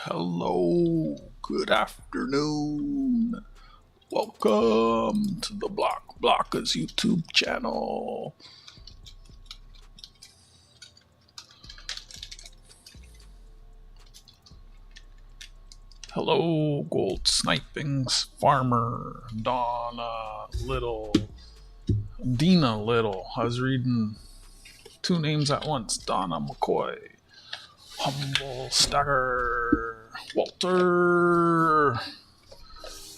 Hello, good afternoon. Welcome to the Blockers YouTube channel. Hello, Gold Snipings Farmer, Donna Little, Dina Little. I was reading two names at once. Donna McCoy, Humble Stagger, Walter.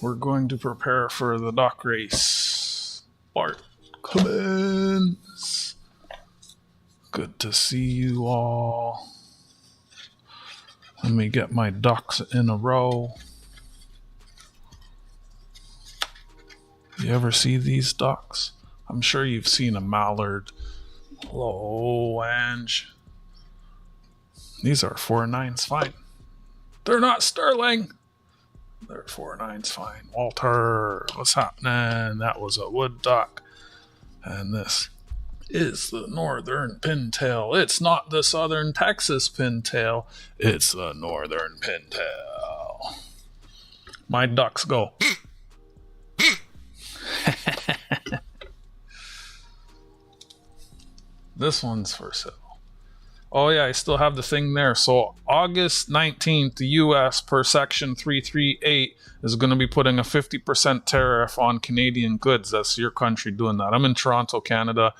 We're going to prepare for the dock race. Bart Cummins. Good to see you all. Let me get my ducks in a row. You ever see these ducks? I'm sure you've seen a mallard. Hello, Ange. These are 4.9s fine. They're not sterling. They're 4.9s fine. Walter, what's happening? That was a wood duck. And this is the northern pintail. It's not the southern Texas pintail. It's the northern pintail. My ducks go. This one's for sale. Oh yeah, I still have the thing there. So August 19th, the US per section 338 is going to be putting a 50% tariff on Canadian goods. That's your country doing that. I'm in Toronto, Canada.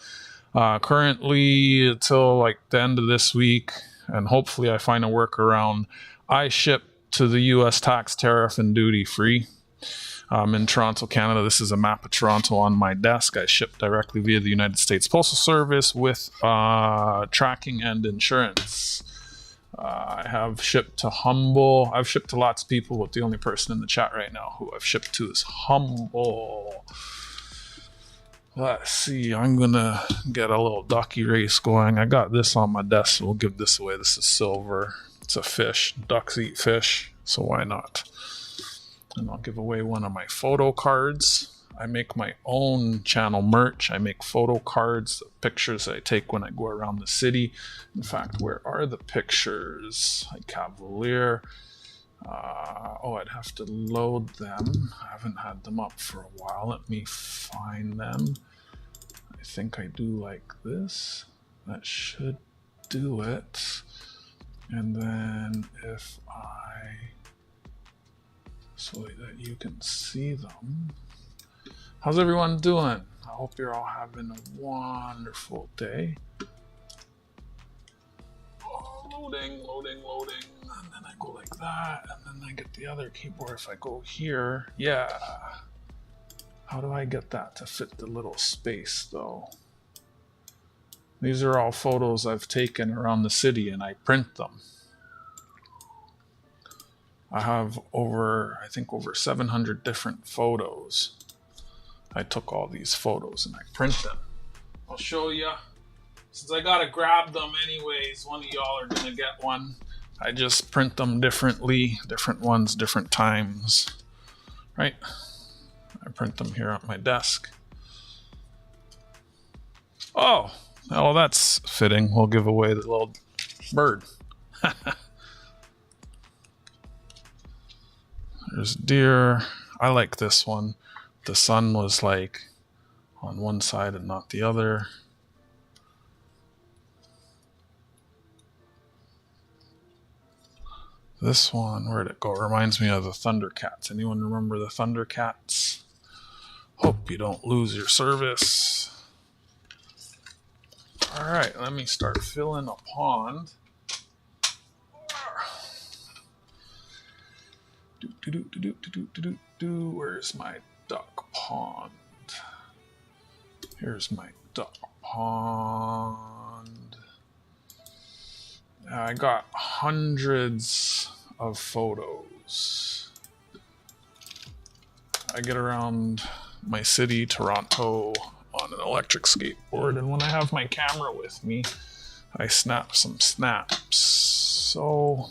Currently, until like the end of this week, and hopefully I find a workaround, I ship to the US tax tariff and duty free. In Toronto, Canada. This is a map of Toronto on my desk. I ship directly via the United States Postal Service with tracking and insurance. I have shipped to Humble. I've shipped to lots of people, but the only person in the chat right now who I've shipped to is Humble. Let's see. I'm going to get a little ducky race going. I got this on my desk, so we'll give this away. This is silver. It's a fish. Ducks eat fish, so why not? And I'll give away one of my photo cards. I make my own channel merch. I make photo cards, pictures I take when I go around the city. In fact, where are the pictures? Cavalier. I'd have to load them. I haven't had them up for a while. Let me find them. I think I do like this. That should do it. And then if so that you can see them. How's everyone doing? I hope you're all having a wonderful day. Oh, loading. And then I go like that. And then I get the other keyboard. If I go here, yeah. How do I get that to fit the little space though? These are all photos I've taken around the city and I print them. I have over 700 different photos. I took all these photos and I print them. I'll show you. Since I gotta grab them anyways, one of y'all are gonna get one. I just print them differently, different ones, different times. Right? I print them here at my desk. Oh, well, that's fitting. We'll give away the little bird. There's deer. I like this one. The sun was like on one side and not the other. This one, where'd it go? Reminds me of the Thundercats. Anyone remember the Thundercats? Hope you don't lose your service. All right, let me start filling a pond. Where's my duck pond? Here's my duck pond. I got hundreds of photos. I get around my city, Toronto, on an electric skateboard, and when I have my camera with me, I snap some snaps. So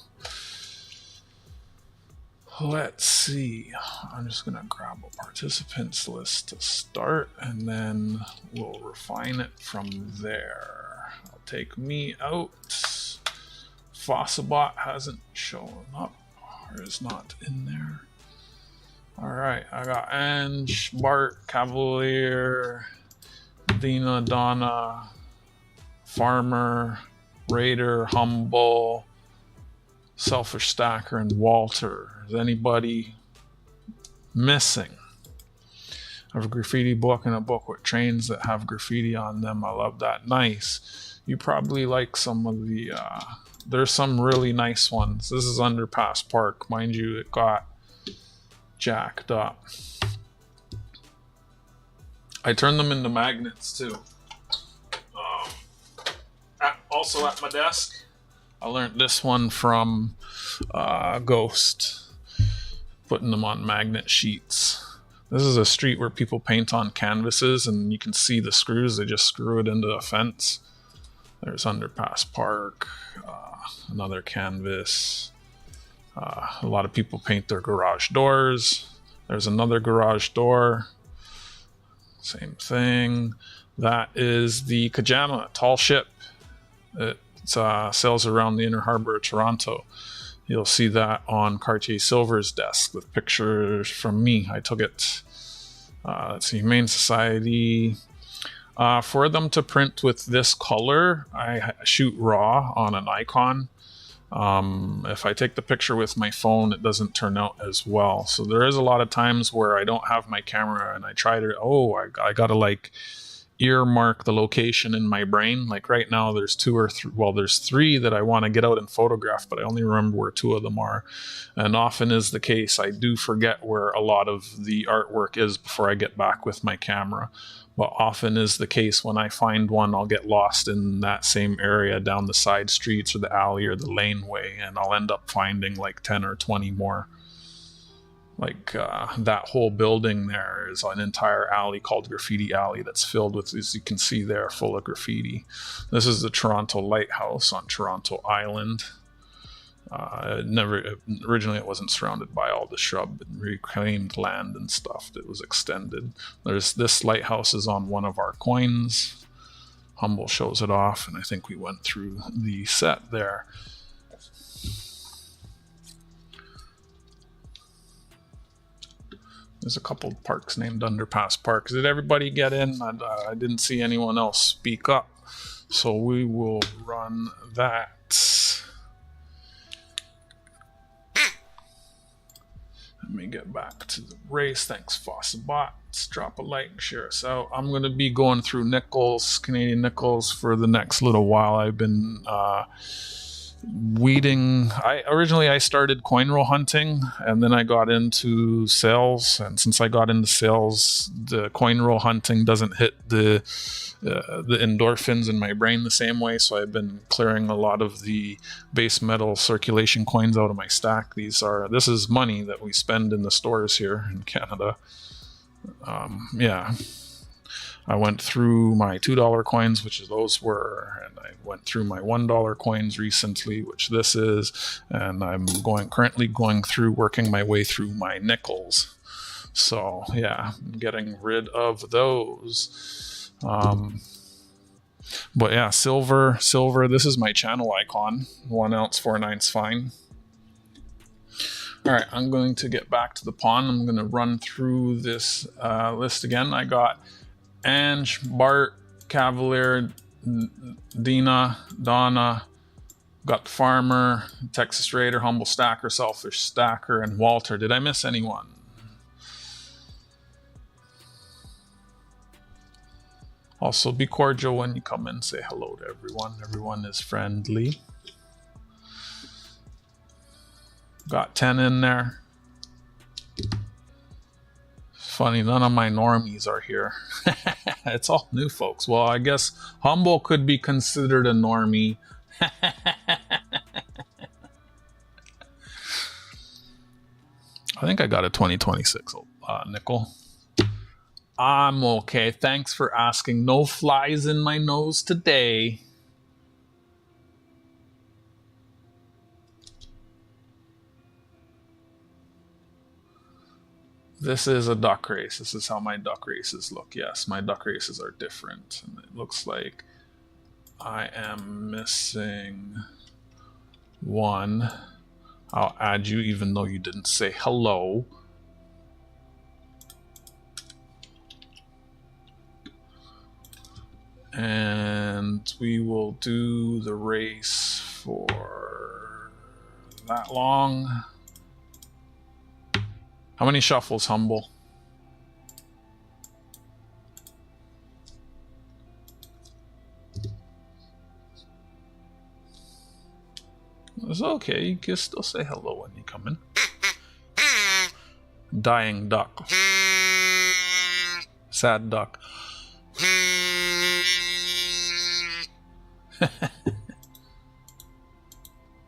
let's see. I'm just going to grab a participants list to start, and then we'll refine it from there. I'll take me out. Fossabot hasn't shown up. is not in there. All right, I got Ange, Bart, Cavalier, Dina, Donna, Farmer, Raider, Humble, Selfish Stacker, and Walter. Is anybody missing? I have a graffiti book and a book with trains that have graffiti on them. I love that. Nice. You probably like some of the there's some really nice ones. This is Underpass Park. Mind you, it got jacked up. I turned them into magnets too. Also at my desk, I learned this one from Ghost, putting them on magnet sheets. This is a street where people paint on canvases and you can see the screws. They just screw it into a fence. There's Underpass Park, another canvas. A lot of people paint their garage doors. There's another garage door. Same thing. That is the Kajama Tall Ship. It sails around the inner harbor of Toronto. You'll see that on Cartier Silver's desk with pictures from me. I took it. Let's see, Humane Society. For them to print with this color, I shoot raw on an Icon. If I take the picture with my phone, it doesn't turn out as well. So there is a lot of times where I don't have my camera and I try to, I gotta like earmark the location in my brain. Like right now there's there's three that I want to get out and photograph, but I only remember where two of them are. And often is the case, I do forget where a lot of the artwork is before I get back with my camera. But often is the case, when I find one, I'll get lost in that same area down the side streets or the alley or the laneway, and I'll end up finding like 10 or 20 more. Like that whole building there is an entire alley called Graffiti Alley that's filled with, as you can see there, full of graffiti. This is the Toronto Lighthouse on Toronto Island. Originally it wasn't surrounded by all the shrub and reclaimed land and stuff. It was extended. This lighthouse is on one of our coins. Humble shows it off, and I think we went through the set there. There's a couple of parks named Underpass Park. Did everybody get in? I didn't see anyone else speak up. So we will run that. Let me get back to the race. Thanks, Fossabot. Drop a like and share us out. I'm going to be going through nickels, Canadian nickels, for the next little while. I've been weeding. Originally I started coin roll hunting, and then I got into sales, and since I got into sales, the coin roll hunting doesn't hit the endorphins in my brain the same way, so I've been clearing a lot of the base metal circulation coins out of my stack. This is money that we spend in the stores here in Canada. I went through my $2 coins, which those were, and I went through my $1 coins recently, which this is, and I'm currently going through, working my way through my nickels. So yeah, I'm getting rid of those. But yeah, silver, this is my channel icon. 1 ounce, 4/9 fine. All right, I'm going to get back to the pawn. I'm going to run through this list again. I got Ange, Bart, Cavalier, Dina, Donna, got Farmer, Texas Raider, Humble Stacker, Selfish Stacker, and Walter. Did I miss anyone? Also, be cordial when you come in. Say hello to everyone. Everyone is friendly. Got 10 in there. Funny, none of my normies are here. It's all new folks. Well, I guess Humble could be considered a normie. I think I got a 2026 nickel. I'm okay. Thanks for asking. No flies in my nose today. This is a duck race. This is how my duck races look. Yes, my duck races are different. And it looks like I am missing one. I'll add you even though you didn't say hello. And we will do the race for that long. How many shuffles, Humble? It's okay, you can still say hello when you come in. Dying duck. Sad duck.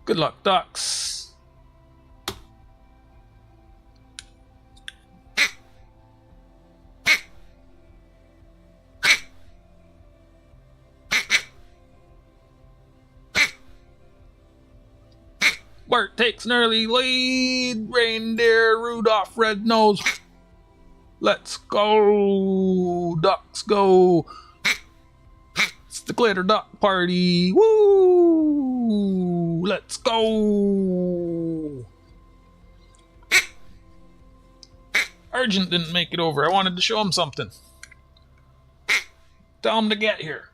Good luck, ducks. Bart takes an early lead. Reindeer, Rudolph, red nose. Let's go. Ducks go. It's the glitter duck party. Woo! Let's go. Argent didn't make it over. I wanted to show him something. Tell him to get here.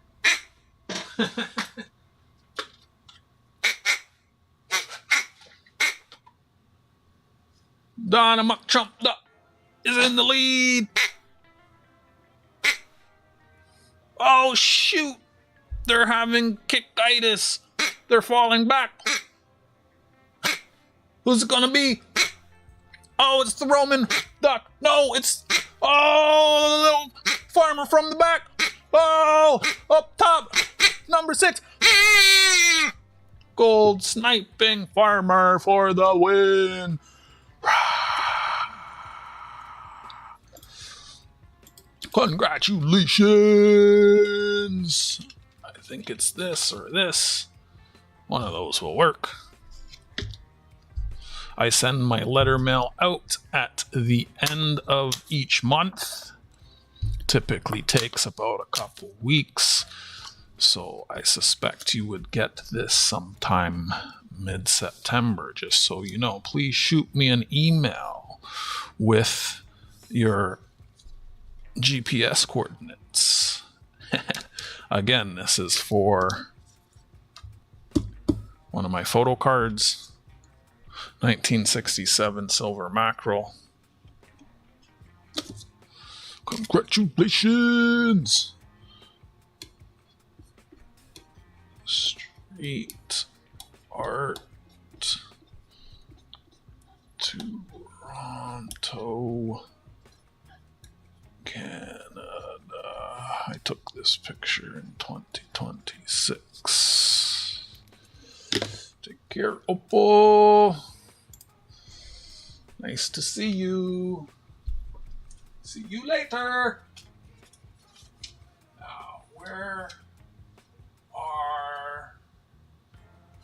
Donna Muck Trump Duck is in the lead. Oh shoot! They're having kickitis. They're falling back. Who's it gonna be? Oh, it's the Roman Duck. No, it's the little farmer from the back. Oh, up top, number 6. Gold sniping farmer for the win. Congratulations! I think it's this or this. One of those will work. I send my letter mail out at the end of each month. Typically takes about a couple weeks. So I suspect you would get this sometime mid-September, just so you know. Please shoot me an email with your GPS coordinates. Again, this is for one of my photo cards. 1967 silver mackerel. Congratulations! Street art Toronto, Canada. I took this picture in 2026. Take care, Oppo. Nice to see you. See you later. Now, where are...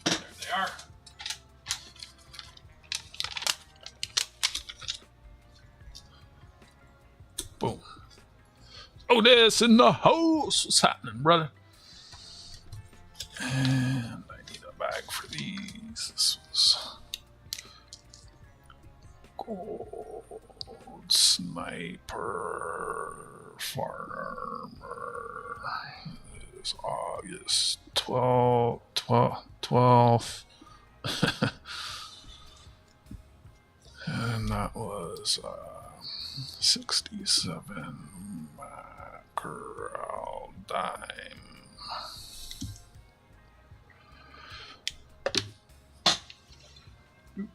There they are. Boom. Otis in the house. What's happening, brother? And I need a bag for these. This was Gold Sniper Farmer. It is August 12th. And that was 67 mackerel dime.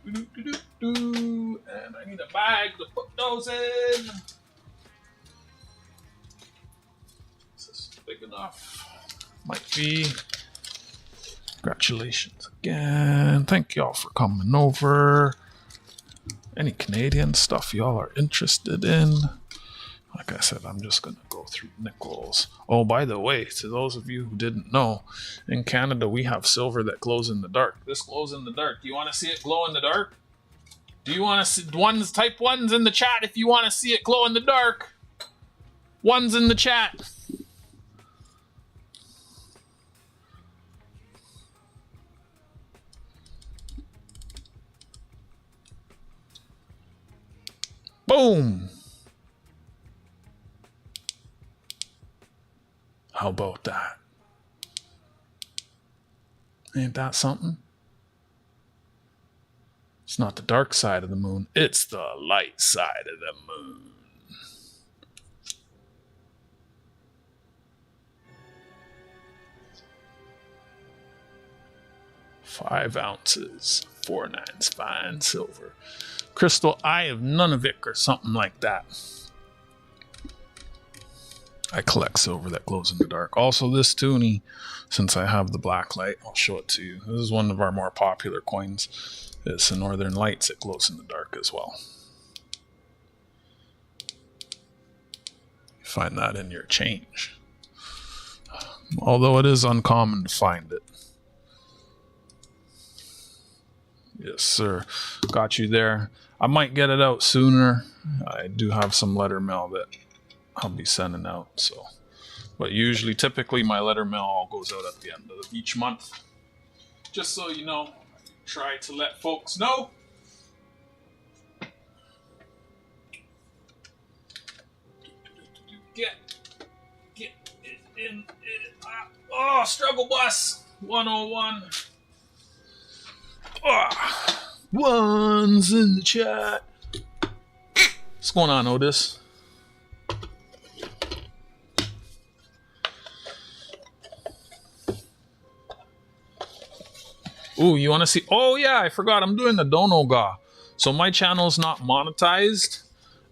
And I need a bag to put those in. Is this big enough? Might be. Congratulations again. Thank y'all for coming over. Any Canadian stuff y'all are interested in? Like I said, I'm just going to go through nickels. Oh, by the way, to those of you who didn't know, in Canada we have silver that glows in the dark. This glows in the dark. Do you want to see it glow in the dark? Do you want to see type ones in the chat if you want to see it glow in the dark? Ones in the chat. Boom. How about that? Ain't that something? It's not the dark side of the moon. It's the light side of the moon. $5 ounces, 4/9 fine silver. Crystal Eye of Nunavik or something like that. I collect silver that glows in the dark. Also, this toonie, since I have the black light, I'll show it to you. This is one of our more popular coins. It's the Northern Lights. It glows in the dark as well. You find that in your change. Although it is uncommon to find it. Yes, sir. Got you there. I might get it out sooner. I do have some letter mail that I'll be sending out. So, but usually, typically, my letter mail all goes out at the end of each month. Just so you know, I try to let folks know. Get it in. Oh, struggle bus 101. Ones in the chat. What's going on, Otis? Ooh, you want to see? Oh, yeah, I forgot. I'm doing the Donogaw. So my channel's not monetized.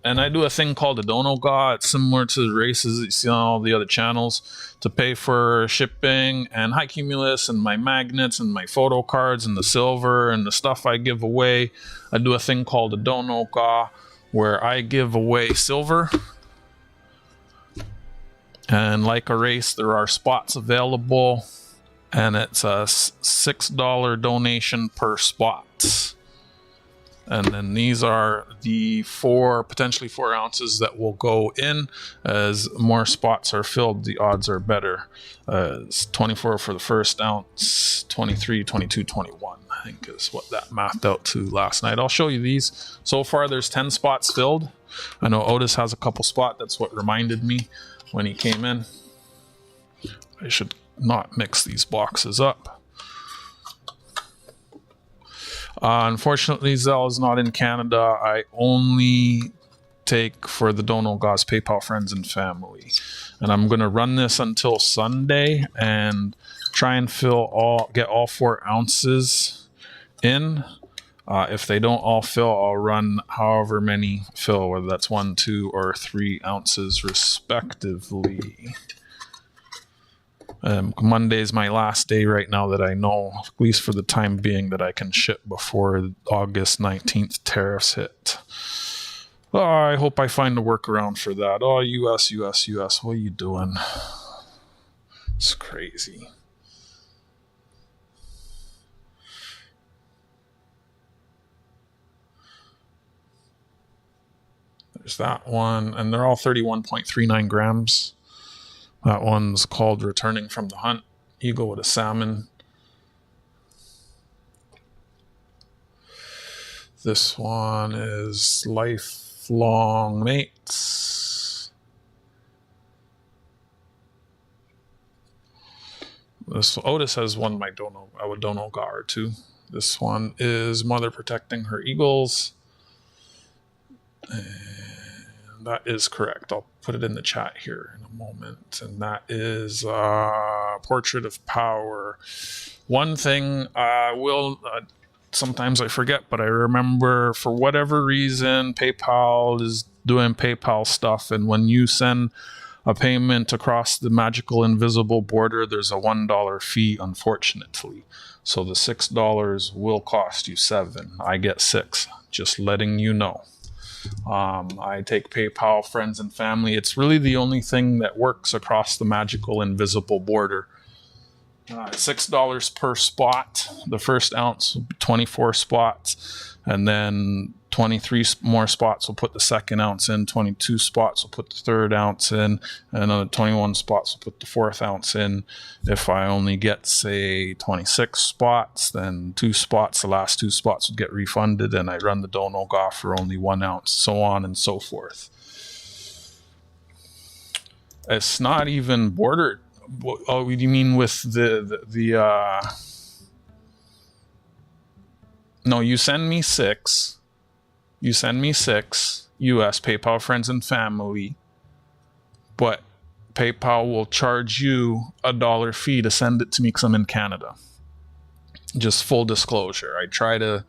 And I do a thing called the Donogaw. It's similar to the races that you see on all the other channels to pay for shipping and high cumulus and my magnets and my photo cards and the silver and the stuff I give away. I do a thing called the Donogaw where I give away silver. And like a race, there are spots available. And it's a $6 donation per spot. And then these are the potentially 4 ounces that will go in. As more spots are filled, the odds are better. It's 24 for the first ounce, 23, 22, 21, I think is what that mathed out to last night. I'll show you these. So far, there's 10 spots filled. I know Otis has a couple spots. That's what reminded me when he came in. I should not mix these boxes up. Unfortunately, Zelle is not in Canada. I only take for the Donogaw's PayPal friends and family. And I'm going to run this until Sunday and try and get all 4 ounces in. If they don't all fill, I'll run however many fill, whether that's 1, 2, or 3 ounces respectively. Monday's my last day right now that I know, at least for the time being, that I can ship before August 19th tariffs hit. Oh, I hope I find a workaround for that. Oh, US, what are you doing? It's crazy. There's that one, and they're all 31.39 grams. That one's called Returning from the Hunt. Eagle with a salmon. This one is Lifelong Mates. Otis has one I would Donogaw or two. This one is Mother Protecting Her Eagles. And that is correct. I'll put it in the chat here in a moment. And that is Portrait of Power. One thing sometimes I forget, but I remember for whatever reason, PayPal is doing PayPal stuff. And when you send a payment across the magical invisible border, there's a $1 fee, unfortunately. So the $6 will cost you $7. I get 6, just letting you know. I take PayPal friends and family. It's really the only thing that works across the magical invisible border. $6 per spot. The first ounce, 24 spots. And then 23 more spots will put the second ounce in, 22 spots will put the third ounce in, and another 21 spots will put the fourth ounce in. If I only get, say, 26 spots, then 2 spots, the last 2 spots would get refunded, and I run the Donogaw for only 1 ounce, so on and so forth. It's not even bordered. Oh, you mean with no, you send me 6. You send me 6 US PayPal friends and family, but PayPal will charge you $1 fee to send it to me because I'm in Canada. Just full disclosure. I try to,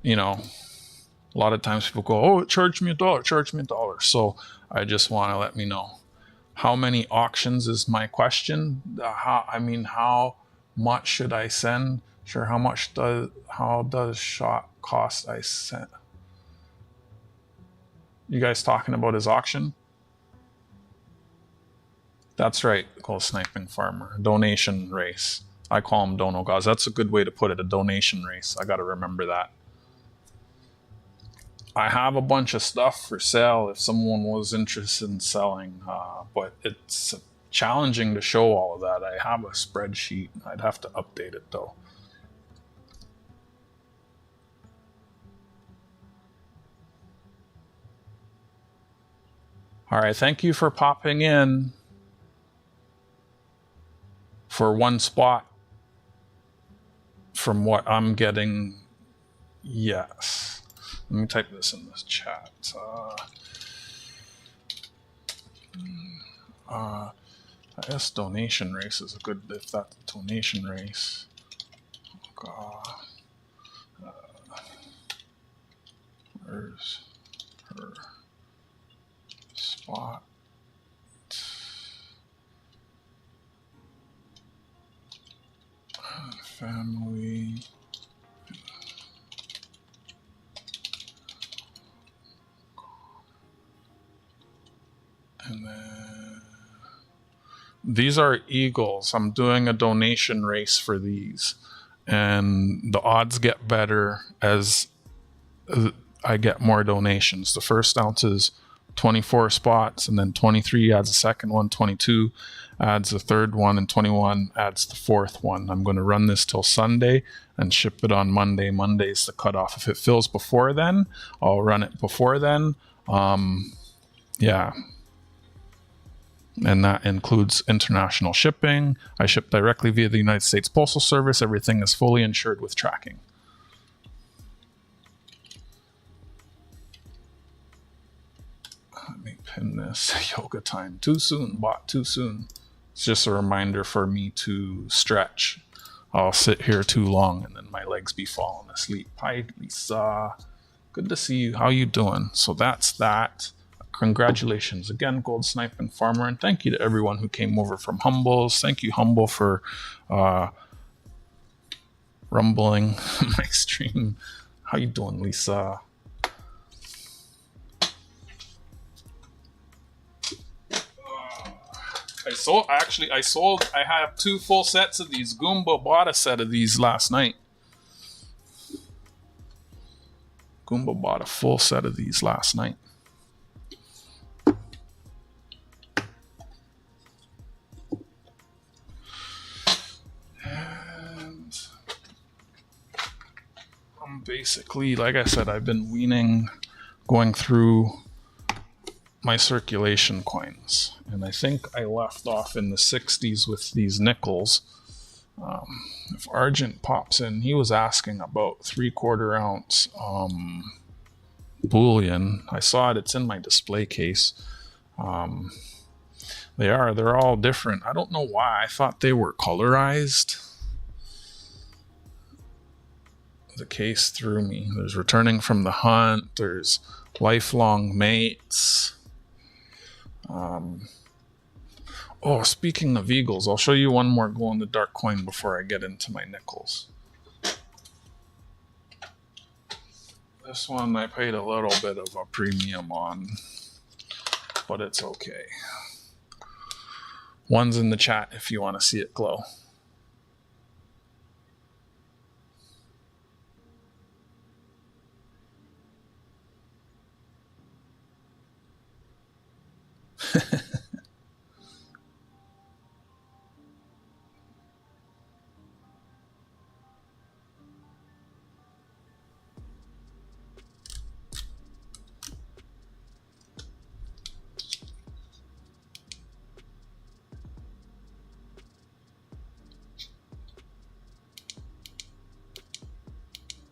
you know, a lot of times people go, oh, charge me $1, charge me $1. So I just want to let me know. How many auctions is my question? How much should I send? Sure, how does shot cost I sent? You guys talking about his auction? That's right, Gold Sniping Farmer. Donation race. I call them Donogaws. That's a good way to put it, a donation race. I gotta remember that. I have a bunch of stuff for sale if someone was interested in selling, but it's challenging to show all of that. I have a spreadsheet. I'd have to update it though. All right, thank you for popping in for 1 spot from what I'm getting. Yes. Let me type this in this chat. I guess donation race is a good, if that's a donation race. Where's her spot? Family. And then these are eagles. I'm doing a donation race for these, and the odds get better as I get more donations. The first ounce is 24 spots, and then 23 adds a second one, 22 adds the third one, and 21 adds the fourth one. I'm going to run this till Sunday and ship it on Monday. Monday's the cutoff. If it fills before then, I'll run it before then. Yeah. And that includes international shipping. I ship directly via the United States Postal Service. Everything is fully insured with tracking. Let me pin this. Yoga time. Too soon. Bought too soon. It's just a reminder for me to stretch. I'll sit here too long and then my legs be falling asleep. Hi, Lisa. Good to see you. How you doing? So that's that. Congratulations again, Gold Sniping Farmer, and thank you to everyone who came over from Humbles. Thank you, Humble, for rumbling my stream. How you doing, Lisa? I have 2 full sets of these. Goomba bought a set of these last night. Goomba bought a full set of these last night. And I'm basically, like I said, I've been going through my circulation coins, and I think I left off in the 60s with these nickels. If Argent pops in, he was asking about 3/4 ounce bullion. I saw it, it's in my display case. They're all different. I don't know why. I thought they were colorized. The case threw me. There's returning from the hunt, there's lifelong mates. Oh, speaking of eagles, I'll show you one more glow-in-the-dark coin before I get into my nickels. This one I paid a little bit of a premium on, but it's okay. One's in the chat if you want to see it glow.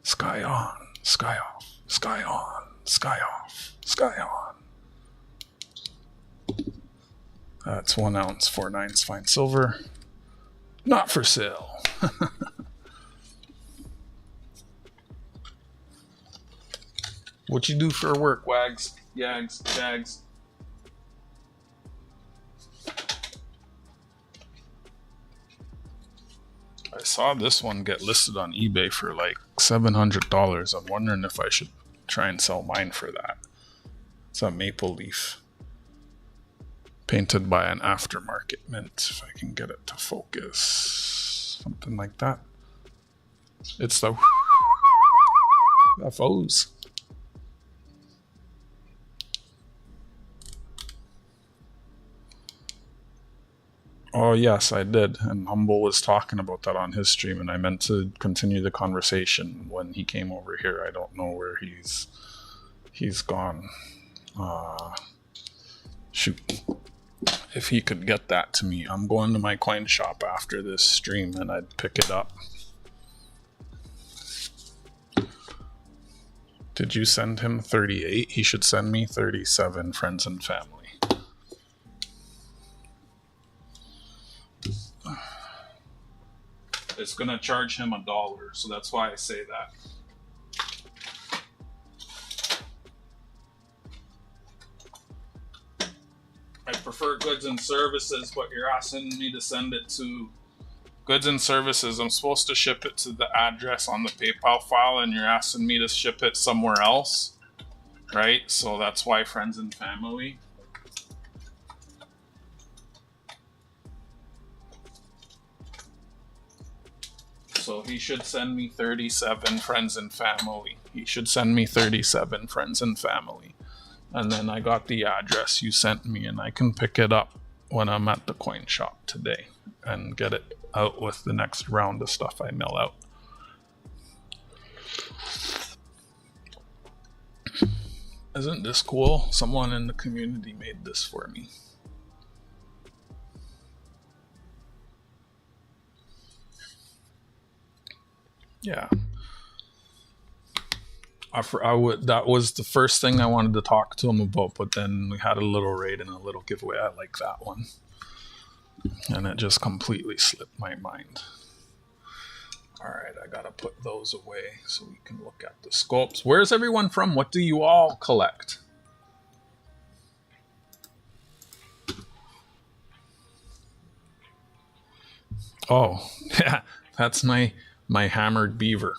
Sky on, sky off, sky on, sky off, sky on. That's 1 ounce, 4/9 fine silver. Not for sale. What you do for work, Wags? Yags, Jags. I saw this one get listed on eBay for like $700. I'm wondering if I should try and sell mine for that. It's a maple leaf. Painted by an aftermarket mint. If I can get it to focus. Something like that. It's the FOs. Oh, yes, I did. And Humble was talking about that on his stream, and I meant to continue the conversation when he came over here. I don't know where he's gone. Shoot. If he could get that to me, I'm going to my coin shop after this stream and I'd pick it up. Did you send him 38? He should send me 37, friends and family. It's gonna charge him $1, so that's why I say that. I prefer goods and services, but you're asking me to send it to goods and services. I'm supposed to ship it to the address on the PayPal file, and you're asking me to ship it somewhere else, right? So that's why friends and family. So he should send me 37 friends and family. He should send me 37 friends and family. And then I got the address you sent me, and I can pick it up when I'm at the coin shop today and get it out with the next round of stuff I mail out. Isn't this cool? Someone in the community made this for me. Yeah. That was the first thing I wanted to talk to him about, but then we had a little raid and a little giveaway. I like that one. And it just completely slipped my mind. All right, I gotta put those away so we can look at the sculpts. Where's everyone from? What do you all collect? Oh, yeah, that's my hammered beaver.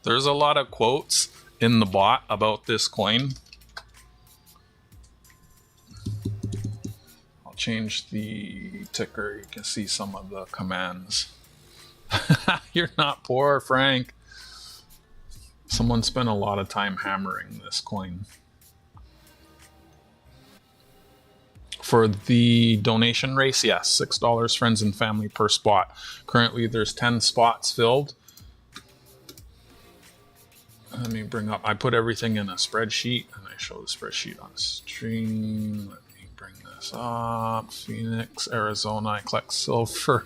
There's a lot of quotes in the bot about this coin. I'll change the ticker. You can see some of the commands. You're not poor, Frank. Someone spent a lot of time hammering this coin. For the donation race, yes, $6 friends and family per spot. Currently, there's 10 spots filled. Let me bring up, I put everything in a spreadsheet, and I show the spreadsheet on stream. Let me bring this up. Phoenix, Arizona, I collect silver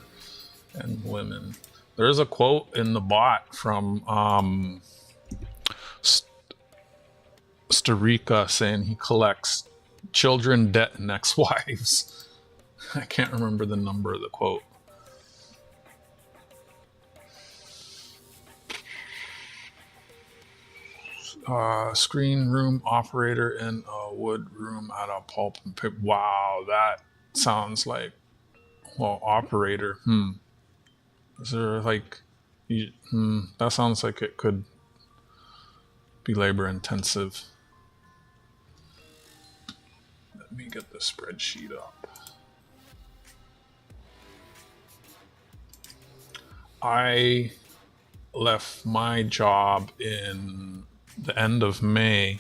and women. There's a quote in the bot from Starika saying he collects children, debt, and ex-wives. I can't remember the number of the quote. Screen room operator in a wood room at a pulp and paper. Wow, that sounds like, well, operator. Is there like, that sounds like it could be labor intensive. Let me get the spreadsheet up. I left my job in the end of May,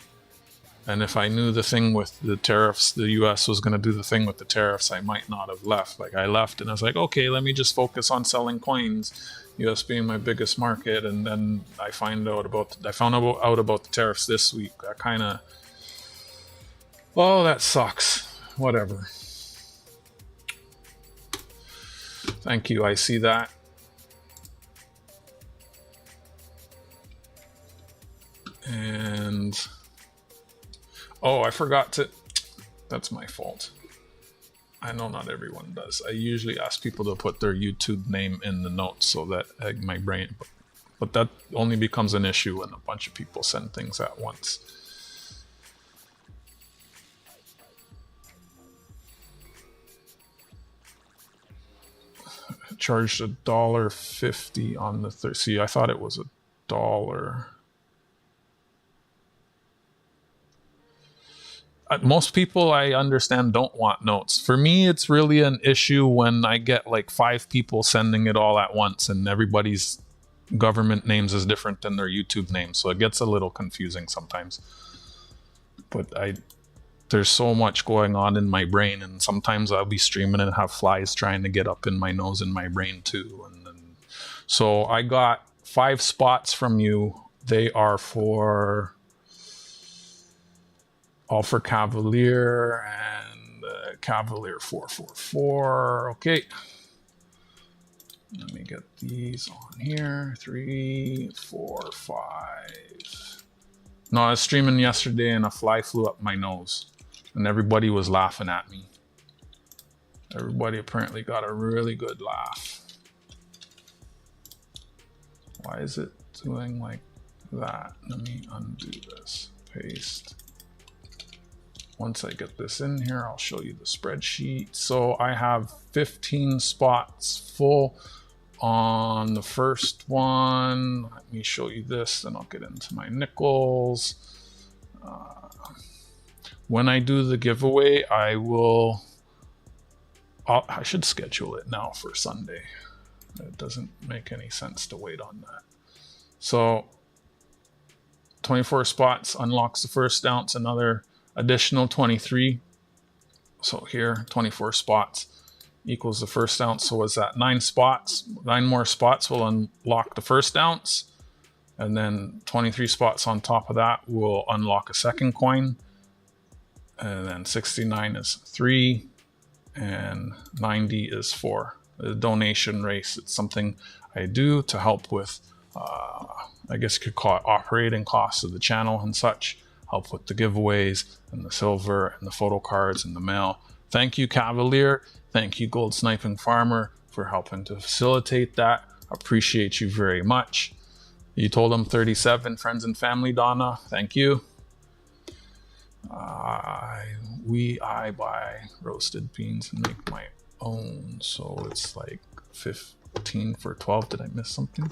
And if I knew the thing with the tariffs, the US was going to do the thing with the tariffs, I might not have left. Like I left and I was like, okay, let me just focus on selling coins, US being my biggest market. And then I found out about the tariffs this week. That kind of, oh, that sucks. Whatever. Thank you. I see that. And oh, I forgot to, that's my fault. I know not everyone does. I usually ask people to put their YouTube name in the notes so that my brain, but that only becomes an issue when a bunch of people send things at once. I charged $1.50 on the third. See, I thought it was $1. Most people I understand don't want notes. For me, it's really an issue when I get like 5 people sending it all at once and everybody's government names is different than their YouTube name. So it gets a little confusing sometimes. But there's so much going on in my brain, and sometimes I'll be streaming and have flies trying to get up in my nose and my brain too. And then, so I got 5 spots from you. They are for all for Cavalier and Cavalier 444. Okay. Let me get these on here. 3, 4, 5. No, I was streaming yesterday and a fly flew up my nose and everybody was laughing at me. Everybody apparently got a really good laugh. Why is it doing like that? Let me undo this. Paste. Once I get this in here, I'll show you the spreadsheet. So I have 15 spots full on the first one. Let me show you this, then I'll get into my nickels. When I do the giveaway, I should schedule it now for Sunday. It doesn't make any sense to wait on that. So 24 spots unlocks the first ounce, another additional 23. So here 24 spots equals the first ounce. So is that 9 spots? 9 more spots will unlock the first ounce, and then 23 spots on top of that will unlock a second coin, and then 69 is 3 and 90 is 4. The donation race, it's something I do to help with I guess you could call it operating costs of the channel and such. Help with the giveaways and the silver and the photo cards and the mail. Thank you, Cavalier. Thank you, Gold Sniping Farmer, for helping to facilitate that. Appreciate you very much. You told them 37 friends and family, Donna. Thank you. I buy roasted beans and make my own. So it's like 15 for 12. Did I miss something?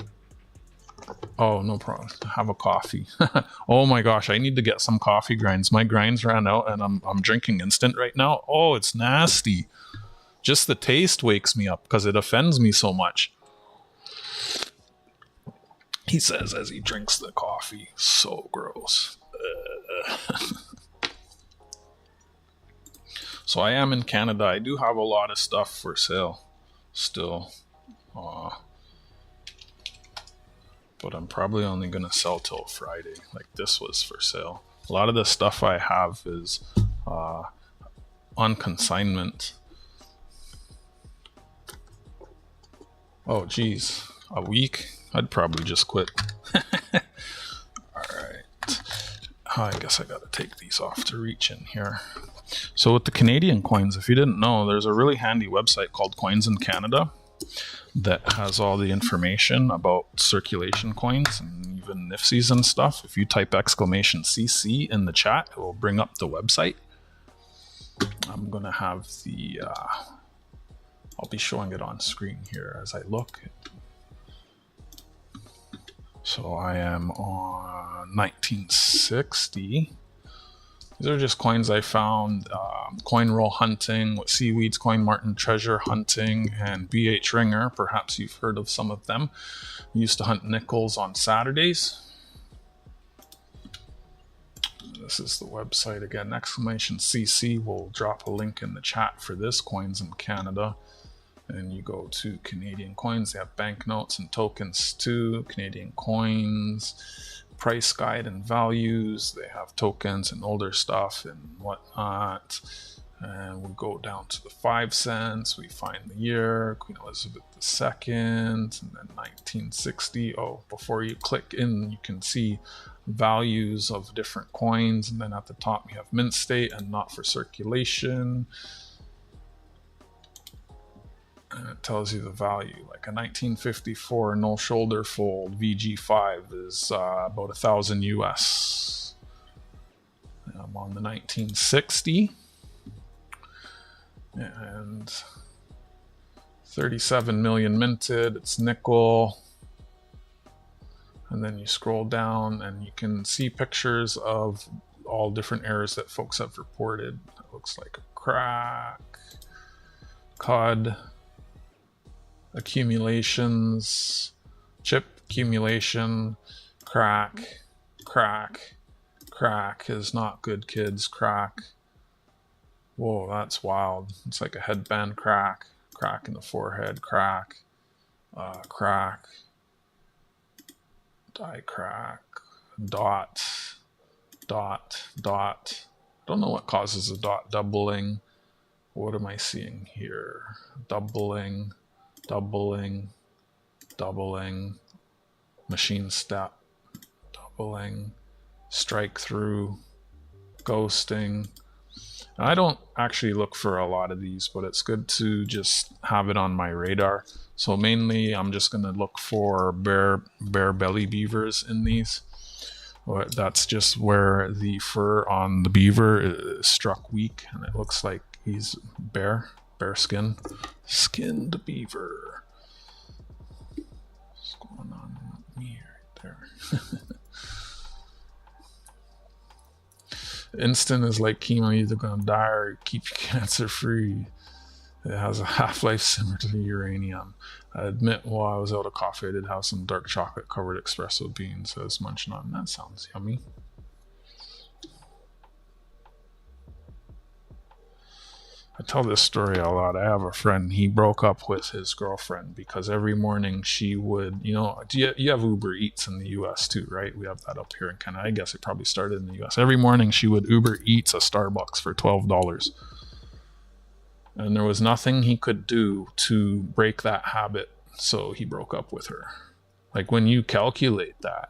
Oh, no problem. Have a coffee. Oh my gosh, I need to get some coffee grinds. My grinds ran out and I'm drinking instant right now. Oh, it's nasty. Just the taste wakes me up because it offends me so much. He says as he drinks the coffee. So gross. So I am in Canada. I do have a lot of stuff for sale still. But I'm probably only going to sell till Friday. Like this was for sale. A lot of the stuff I have is on consignment. Oh geez, a week? I'd probably just quit. Alright. I guess I gotta take these off to reach in here. So with the Canadian coins, if you didn't know, there's a really handy website called Coins in Canada that has all the information about circulation coins and even NIFCs and stuff. If you type !CC in the chat, it will bring up the website. I'm gonna have the I'll be showing it on screen here as I look. So I am on 1960. These are just coins I found. Coin roll hunting with seaweeds, coin martin treasure hunting, and BH ringer. Perhaps you've heard of some of them. We used to hunt nickels on Saturdays. This is the website again, !CC. We'll drop a link in the chat for this, Coins in Canada. And you go to Canadian coins. They have banknotes and tokens too. Canadian coins, price guide and values. They have tokens and older stuff and whatnot. And we go down to the 5 cents. We find the year, Queen Elizabeth II, and then 1960. Oh, before you click in, you can see values of different coins. And then at the top, you have mint state and not for circulation. And it tells you the value. Like a 1954 no shoulder fold VG5 is about 1,000 US. I'm on the 1960. And 37 million minted. It's nickel. And then you scroll down and you can see pictures of all different errors that folks have reported. It looks like a crack, CUD, accumulations, chip accumulation, crack is not good, kids, crack. Whoa, that's wild. It's like a headband crack in the forehead, crack, die crack, dot. Don't know what causes a dot doubling. What am I seeing here? Doubling, machine step, doubling, strike through, ghosting. I don't actually look for a lot of these, but it's good to just have it on my radar. So mainly I'm just going to look for bare belly beavers in these. That's just where the fur on the beaver is struck weak, and it looks like he's bare skinned beaver. What's going on with me right there? Instant is like chemo, either gonna die or keep you cancer free. It has a half-life similar to the uranium. I admit while I was out of coffee, I did have some dark chocolate covered espresso beans. So I was munching on. That sounds yummy. I tell this story a lot. I have a friend, he broke up with his girlfriend because every morning she would, you have Uber Eats in the US too, right? We have that up here in Canada. I guess it probably started in the US. Every morning she would Uber Eats a Starbucks for $12. And there was nothing he could do to break that habit. So he broke up with her. Like when you calculate that,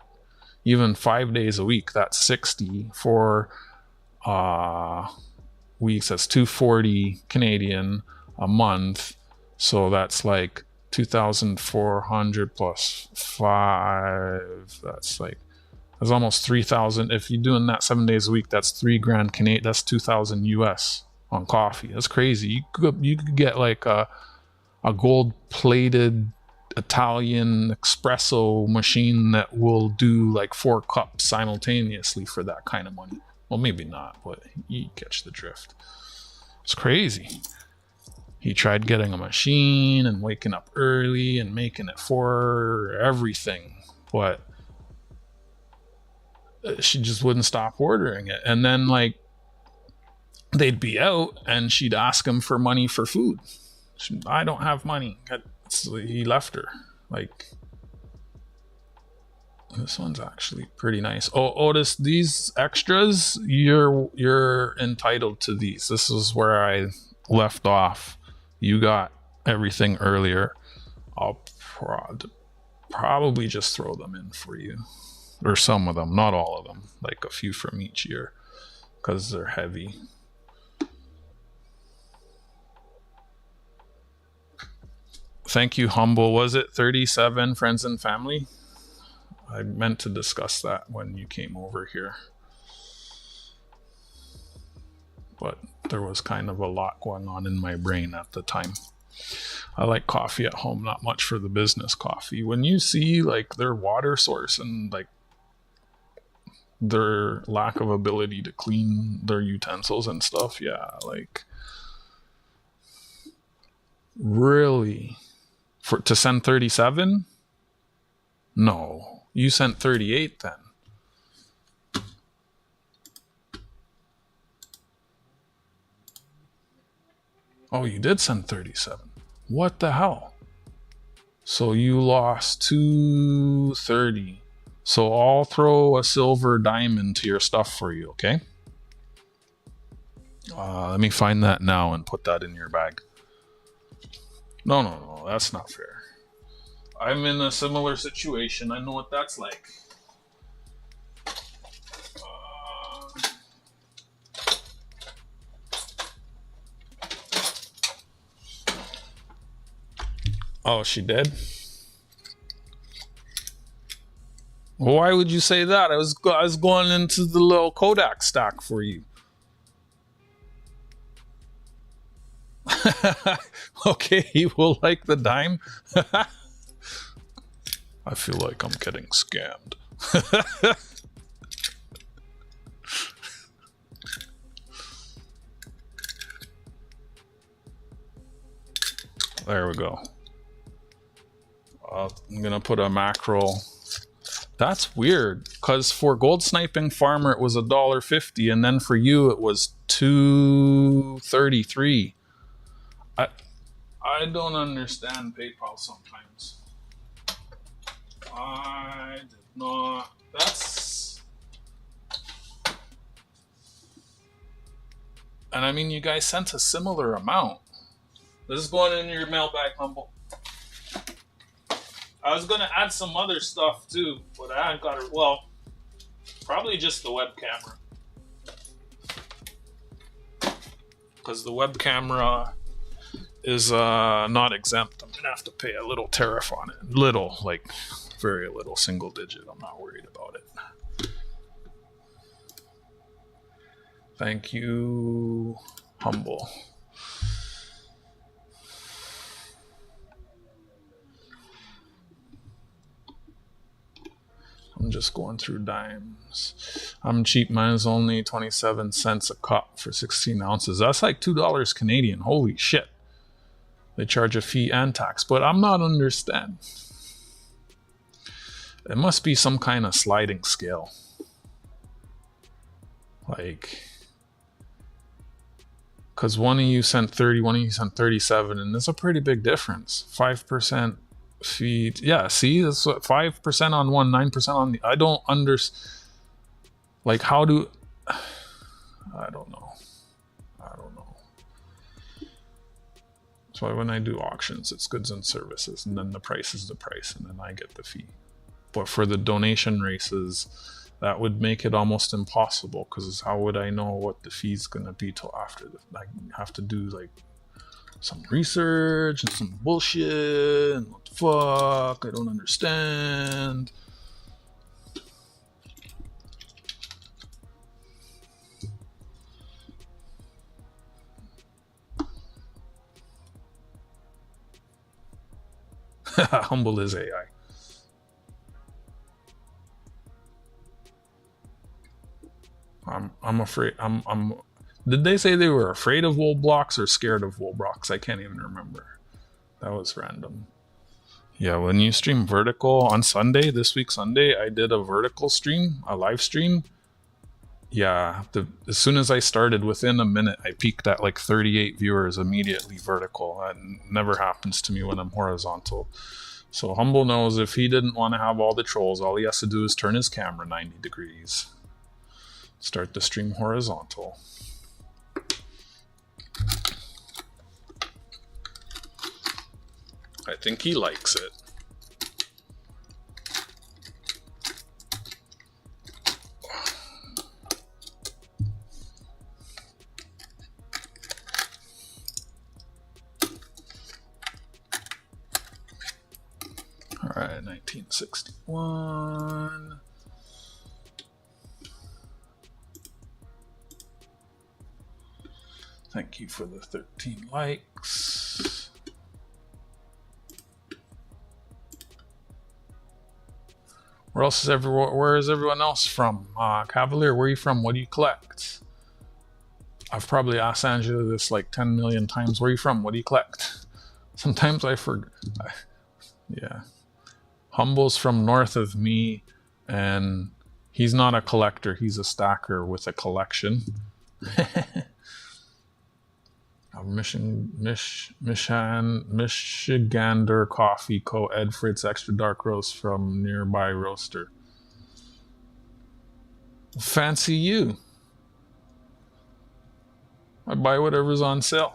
even 5 days a week, that's 60 for, weeks, that's 240 Canadian a month, so that's like 2,400 plus 5, that's almost 3,000. If you're doing that 7 days a week, that's $3,000 Canadian, that's 2,000 US on coffee. That's crazy. You could get like a gold plated Italian espresso machine that will do like 4 cups simultaneously for that kind of money. Well, maybe not, but you catch the drift. It's crazy. He tried getting a machine and waking up early and making it for everything, but she just wouldn't stop ordering it. And then they'd be out and she'd ask him for money for food. I don't have money. He left her. This one's actually pretty nice. Oh, Otis, these extras, you're entitled to these. This is where I left off. You got everything earlier. I'll probably just throw them in for you. Or some of them, not all of them. Like a few from each year. Because they're heavy. Thank you, Humble. Was it 37 friends and family? I meant to discuss that when you came over here. But there was kind of a lot going on in my brain at the time. I like coffee at home, not much for the business coffee. When you see their water source and their lack of ability to clean their utensils and stuff, yeah, really, to send 37? No. You sent 38 then. Oh, you did send 37. What the hell? So you lost 230. So I'll throw a silver diamond to your stuff for you, okay? Let me find that now and put that in your bag. No, that's not fair. I'm in a similar situation. I know what that's like. Oh, she did? Why would you say that? I was going into the little Kodak stack for you. Okay, you will like the dime. I feel like I'm getting scammed. There we go. I'm gonna put a macro. That's weird, because for Gold Sniping Farmer it was $1.50, and then for you it was $2.33. I don't understand PayPal sometimes. I did not. That's. And I mean, you guys sent a similar amount. This is going in your mailbag, Humble. I was gonna add some other stuff too, but I haven't got it. Well, probably just the web camera, because the web camera is not exempt. I'm gonna have to pay a little tariff on it. Little, like very little, single digit. I'm not worried about it. Thank you, Humble. I'm just going through dimes. I'm cheap. Mine is only 27 cents a cup for 16 ounces. That's like $2 Canadian. Holy shit. They charge a fee and tax, but I'm not understand. It must be some kind of sliding scale. Like, because one of you sent 30, one of you sent 37, and there's a pretty big difference. 5% fee. Yeah, see, that's what 5% on one, 9% on the. I don't understand. Like, how do. I don't know. That's why when I do auctions, it's goods and services, and then the price is the price, and then I get the fee. But for the donation races, that would make it almost impossible, because how would I know what the fee's gonna be till after? I have to do like some research and some bullshit, and what the fuck? I don't understand. Humble is AI. I'm afraid. Did they say they were afraid of wool blocks or scared of wool blocks? I can't even remember. That was random. Yeah, when you stream vertical on Sunday, this week Sunday, I did a vertical stream, a live stream. Yeah, as soon as I started, within a minute, I peaked at like 38 viewers immediately vertical. That never happens to me when I'm horizontal. So Humble knows if he didn't want to have all the trolls, all he has to do is turn his camera 90 degrees. Start the stream horizontal. I think he likes it. All right, 1961. Thank you for the 13 likes. Where is everyone else from? Cavalier, where are you from? What do you collect? I've probably asked Angela this like 10 million times. Where are you from? What do you collect? Sometimes I forget. Yeah. Humble's from north of me, and he's not a collector. He's a stacker with a collection. Michigander Coffee Co. Ed Fritz Extra Dark Roast from nearby roaster. Fancy you. I buy whatever's on sale.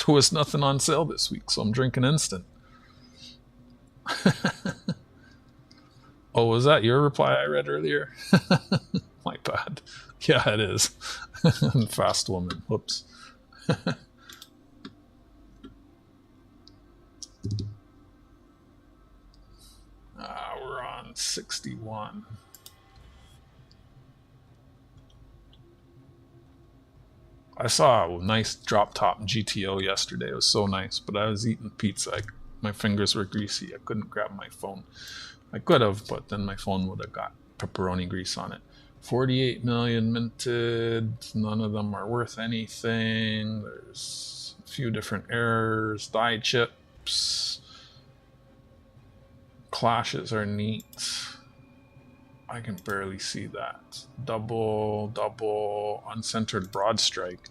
There was nothing on sale this week, so I'm drinking instant. Oh, was that your reply I read earlier? My bad. Yeah, it is. Fast woman. Whoops. We're on 61. I saw a nice drop top GTO yesterday. It was so nice, but I was eating pizza. My fingers were greasy. I couldn't grab my phone. I could have, but then my phone would have got pepperoni grease on it. 48 million minted. None of them are worth anything. There's a few different errors. Die chips. Clashes are neat. I can barely see that. Double, uncentered broad strike.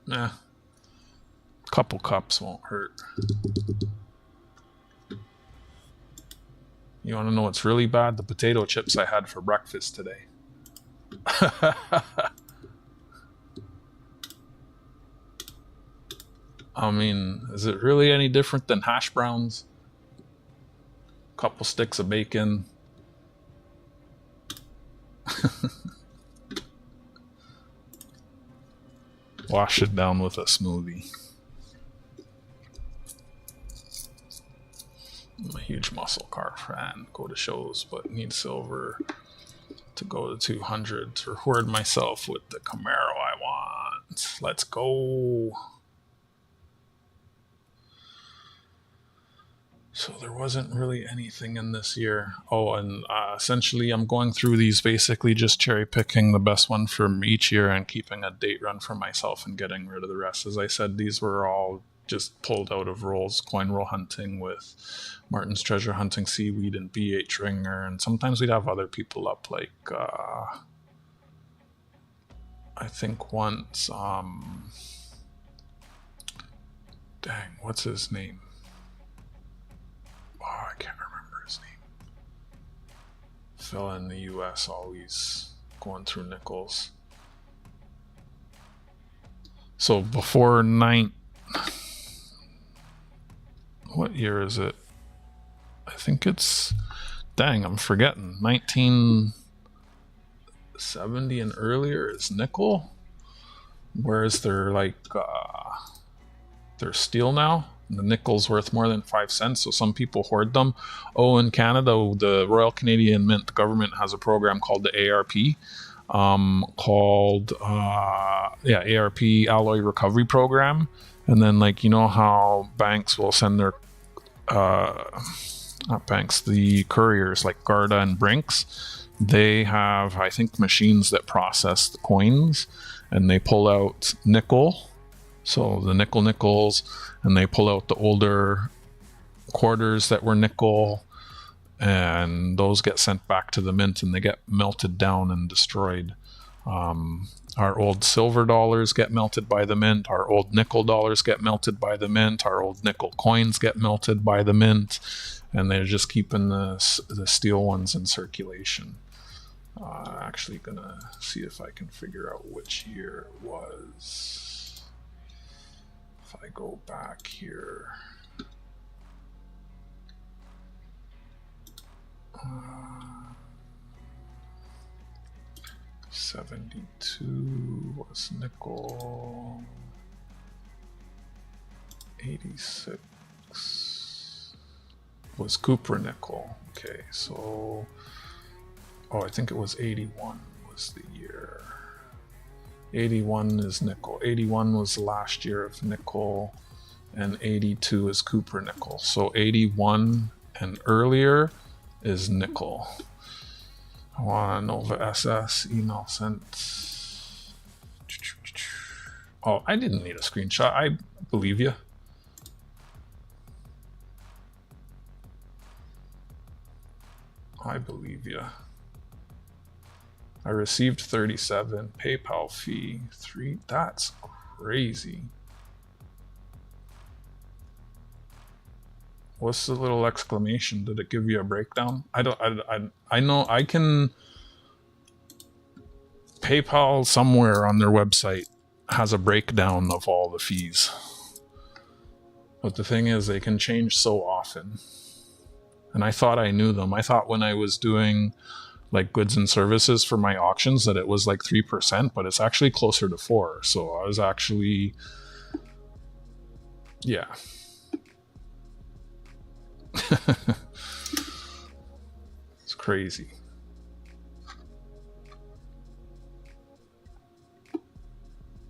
Nah. Couple cups won't hurt. You want to know what's really bad? The potato chips I had for breakfast today. I mean, is it really any different than hash browns? Couple sticks of bacon. Wash it down with a smoothie. I'm a huge muscle car fan. Go to shows, but need silver to go to 200 to reward myself with the Camaro I want. Let's go. So there wasn't really anything in this year. Oh, and essentially I'm going through these, basically just cherry picking the best one from each year and keeping a date run for myself and getting rid of the rest. As I said, these were all just pulled out of rolls, coin roll hunting with Martin's Treasure Hunting Seaweed and BH Ringer. And sometimes we'd have other people up, like I think once, dang, what's his name? Oh, I can't remember his name. Fella in the US, always going through nickels. So before what year is it? I think it's, dang, I'm forgetting. 1970 and earlier is nickel. Whereas they're like, they're steel now. The nickel's worth more than 5 cents, so some people hoard them. Oh, in Canada, the Royal Canadian Mint, the government has a program called the ARP, ARP Alloy Recovery Program. And then, like, you know how banks will send their, not banks, the couriers, like Garda and Brinks, they have, I think, machines that process the coins, and they pull out nickel. So the nickels, and they pull out the older quarters that were nickel, and those get sent back to the mint and they get melted down and destroyed. Our old silver dollars get melted by the mint. Our old nickel dollars get melted by the mint. Our old nickel coins get melted by the mint, and they're just keeping the steel ones in circulation. Actually gonna see if I can figure out which year it was. If I go back here, 72 was nickel, 86 was copper nickel. Okay, so, oh, I think it was 81 was the year. 81 is nickel. 81 was the last year of nickel, and 82 is copper nickel. So 81 and earlier is nickel. I want Nova SS email sent. Oh, I didn't need a screenshot. I believe you. I believe you. I received 37. PayPal fee 3. That's crazy. What's the little exclamation? Did it give you a breakdown? I know I can. PayPal somewhere on their website has a breakdown of all the fees. But the thing is, they can change so often. And I thought I knew them. I thought when I was doing like goods and services for my auctions that it was like 3%, but it's actually closer to 4%. So I was actually, yeah. It's crazy.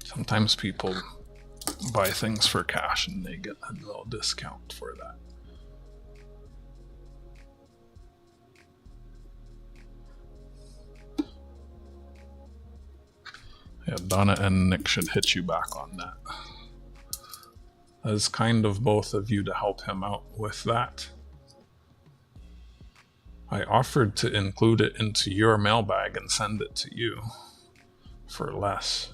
Sometimes people buy things for cash and they get a little discount for that. Yeah, Donna and Nick should hit you back on that. As kind of both of you to help him out with that. I offered to include it into your mailbag and send it to you for less.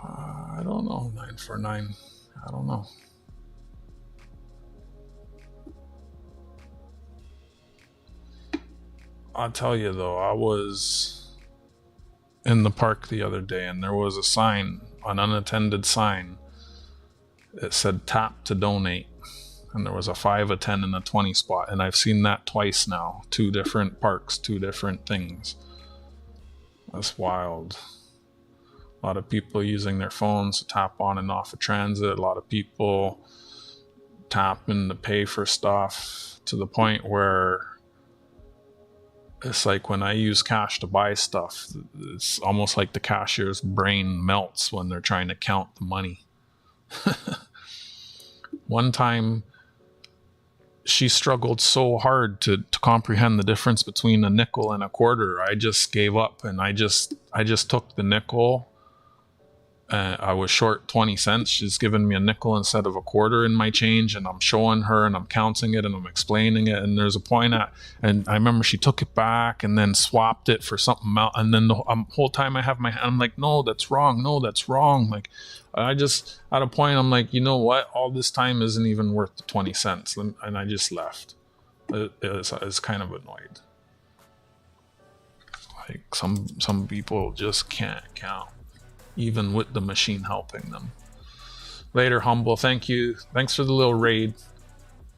I don't know, 949. I don't know. I'll tell you though, I was in the park the other day and there was a sign, an unattended sign. It said tap to donate. And there was a 5, a 10, and a 20 spot. And I've seen that twice now. 2 different parks, 2 different things. That's wild. A lot of people using their phones to tap on and off of transit. A lot of people tapping to pay for stuff to the point where it's like when I use cash to buy stuff, it's almost like the cashier's brain melts when they're trying to count the money. One time, she struggled so hard to comprehend the difference between a nickel and a quarter. I just gave up and I just took the nickel. I was short 20 cents. She's given me a nickel instead of a quarter in my change, and I'm showing her and I'm counting it and I'm explaining it. And there's a point and I remember she took it back and then swapped it for something else. And then the whole time I have my hand, I'm like, no, that's wrong. No, that's wrong. Like, I just, at a point, I'm like, you know what? All this time isn't even worth the 20 cents. And I just left. I was kind of annoyed. Like, some people just can't count, even with the machine helping them. Later, Humble, thank you. Thanks for the little raid.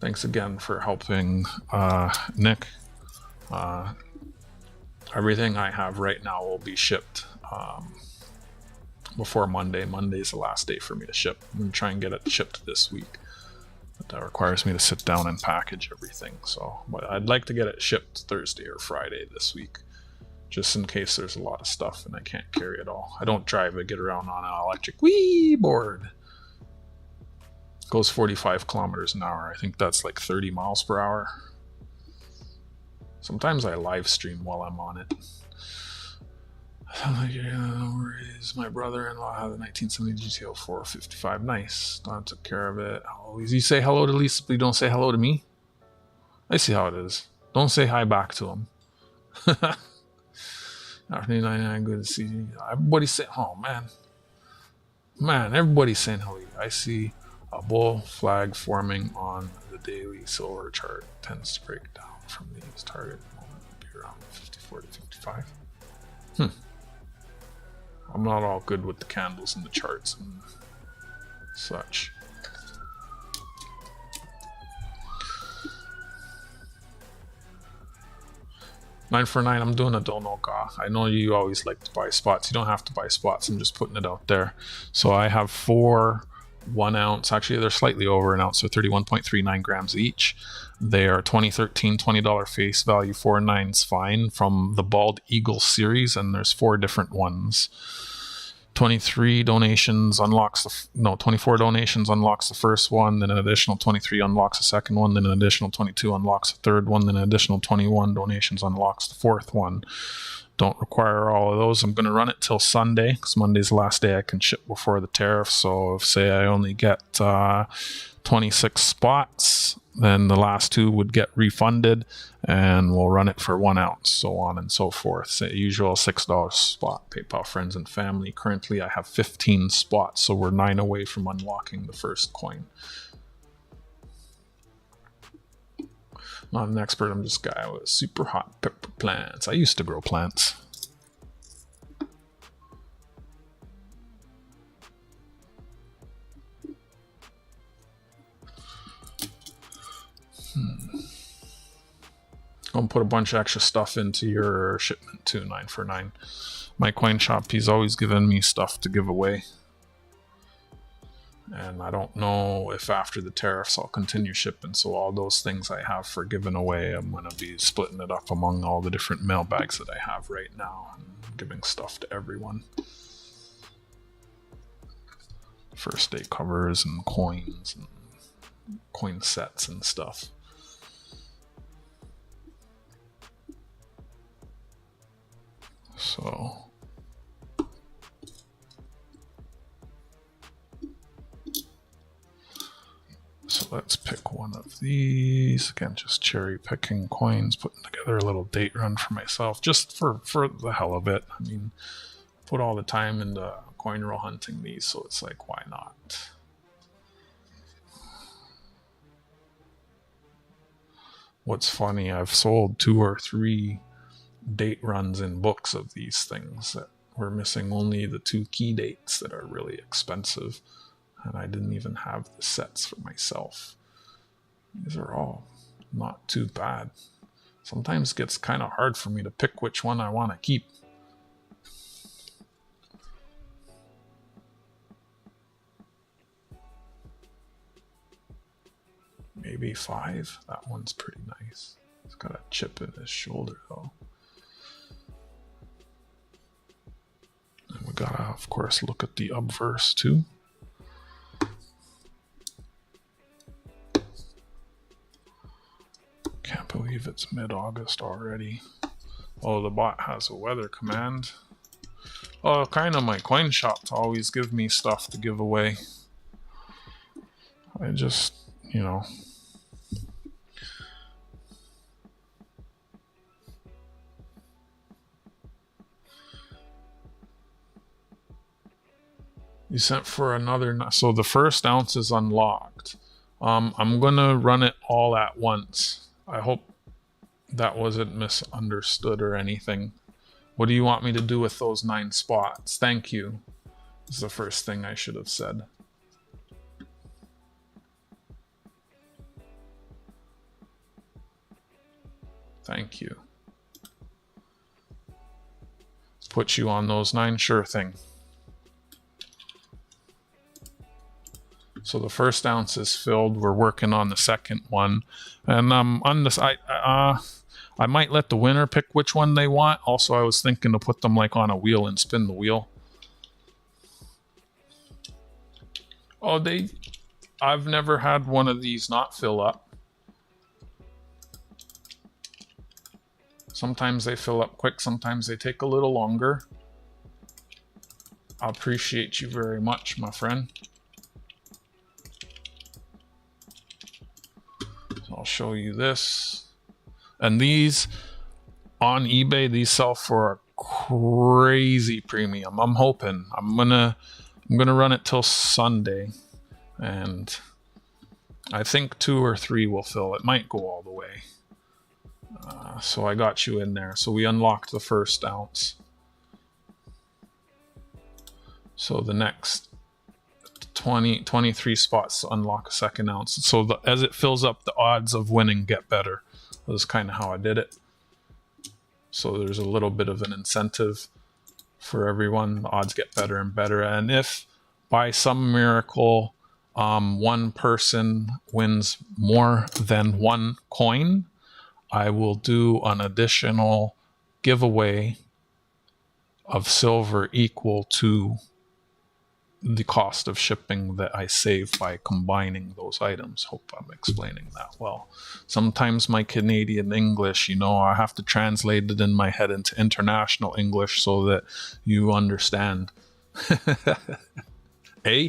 Thanks again for helping Nick. Everything I have right now will be shipped before Monday. Monday's the last day for me to ship. I'm going to try and get it shipped this week. But that requires me to sit down and package everything. So, but I'd like to get it shipped Thursday or Friday this week, just in case there's a lot of stuff and I can't carry it all. I don't drive, I get around on an electric wee board. It goes 45 kilometers an hour. I think that's like 30 miles per hour. Sometimes I live stream while I'm on it. Is my brother-in-law had the 1970 GTO 455. Nice. Don took care of it. Always. You say hello to Lisa, but you don't say hello to me? I see how it is. Don't say hi back to him. Afternoon 99, good to see you. Everybody's saying, oh man, everybody's saying hello. I see a bull flag forming on the daily silver chart. Tends to break down from these target moment to be around 54 to 55. I'm not all good with the candles and the charts and such. $949, I'm doing a Donogaw. I know you always like to buy spots. You don't have to buy spots. I'm just putting it out there. So I have 4 1 ounce. Actually, they're slightly over an ounce, so 31.39 grams each. They are 2013 $20 face value, 4.9's fine, from the Bald Eagle series, and there's 4 different ones. 24 donations unlocks the first one, then an additional 23 unlocks the second one, then an additional 22 unlocks the third one, then an additional 21 donations unlocks the fourth one. Don't require all of those. I'm going to run it till Sunday because Monday's the last day I can ship before the tariff. So if, say, I only get 26 spots, then the last 2 would get refunded, and we'll run it for 1 ounce, so on and so forth. Say usual $6 spot. PayPal friends and family. Currently, I have 15 spots, so we're 9 away from unlocking the first coin. Not an expert. I'm just a guy with super hot pepper plants. I used to grow plants. Gonna put a bunch of extra stuff into your shipment too, 9 for 9. My coin shop, he's always given me stuff to give away. And I don't know if after the tariffs I'll continue shipping, so all those things I have for giving away, I'm going to be splitting it up among all the different mail bags that I have right now and giving stuff to everyone. First day covers and coins and coin sets and stuff. So let's pick one of these. Again, just cherry picking coins, putting together a little date run for myself, just for the hell of it. I mean, put all the time into coin roll hunting these, so it's like, why not? What's funny, I've sold 2 or 3 date runs in books of these things that were missing only the 2 key dates that are really expensive. And I didn't even have the sets for myself. These are all not too bad. Sometimes it gets kind of hard for me to pick which one I want to keep. Maybe 5. That one's pretty nice. It's got a chip in his shoulder though. And we gotta, of course, look at the obverse too. Can't believe it's mid-August already. Oh, the bot has a weather command. Oh, kind of my coin shops always give me stuff to give away. I just, you know. You sent for another, so the first ounce is unlocked. I'm gonna run it all at once. I hope that wasn't misunderstood or anything. What do you want me to do with those 9 spots? Thank you, is the first thing I should have said. Thank you. Put you on those 9, sure thing. So the first ounce is filled. We're working on the second one, and on this, I might let the winner pick which one they want. Also, I was thinking to put them like on a wheel and spin the wheel. Oh, I've never had one of these not fill up. Sometimes they fill up quick. Sometimes they take a little longer. I appreciate you very much, my friend. I'll show you this. And these on eBay, these sell for a crazy premium. I'm hoping I'm gonna run it till Sunday, and I think 2 or 3 will fill. It might go all the way. So I got you in there. So we unlocked the first ounce. So the next 23 spots to unlock a second ounce. So as it fills up, the odds of winning get better. That's kind of how I did it. So there's a little bit of an incentive for everyone. The odds get better and better. And if by some miracle one person wins more than 1 coin, I will do an additional giveaway of silver equal to the cost of shipping that I save by combining those items. Hope I'm explaining that well. Sometimes my Canadian English, you know, I have to translate it in my head into international English so that you understand. Eh?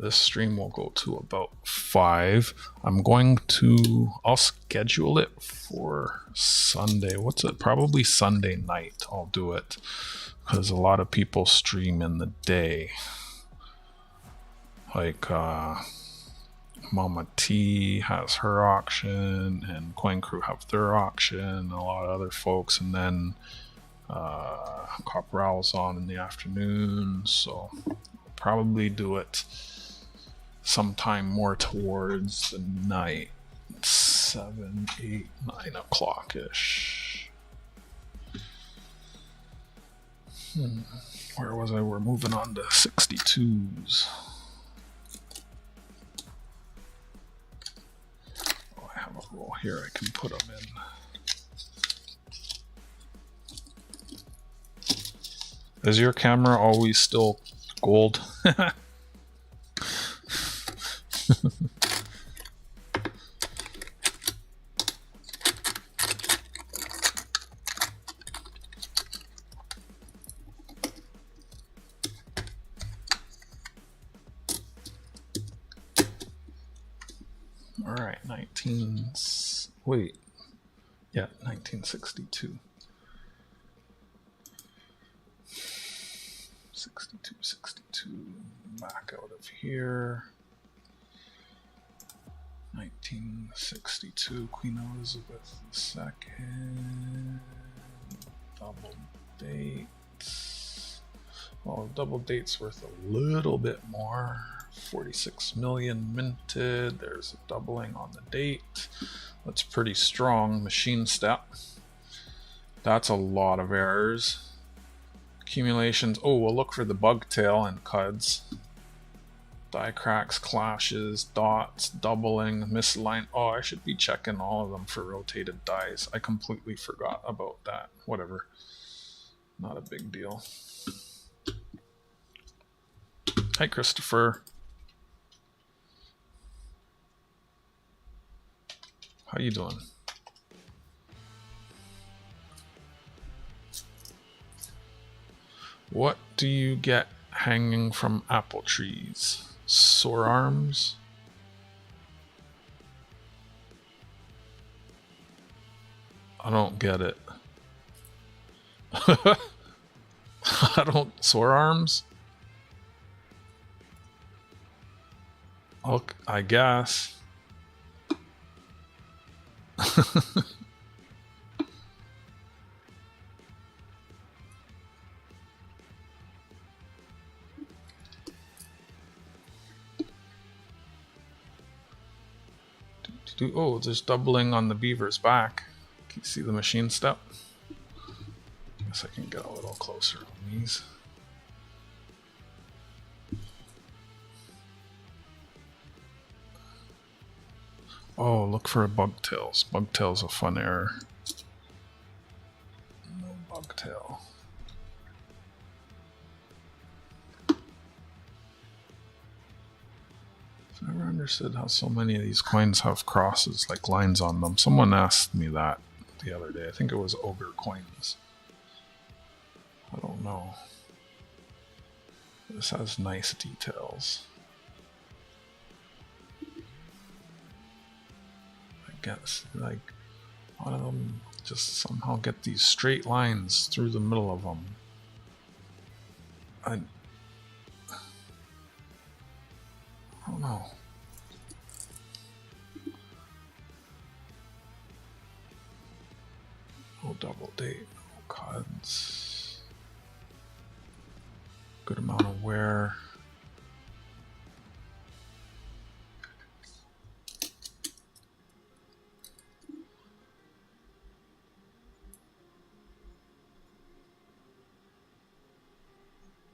This stream will go to about 5. I'll schedule it for Sunday. What's it? Probably Sunday night I'll do it, because a lot of people stream in the day. Like Mama T has her auction, and Coin Crew have their auction, and a lot of other folks, and then Copral's on in the afternoon, so I'll probably do it sometime more towards the night, 7, 8, 9 o'clock ish. Where was I? We're moving on to 62s. Oh, I have a roll here I can put them in. Is your camera always still gold? All right, 1962. 62, back out of here. 1962, Queen Elizabeth II, double dates. Well, double date's worth a little bit more. 46 million minted. There's a doubling on the date. That's pretty strong. Machine step. That's a lot of errors. Accumulations. Oh, we'll look for the bug tail and cuds. Die cracks, clashes, dots, doubling, misaligned. Oh, I should be checking all of them for rotated dies. I completely forgot about that. Whatever. Not a big deal. Hi, Christopher. How you doing? What do you get hanging from apple trees? Sore arms? I don't get it. I don't... Sore arms? Look, I guess. Oh, there's doubling on the beaver's back. Can you see the machine step? Guess I can get a little closer on these. Oh, look for bugtails. Bugtail's a fun error. No bugtail. I've never understood how so many of these coins have crosses, like lines on them. Someone asked me that the other day. I think it was Ogre Coins. I don't know. This has nice details. I guess, like, a lot of them just somehow get these straight lines through the middle of them. I don't know. No double date, no cuds. Good amount of wear.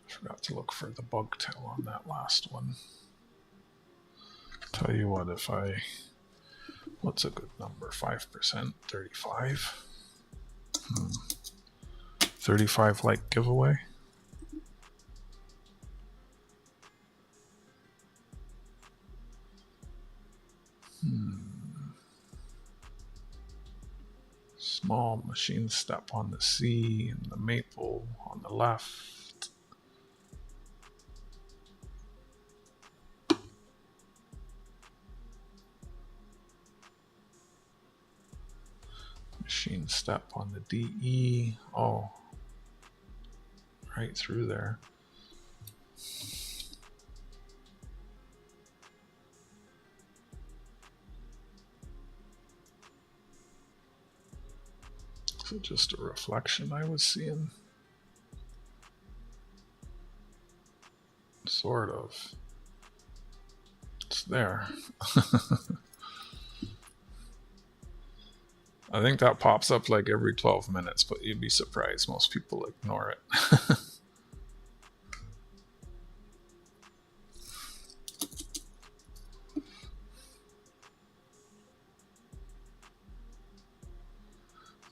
Forgot to look for the bug tail on that last one. Tell you what, if I... What's a good number? 5%? 35? 35 like giveaway. Small machine step on the C and the maple on the left. Machine step on the DE. Oh, right through there. So just a reflection I was seeing. Sort of. It's there. I think that pops up like every 12 minutes, but you'd be surprised. Most people ignore it.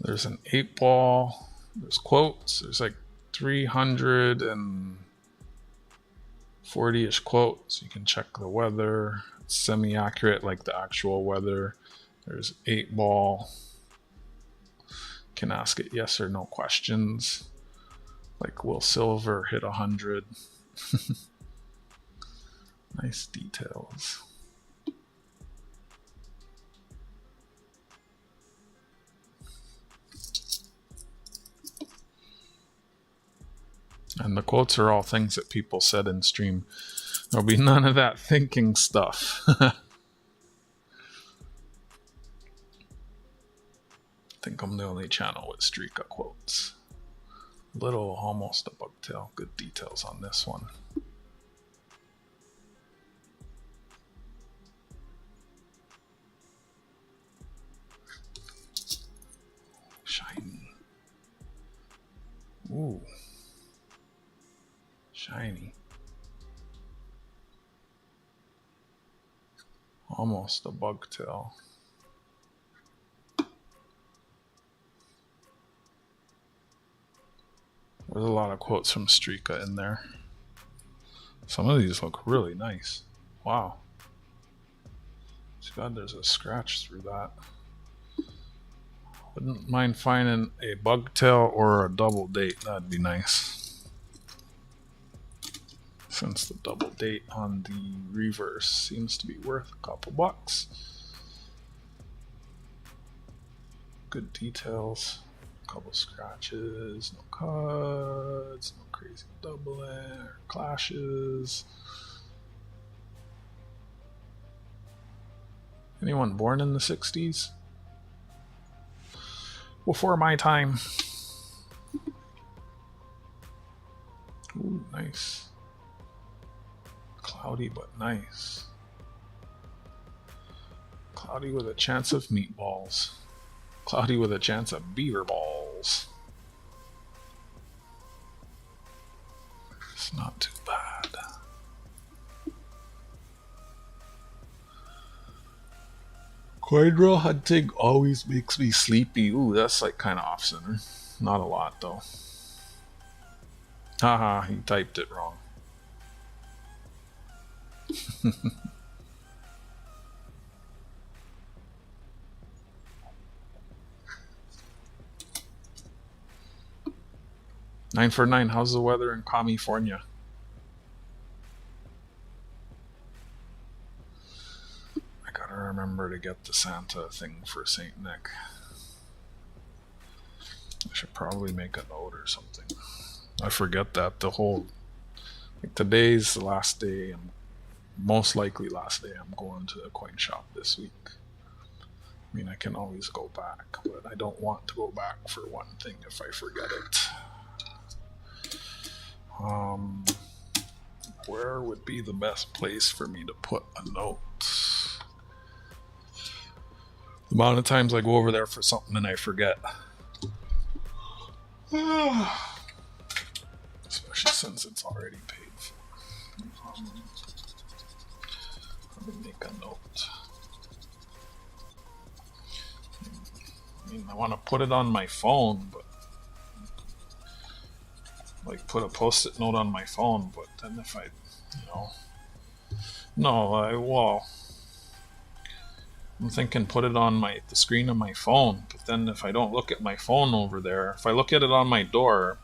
There's an 8-ball. There's quotes. There's like 340-ish quotes. You can check the weather. It's semi-accurate like the actual weather. There's 8-ball. Can ask it yes or no questions. Like, will silver hit 100? Nice details. And the quotes are all things that people said in stream. There'll be none of that thinking stuff. I think I'm the only channel with Streaka quotes. Little, almost a bugtail. Good details on this one. Shiny. Ooh. Shiny. Almost a bugtail. There's a lot of quotes from Streaka in there. Some of these look really nice. Wow. Too bad there's a scratch through that. Wouldn't mind finding a bugtail or a double date. That'd be nice. Since the double date on the reverse seems to be worth a couple bucks. Good details. A couple scratches, no cuts, no crazy doubling or clashes. Anyone born in the 60s? Before my time. Ooh, nice. Cloudy but nice. Cloudy with a chance of meatballs. Cloudy with a chance of beaver balls. It's not too bad. Coin hunting always makes me sleepy. Ooh, that's like kind of off center. Not a lot though. Haha, he typed it wrong. 9 for 9, how's the weather in California? I gotta remember to get the Santa thing for St. Nick. I should probably make a note or something. I forget that the whole, like today's the last day, I'm most likely last day I'm going to the coin shop this week. I mean, I can always go back, but I don't want to go back for one thing if I forget it. Where would be the best place for me to put a note? The amount of times I go over there for something and I forget. Especially since it's already paid for. Let me make a note. I mean, I want to put it on my phone, but like put a post-it note on my phone, but then if I, no, well, I'm thinking put it on the screen of my phone, but then if I don't look at my phone over there, if I look at it on my door,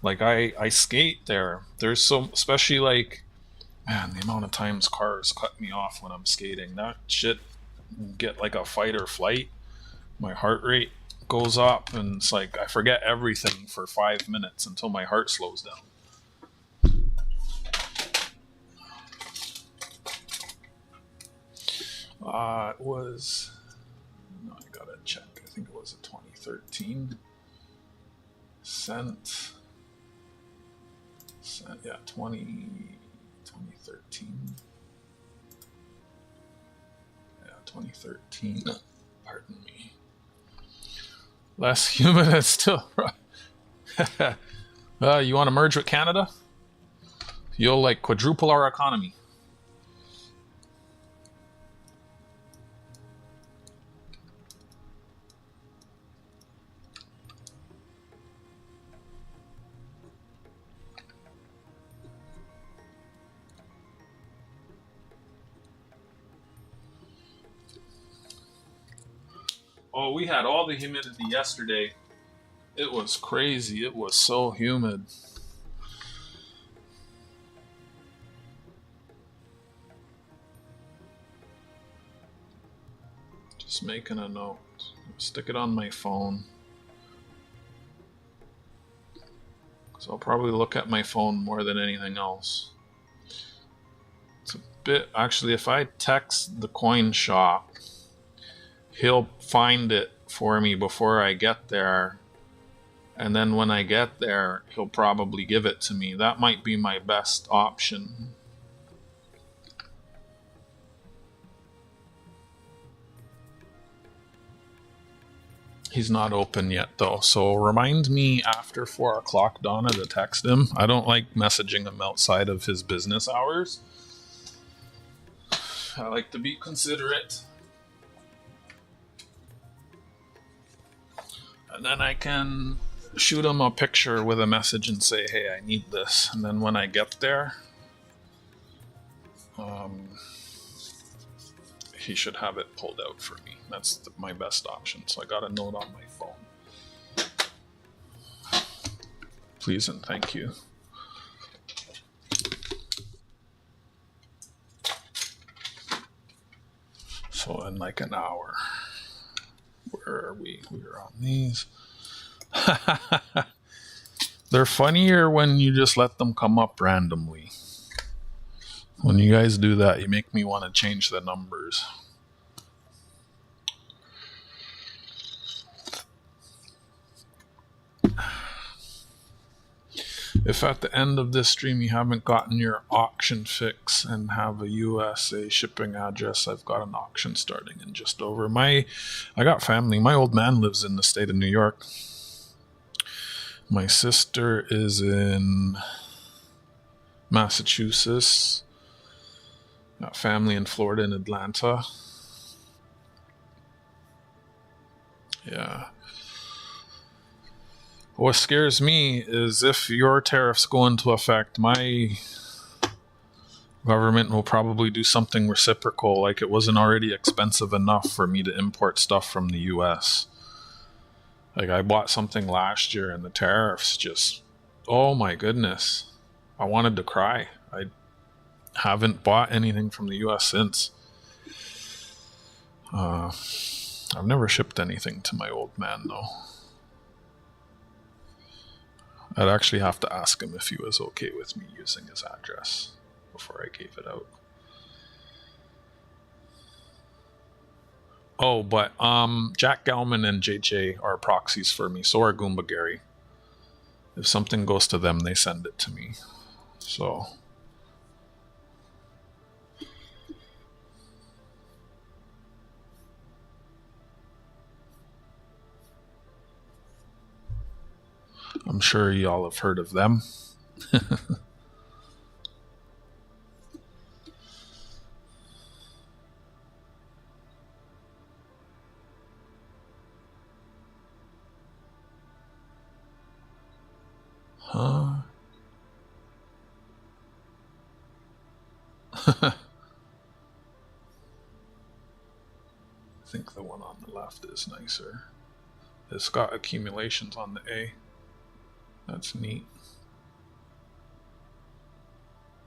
like I skate there. There's so, especially like, man, the amount of times cars cut me off when I'm skating, that shit get like a fight or flight. My heart rate goes up and it's like I forget everything for 5 minutes until my heart slows down. It was, no, I gotta check. I think it was a 2013 cent. Yeah, 2013. Yeah, 2013. Pardon me. Less humid and still. You want to merge with Canada? You'll like quadruple our economy. Oh, we had all the humidity yesterday. It was crazy. It was so humid. Just making a note. Stick it on my phone. So I'll probably look at my phone more than anything else. It's a bit, actually, if I text the coin shop, he'll find it for me before I get there. And then when I get there, he'll probably give it to me. That might be my best option. He's not open yet, though. So remind me after 4 o'clock, Donna, to text him. I don't like messaging him outside of his business hours. I like to be considerate. And then I can shoot him a picture with a message and say, hey, I need this. And then when I get there, he should have it pulled out for me. That's my best option. So I got a note on my phone. Please and thank you. So in like an hour. Where are we? We're on these. They're funnier when you just let them come up randomly. When you guys do that, you make me want to change the numbers. If at the end of this stream you haven't gotten your auction fix and have a USA shipping address, I've got an auction starting in just over. I got family. My old man lives in the state of New York. My sister is in Massachusetts. Got family in Florida and Atlanta. Yeah. What scares me is if your tariffs go into effect, my government will probably do something reciprocal, like it wasn't already expensive enough for me to import stuff from the US. Like I bought something last year and the tariffs just, oh my goodness. I wanted to cry. I haven't bought anything from the US since. I've never shipped anything to my old man though. I'd actually have to ask him if he was okay with me using his address before I gave it out. Oh, but Jack Gelman and JJ are proxies for me. So are Goomba Gary. If something goes to them, they send it to me. So I'm sure y'all have heard of them. Huh? I think the one on the left is nicer. It's got accumulations on the A. That's neat.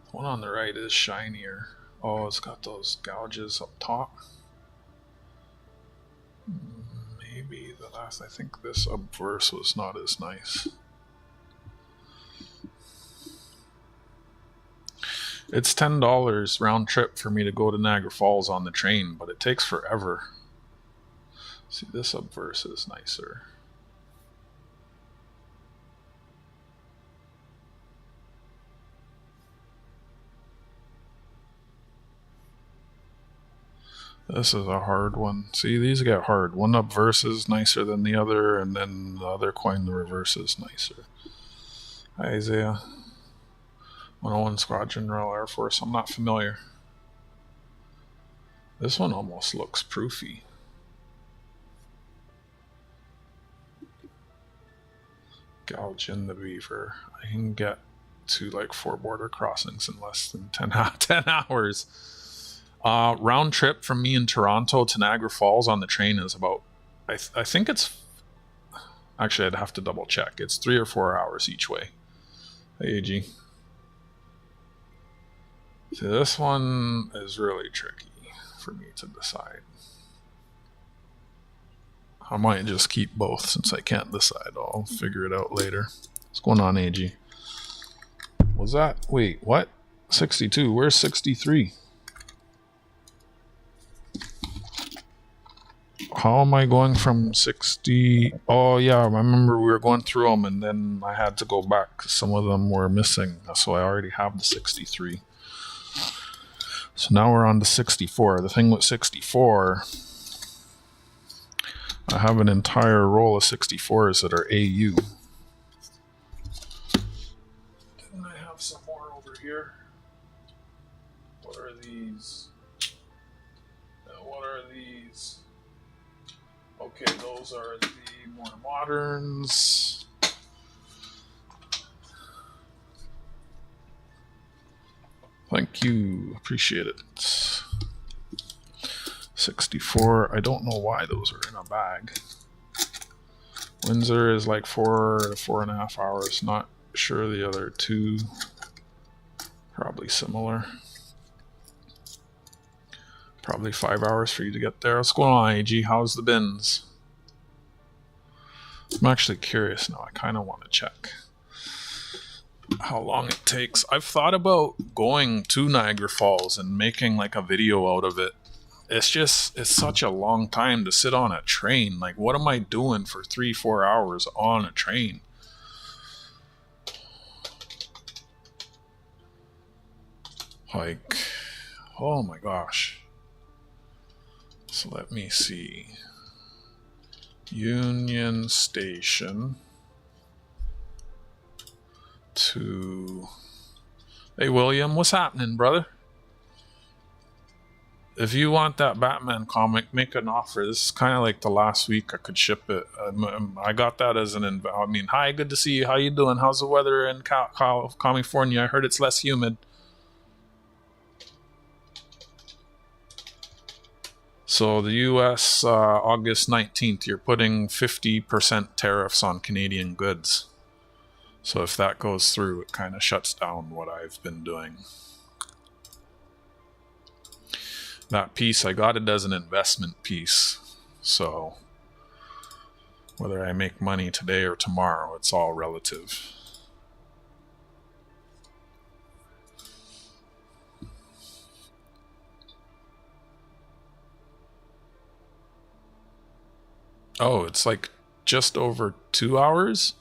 The one on the right is shinier. Oh, it's got those gouges up top. Maybe the last, I think this obverse was not as nice. It's $10 round trip for me to go to Niagara Falls on the train, but it takes forever. See, this obverse is nicer. This is a hard one. See, these get hard. One obverse is nicer than the other, and then the other coin, the reverse, is nicer. Hi, Isaiah. 101 Squadron Royal Air Force. I'm not familiar. This one almost looks proofy. Gouge in the beaver. I can get to like 4 border crossings in less than 10 hours. Round trip from me in Toronto to Niagara Falls on the train is about, I think it's, actually I'd have to double check. It's 3 or 4 hours each way. Hey, AG. See, this one is really tricky for me to decide. I might just keep both since I can't decide. I'll figure it out later. What's going on, AG? Was that, wait, what? 62, where's 63? How am I going from 60? Oh yeah, I remember we were going through them and then I had to go back because some of them were missing. So I already have the 63. So now we're on to 64. The thing with 64, I have an entire roll of 64s that are AU. Didn't I have some more over here? What are these? What are these? Okay, those are the more moderns. Thank you, appreciate it. 64, I don't know why those are in a bag. Windsor is like 4 to 4.5 hours, not sure the other two, probably similar. Probably 5 hours for you to get there. What's going on, AG? How's the bins? I'm actually curious now. I kind of want to check how long it takes. I've thought about going to Niagara Falls and making like a video out of it. It's such a long time to sit on a train. Like, what am I doing for 3-4 hours on a train? Like, oh my gosh. So let me see. Union Station to... Hey, William, what's happening, brother? If you want that Batman comic, make an offer. This is kind of like the last week I could ship it. I got that as an... I mean, hi, good to see you. How you doing? How's the weather in California? I heard it's less humid. So the US, August 19th, you're putting 50% tariffs on Canadian goods. So if that goes through, it kind of shuts down what I've been doing. That piece, I got it as an investment piece. So whether I make money today or tomorrow, it's all relative. Oh, it's like just over 2 hours?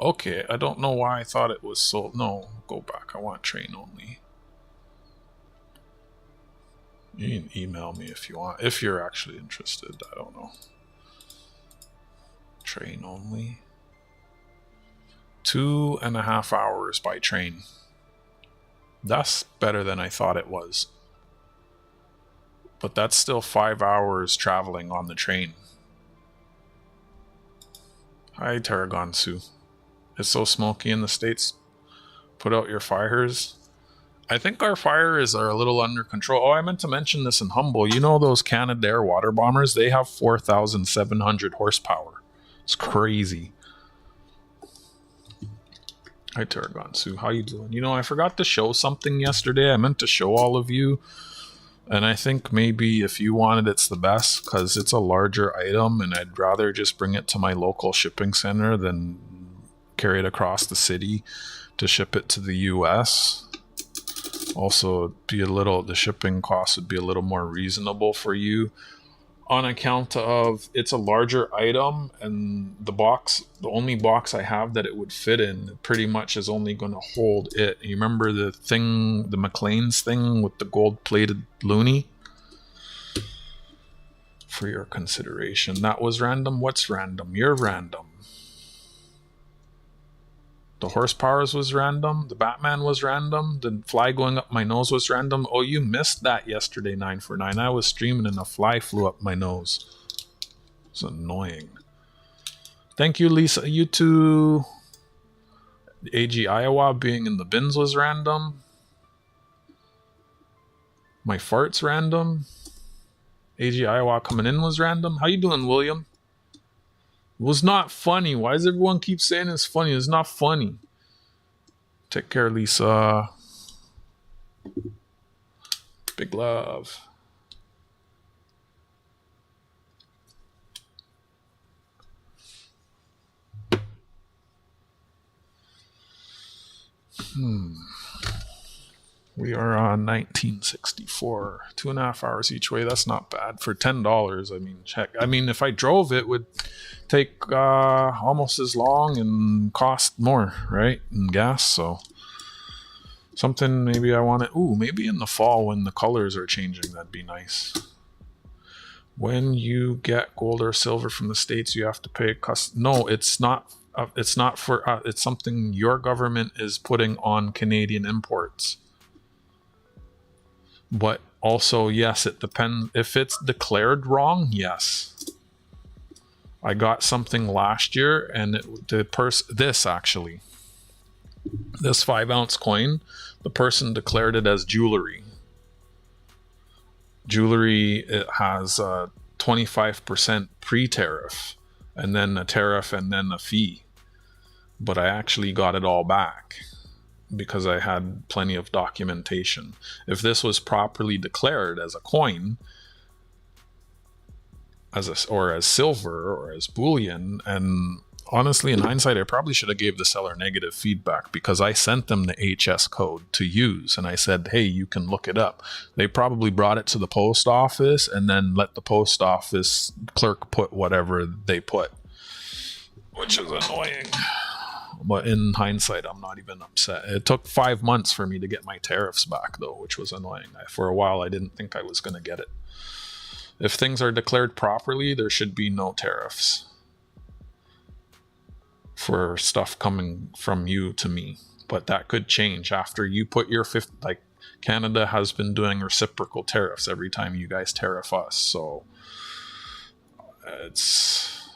Okay, I don't know why I thought it was sold. No, go back. I want train only. You can email me if you want, if you're actually interested. I don't know. Train only. 2.5 hours by train. That's better than I thought it was. But that's still 5 hours traveling on the train. Hi, Tarragon Sue. It's so smoky in the States. Put out your fires. I think our fires are a little under control. Oh, I meant to mention this in Humble. You know those Canadair water bombers? They have 4,700 horsepower. It's crazy. Hi, Tarragon Sue. How you doing? You know, I forgot to show something yesterday. I meant to show all of you. And I think maybe if you want it, it's the best because it's a larger item and I'd rather just bring it to my local shipping center than carry it across the city to ship it to the US. Also, it'd be the shipping cost would be a little more reasonable for you on account of it's a larger item and the only box I have that it would fit in pretty much is only going to hold it. You remember the McLean's thing with the gold plated loonie? For your consideration. That was random. What's random? You're random. The horsepowers was random. The Batman was random. The fly going up my nose was random. Oh, you missed that yesterday, 949. I was streaming and a fly flew up my nose. It's annoying. Thank you, Lisa. You too. AG Iowa being in the bins was random. My farts random. AG Iowa coming in was random. How you doing, William? It was not funny. Why does everyone keep saying it's funny? It's not funny. Take care, Lisa. Big love. We are on 1964. 2.5 hours each way. That's not bad for $10. I mean, check. I mean, if I drove, it would take almost as long and cost more, right? In gas. So something maybe I want to. Ooh, maybe in the fall when the colors are changing, that'd be nice. When you get gold or silver from the States, you have to pay No, it's not. It's not for. It's something your government is putting on Canadian imports. But also, yes, it depends. If it's declared wrong, yes. I got something last year, and this 5-ounce coin, the person declared it as jewelry. Jewelry, it has a 25% pre-tariff, and then a tariff, and then a fee. But I actually got it all back because I had plenty of documentation. If this was properly declared as a coin, or as silver or as bullion, and honestly, in hindsight, I probably should have gave the seller negative feedback because I sent them the HS code to use and I said, hey, you can look it up. They probably brought it to the post office and then let the post office clerk put whatever they put, which is annoying. But in hindsight, I'm not even upset. It took 5 months for me to get my tariffs back, though, which was annoying. For a while, I didn't think I was going to get it. If things are declared properly, there should be no tariffs for stuff coming from you to me. But that could change after you put your like Canada has been doing reciprocal tariffs every time you guys tariff us. So it's,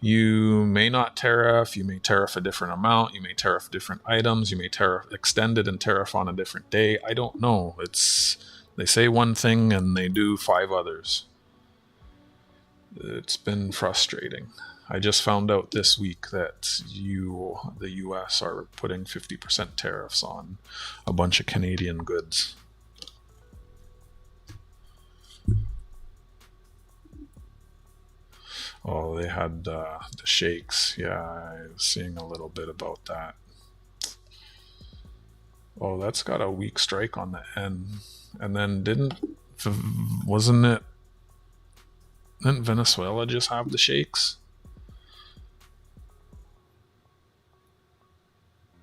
you may not tariff, you may tariff a different amount, you may tariff different items, you may tariff extended and tariff on a different day. I don't know. They say one thing and they do 5 others. It's been frustrating. I just found out this week that the US are putting 50% tariffs on a bunch of Canadian goods. Oh, they had the shakes. Yeah, I was seeing a little bit about that. Oh, that's got a weak strike on the end. And then didn't Venezuela just have the shakes?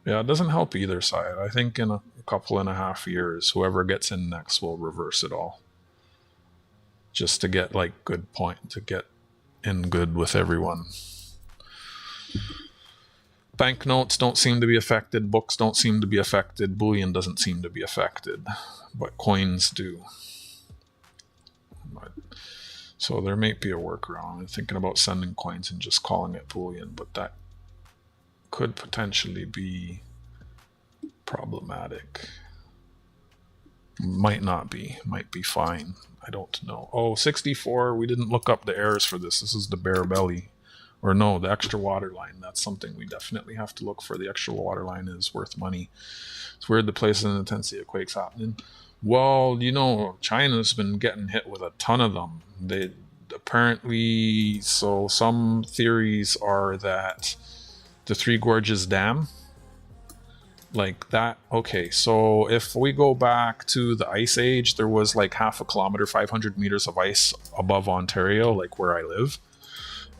Yeah, it doesn't help either side. I think in a couple and a half years, whoever gets in next will reverse it all. Just to get to get in good with everyone. Banknotes don't seem to be affected. Books don't seem to be affected. Bullion doesn't seem to be affected. But coins do. So there may be a workaround. I'm thinking about sending coins and just calling it bullion, but that could potentially be problematic. Might not be. Might be fine. I don't know. Oh, 64. We didn't look up the errors for this. This is the bare belly. Or no, the extra water line. That's something we definitely have to look for. The extra water line is worth money. It's weird the places and intensity of quakes happening. Well, you know, China's been getting hit with a ton of them. They apparently, so some theories are that the Three Gorges Dam, like that. Okay, so if we go back to the Ice Age, there was like half a kilometer, 500 meters of ice above Ontario, like where I live.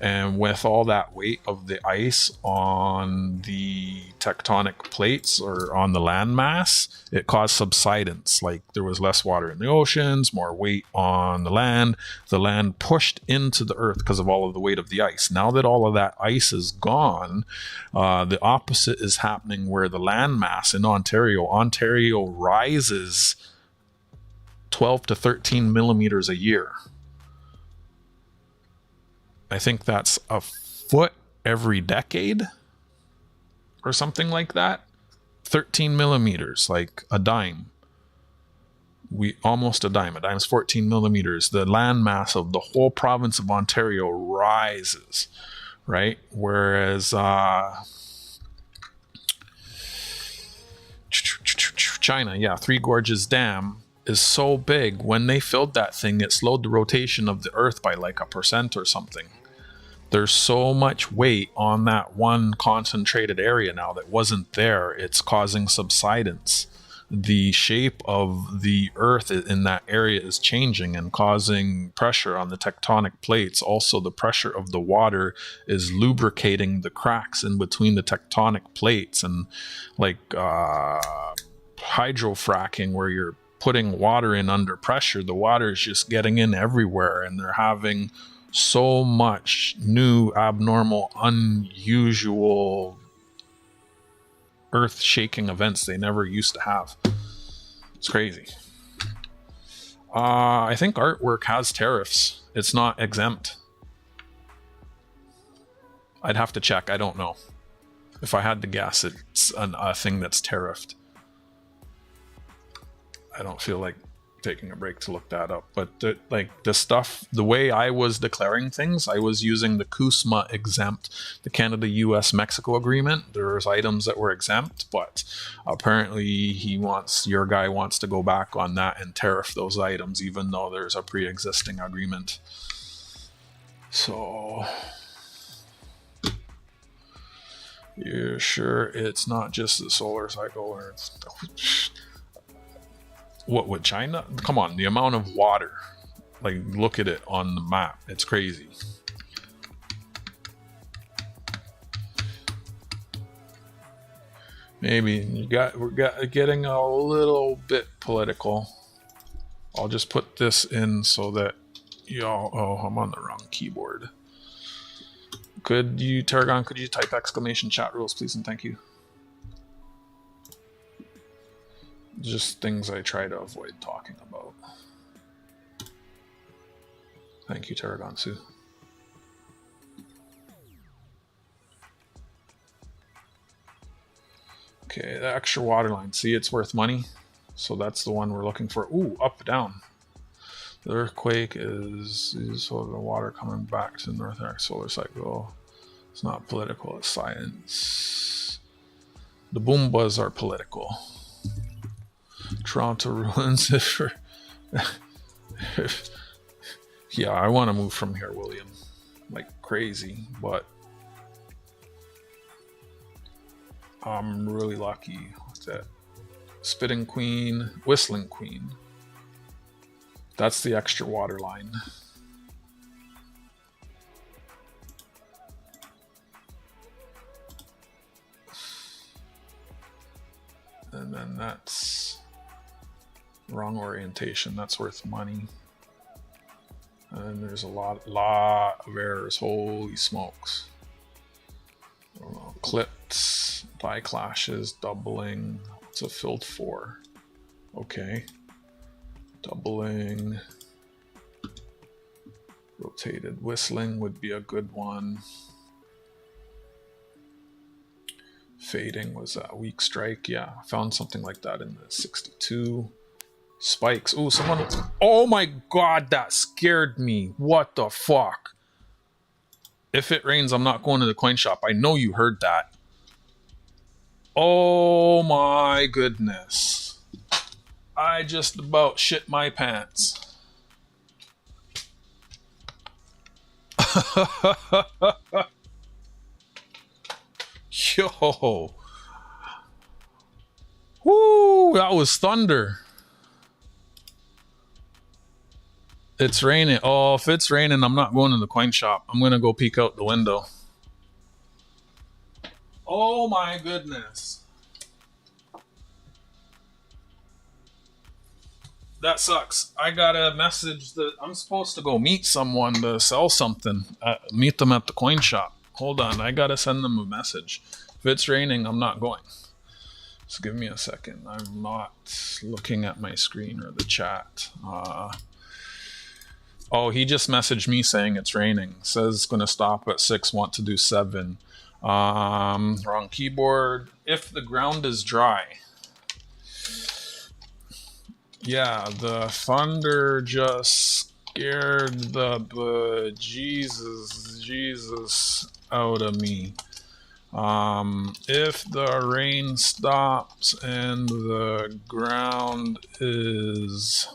And with all that weight of the ice on the tectonic plates or on the landmass, it caused subsidence. Like there was less water in the oceans, more weight on the land. The land pushed into the earth because of all of the weight of the ice. Now that all of that ice is gone, the opposite is happening where the landmass in Ontario rises 12 to 13 millimeters a year. I think that's a foot every decade or something like that. 13 millimeters, like a dime. Almost a dime. A dime's 14 millimeters. The land mass of the whole province of Ontario rises, right? Whereas China, yeah, Three Gorges Dam is so big. When they filled that thing, it slowed the rotation of the earth by like 1% or something. There's so much weight on that one concentrated area now that wasn't there. It's causing subsidence. The shape of the earth in that area is changing and causing pressure on the tectonic plates. Also, the pressure of the water is lubricating the cracks in between the tectonic plates. And like hydrofracking, where you're putting water in under pressure, the water is just getting in everywhere, and they're having so much new, abnormal, unusual earth-shaking events they never used to have. It's crazy. I think artwork has tariffs. It's not exempt. I'd have to check. I don't know. If I had to guess, it's a thing that's tariffed. I don't feel like taking a break to look that up, but the stuff, the way I was declaring things, I was using the CUSMA exempt, the Canada, US, Mexico agreement. There's items that were exempt, but apparently your guy wants to go back on that and tariff those items, even though there's a pre-existing agreement. So you're sure it's not just the solar cycle, or it's what with China? Come on, the amount of water. Like, look at it on the map. It's crazy. Maybe we're getting a little bit political. I'll just put this in so that y'all. Oh, I'm on the wrong keyboard. Could you, Tarragon? Could you type exclamation chat rules, please, and thank you. Just things I try to avoid talking about. Thank you, Tarragon Sue. Okay, the extra water line. See, it's worth money. So that's the one we're looking for. Ooh, up, down. The earthquake is sort of the water coming back to the North Arc solar cycle. It's not political, it's science. The Boombas are political. Toronto ruins it for... Yeah, I want to move from here, William. Like crazy, but I'm really lucky with that. Spitting Queen, Whistling Queen. That's the extra water line. And then that's wrong orientation. That's worth money. And there's a lot of errors. Holy smokes. Clips, die clashes, doubling. What's a filled 4? Okay. Doubling. Rotated whistling would be a good one. Fading was a weak strike. Yeah, I found something like that in the 62. Spikes. Oh, someone. Oh my god, that scared me. What the fuck? If it rains, I'm not going to the coin shop. I know you heard that. Oh my goodness. I just about shit my pants. Yo. Woo, that was thunder. It's raining. Oh, if it's raining, I'm not going to the coin shop. I'm going to go peek out the window. Oh my goodness. That sucks. I got a message that I'm supposed to go meet someone to sell something. Meet them at the coin shop. Hold on. I got to send them a message. If it's raining, I'm not going. Just give me a second. I'm not looking at my screen or the chat. Oh, he just messaged me saying it's raining. Says it's going to stop at 6, want to do 7. Wrong keyboard. If the ground is dry. Yeah, the thunder just scared the Jesus out of me. If the rain stops and the ground is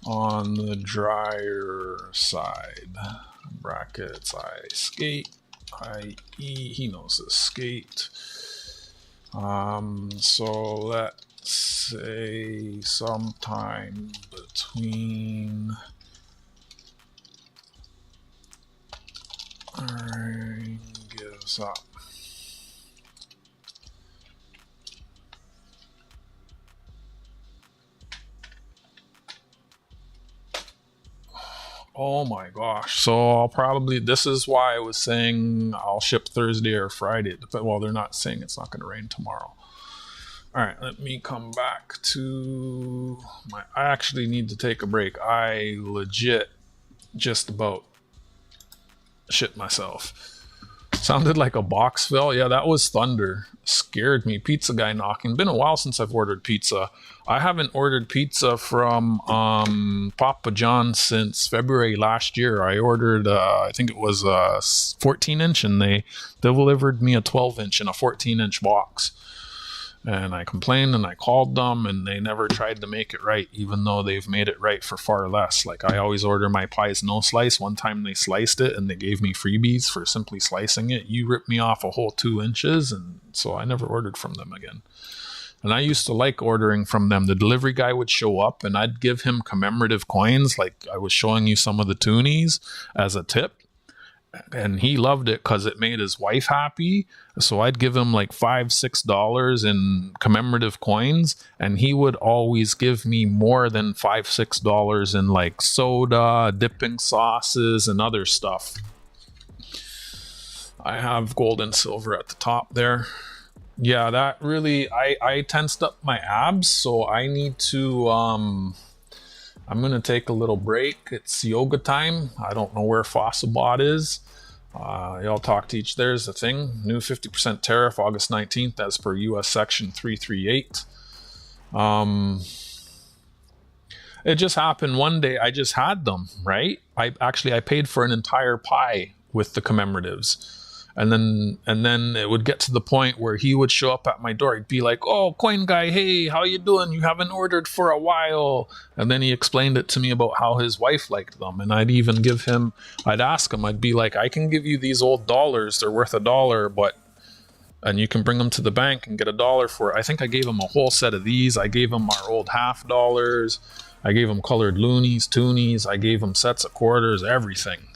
on the drier side, brackets, I skate, i.e. he knows this, skate. So let's say sometime between rain gives up. Oh my gosh. So I'll probably, this is why I was saying I'll ship Thursday or Friday. Well, they're not saying it's not going to rain tomorrow. All right, let me come back to I actually need to take a break. I legit just about shit myself. Sounded like a box fell. Yeah, that was thunder. Scared me. Pizza guy knocking. Been a while since I've ordered pizza. I haven't ordered pizza from Papa John's since February last year. I ordered, I think it was a 14-inch, and they delivered me a 12-inch in a 14-inch box. And I complained and I called them, and they never tried to make it right, even though they've made it right for far less. Like, I always order my pies no slice. One time they sliced it and they gave me freebies for simply slicing it. You ripped me off a whole 2 inches, and so I never ordered from them again. And I used to like ordering from them. The delivery guy would show up and I'd give him commemorative coins, like I was showing you some of the toonies, as a tip. And he loved it because it made his wife happy. So I'd give him like $5-6 in commemorative coins, and he would always give me more than $5-6 in like soda, dipping sauces, and other stuff. I have gold and silver at the top there. Yeah, that really, I tensed up my abs, so I need to I'm gonna take a little break. It's yoga time. I don't know where Fossilbot is. Y'all talk to each. There's the thing. New 50% tariff August 19th as per US section 338. It just happened one day. I just had them, right? I paid for an entire pie with the commemoratives. And then it would get to the point where he would show up at my door. He'd be like, "Oh, coin guy, hey, how you doing? You haven't ordered for a while." And then he explained it to me about how his wife liked them. And I'd ask him, I'd be like, "I can give you these old dollars. They're worth $1, and you can bring them to the bank and get $1 for it." I think I gave him a whole set of these. I gave him our old $50. I gave him colored loonies, toonies. I gave him sets of quarters, everything.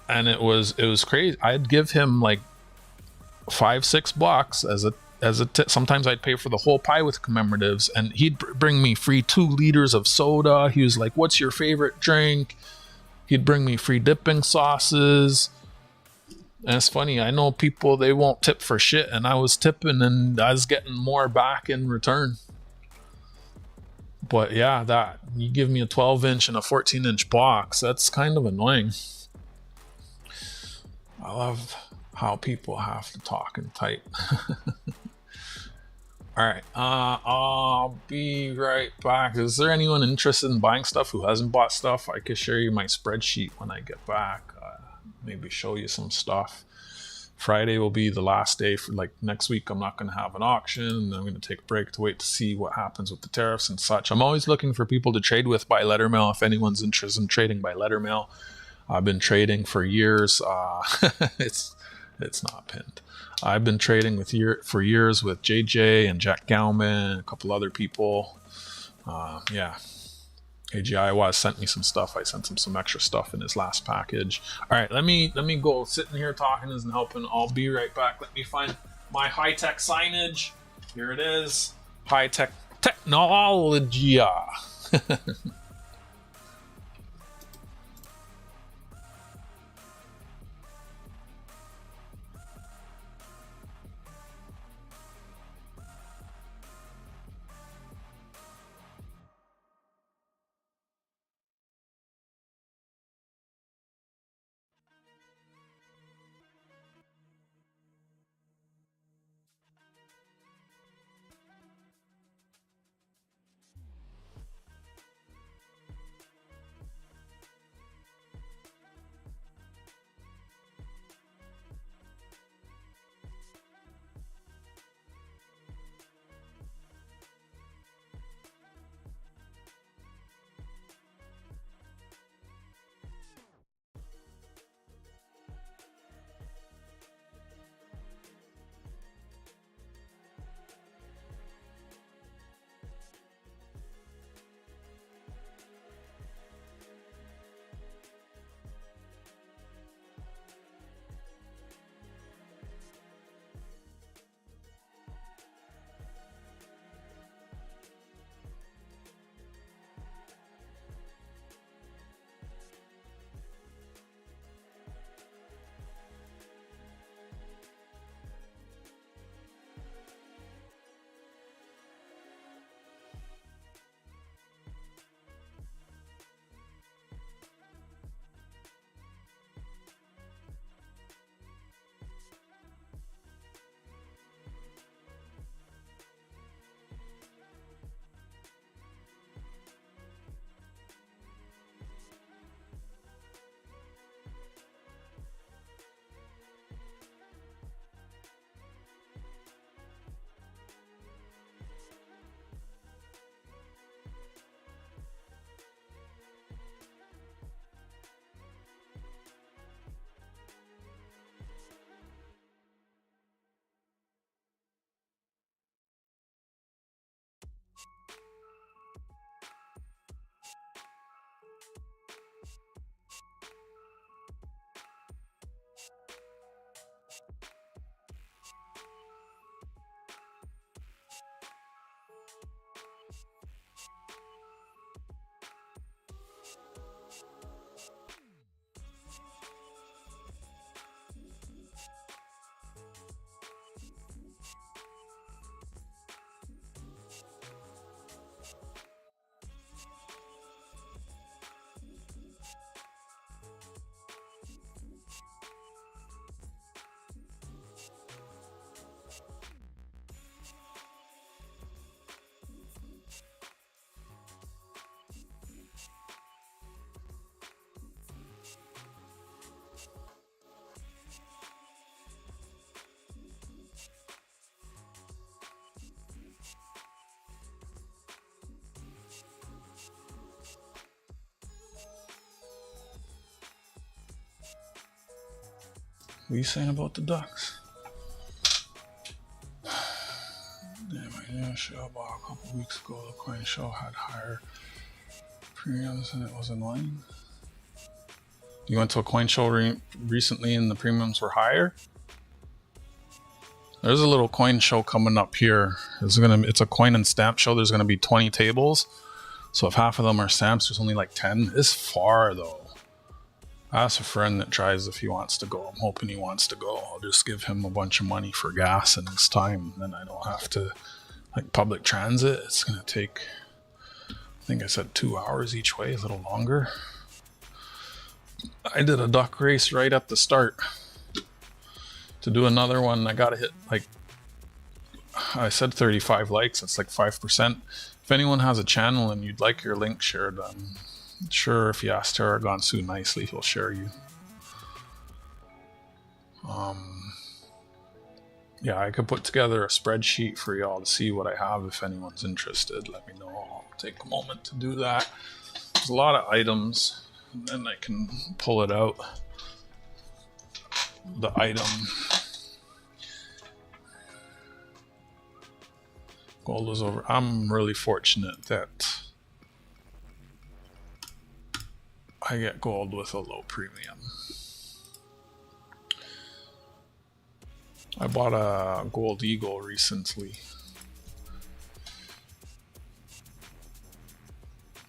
And it was crazy. I'd give him like $5-6 as a tip. Sometimes I'd pay for the whole pie with commemoratives, and he'd bring me free 2 liters of soda. He was like, "What's your favorite drink?" He'd bring me free dipping sauces. And it's funny, I know people, they won't tip for shit, and I was tipping and I was getting more back in return. But yeah, that you give me a 12-inch and a 14-inch box, that's kind of annoying. I love how people have to talk and type. All right, I'll be right back. Is there anyone interested in buying stuff who hasn't bought stuff? I could share you my spreadsheet when I get back. Maybe show you some stuff. Friday will be the last day for like next week. I'm not going to have an auction, and I'm going to take a break to wait to see what happens with the tariffs and such. I'm always looking for people to trade with by letter mail. If anyone's interested in trading by letter mail, I've been trading for years. It's not pinned. I've been trading for years with JJ and Jack Gauman, a couple other people. Yeah. AGI sent me some stuff. I sent him some extra stuff in his last package. All right, let me go. Sitting here talking isn't helping. I'll be right back. Let me find my high-tech signage. Here it is. High-tech technology. What are you saying about the Ducks? Damn, I didn't show about a couple weeks ago. The coin show had higher premiums and it was annoying. You went to a coin show recently and the premiums were higher? There's a little coin show coming up here. It's a coin and stamp show. There's gonna be 20 tables. So if half of them are stamps, there's only like 10. It's far though. I asked a friend that tries if he wants to go. I'm hoping he wants to go. I'll just give him a bunch of money for gas and his time. Then I don't have to, like public transit. It's going to take, I think I said 2 hours each way, a little longer. I did a duck race right at the start. To do another one, I gotta hit, like, I said 35 likes. That's like 5%. If anyone has a channel and you'd like your link shared, I'm sure if you ask Tarragon Sue nicely, he'll share you. Yeah, I could put together a spreadsheet for y'all to see what I have. If anyone's interested, let me know. I'll take a moment to do that. There's a lot of items, and then I can pull it out. The item. Gold is over. I'm really fortunate that I get gold with a low premium. I bought a gold eagle recently.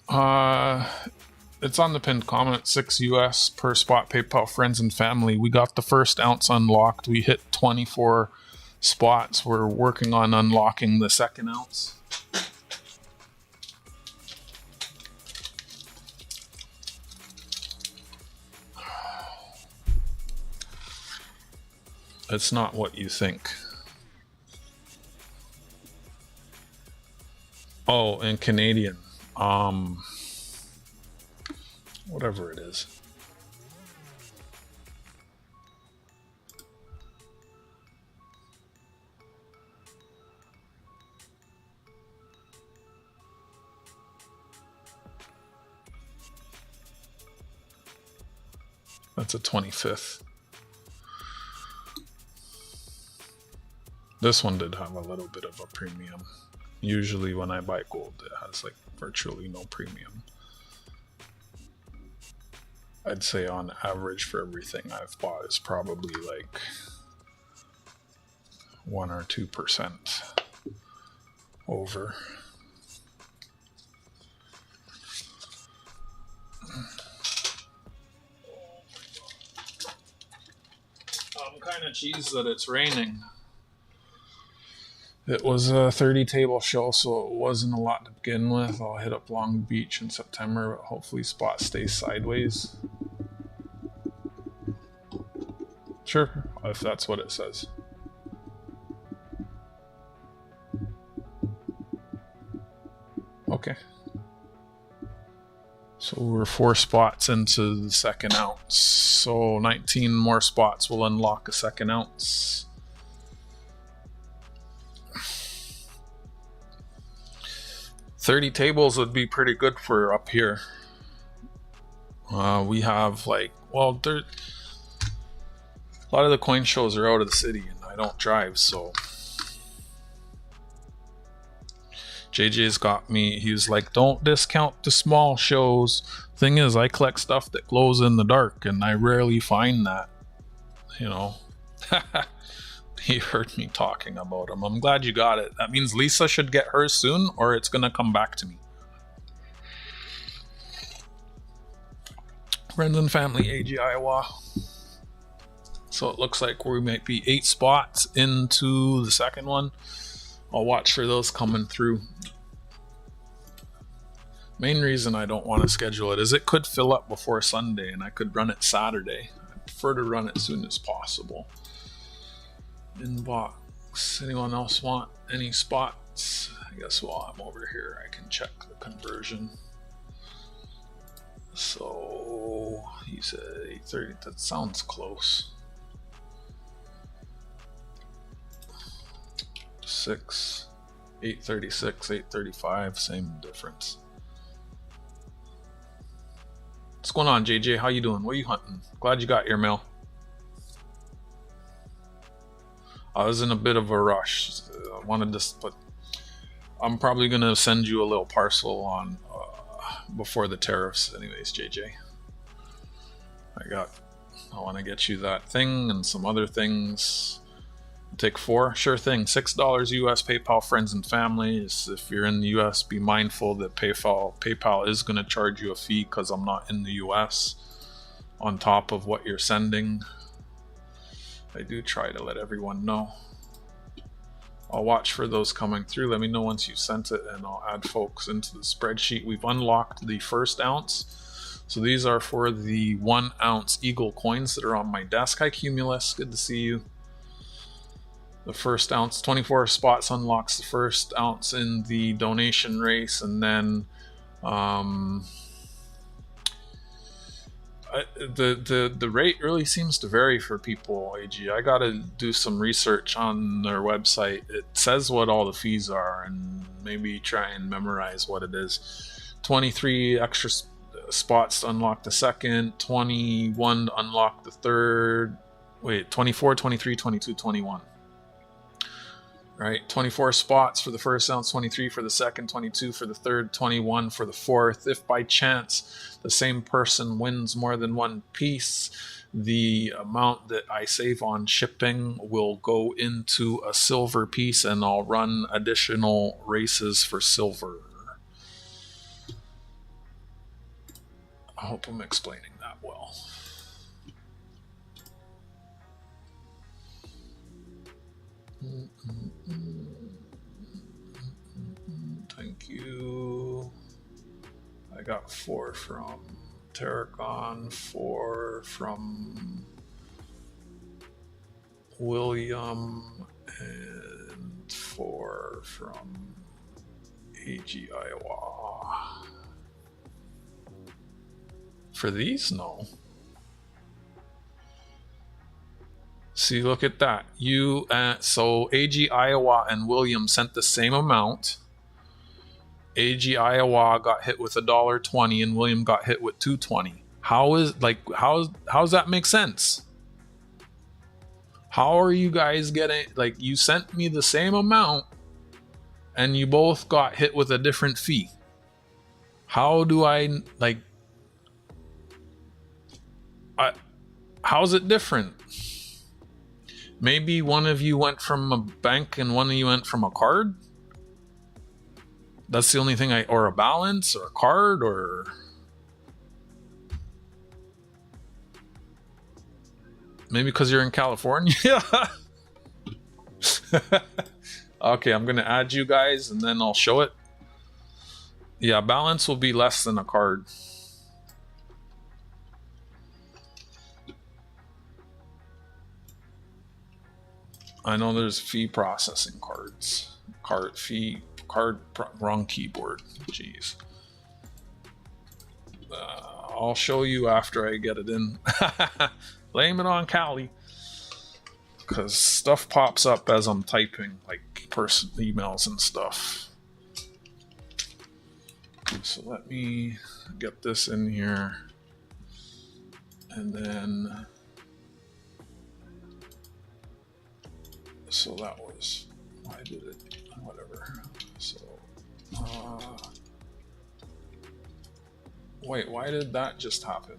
It's on the pinned comment. $6 US per spot. PayPal friends and family. We got the first ounce unlocked. We hit 24 spots. We're working on unlocking the second ounce. It's not what you think. Oh, in Canadian. Whatever it is. That's a 25th. This one did have a little bit of a premium. Usually when I buy gold, it has like virtually no premium. I'd say on average for everything I've bought is probably like 1 or 2% over. I'm kind of cheesed that it's raining. It was a 30 table show, so it wasn't a lot to begin with. I'll hit up Long Beach in September, but hopefully spot stays sideways. Sure, if that's what it says. Okay. So we're 4 spots into the second ounce. So 19 more spots will unlock a second ounce. $30 tables would be pretty good for up here. We have like, well, a lot of the coin shows are out of the city and I don't drive, so JJ's got me. He was like, don't discount the small shows. Thing is, I collect stuff that glows in the dark and I rarely find that, you know. He heard me talking about him. I'm glad you got it. That means Lisa should get hers soon or it's gonna come back to me. Friends and family, AG Iowa. So it looks like we might be 8 spots into the second one. I'll watch for those coming through. Main reason I don't want to schedule it is it could fill up before Sunday and I could run it Saturday. I prefer to run it as soon as possible. Inbox. Anyone else want any spots? I guess while I'm over here I can check the conversion. So he said 8:30. That sounds close. 6, 8:36, 8:35, same difference. What's going on, JJ? How you doing? What are you hunting? Glad you got your mail. I was in a bit of a rush. I wanted to, but I'm probably gonna send you a little parcel on before the tariffs, anyways, JJ. I want to get you that thing and some other things. Take 4, sure thing. $6 US PayPal friends and families. If you're in the US, be mindful that PayPal is gonna charge you a fee because I'm not in the US on top of what you're sending. I do try to let everyone know. I'll watch for those coming through. Let me know once you sent it and I'll add folks into the spreadsheet. We've unlocked the first ounce. So these are for the 1 ounce Eagle coins that are on my desk. Hi Cumulus, good to see you. The first ounce, 24 spots unlocks the first ounce in the donation race, and then the rate really seems to vary for people. AG, I gotta do some research on their website. It says what all the fees are, and maybe try and memorize what it is. 23 extra spots to unlock the second, 21 to unlock the third. Wait, 24, 23, 22, 21. Right, 24 spots for the first ounce, 23 for the second, 22 for the third, 21 for the fourth. If by chance the same person wins more than one piece, the amount that I save on shipping will go into a silver piece, and I'll run additional races for silver. I hope I'm explaining that well. Thank you. I got 4 from Tarragon, 4 from William, and 4 from AG Iowa. For these? No. See, look at that. So AG Iowa and William sent the same amount. AG Iowa got hit with $1.20 and William got hit with $2.20. How's that make sense? How are you guys getting, like, you sent me the same amount and you both got hit with a different fee? How do how's it different? Maybe one of you went from a bank and one of you went from a card? That's the only thing or a balance or a card, or maybe because you're in California. Okay, I'm gonna add you guys and then I'll show it. Yeah, balance will be less than a card. I know there's fee processing cards. Wrong keyboard. Jeez. I'll show you after I get it in. Blame it on Callie. Because stuff pops up as I'm typing, like personal emails and stuff. So let me get this in here. And then... So that was... Why did it... Whatever. So... wait, why did that just happen?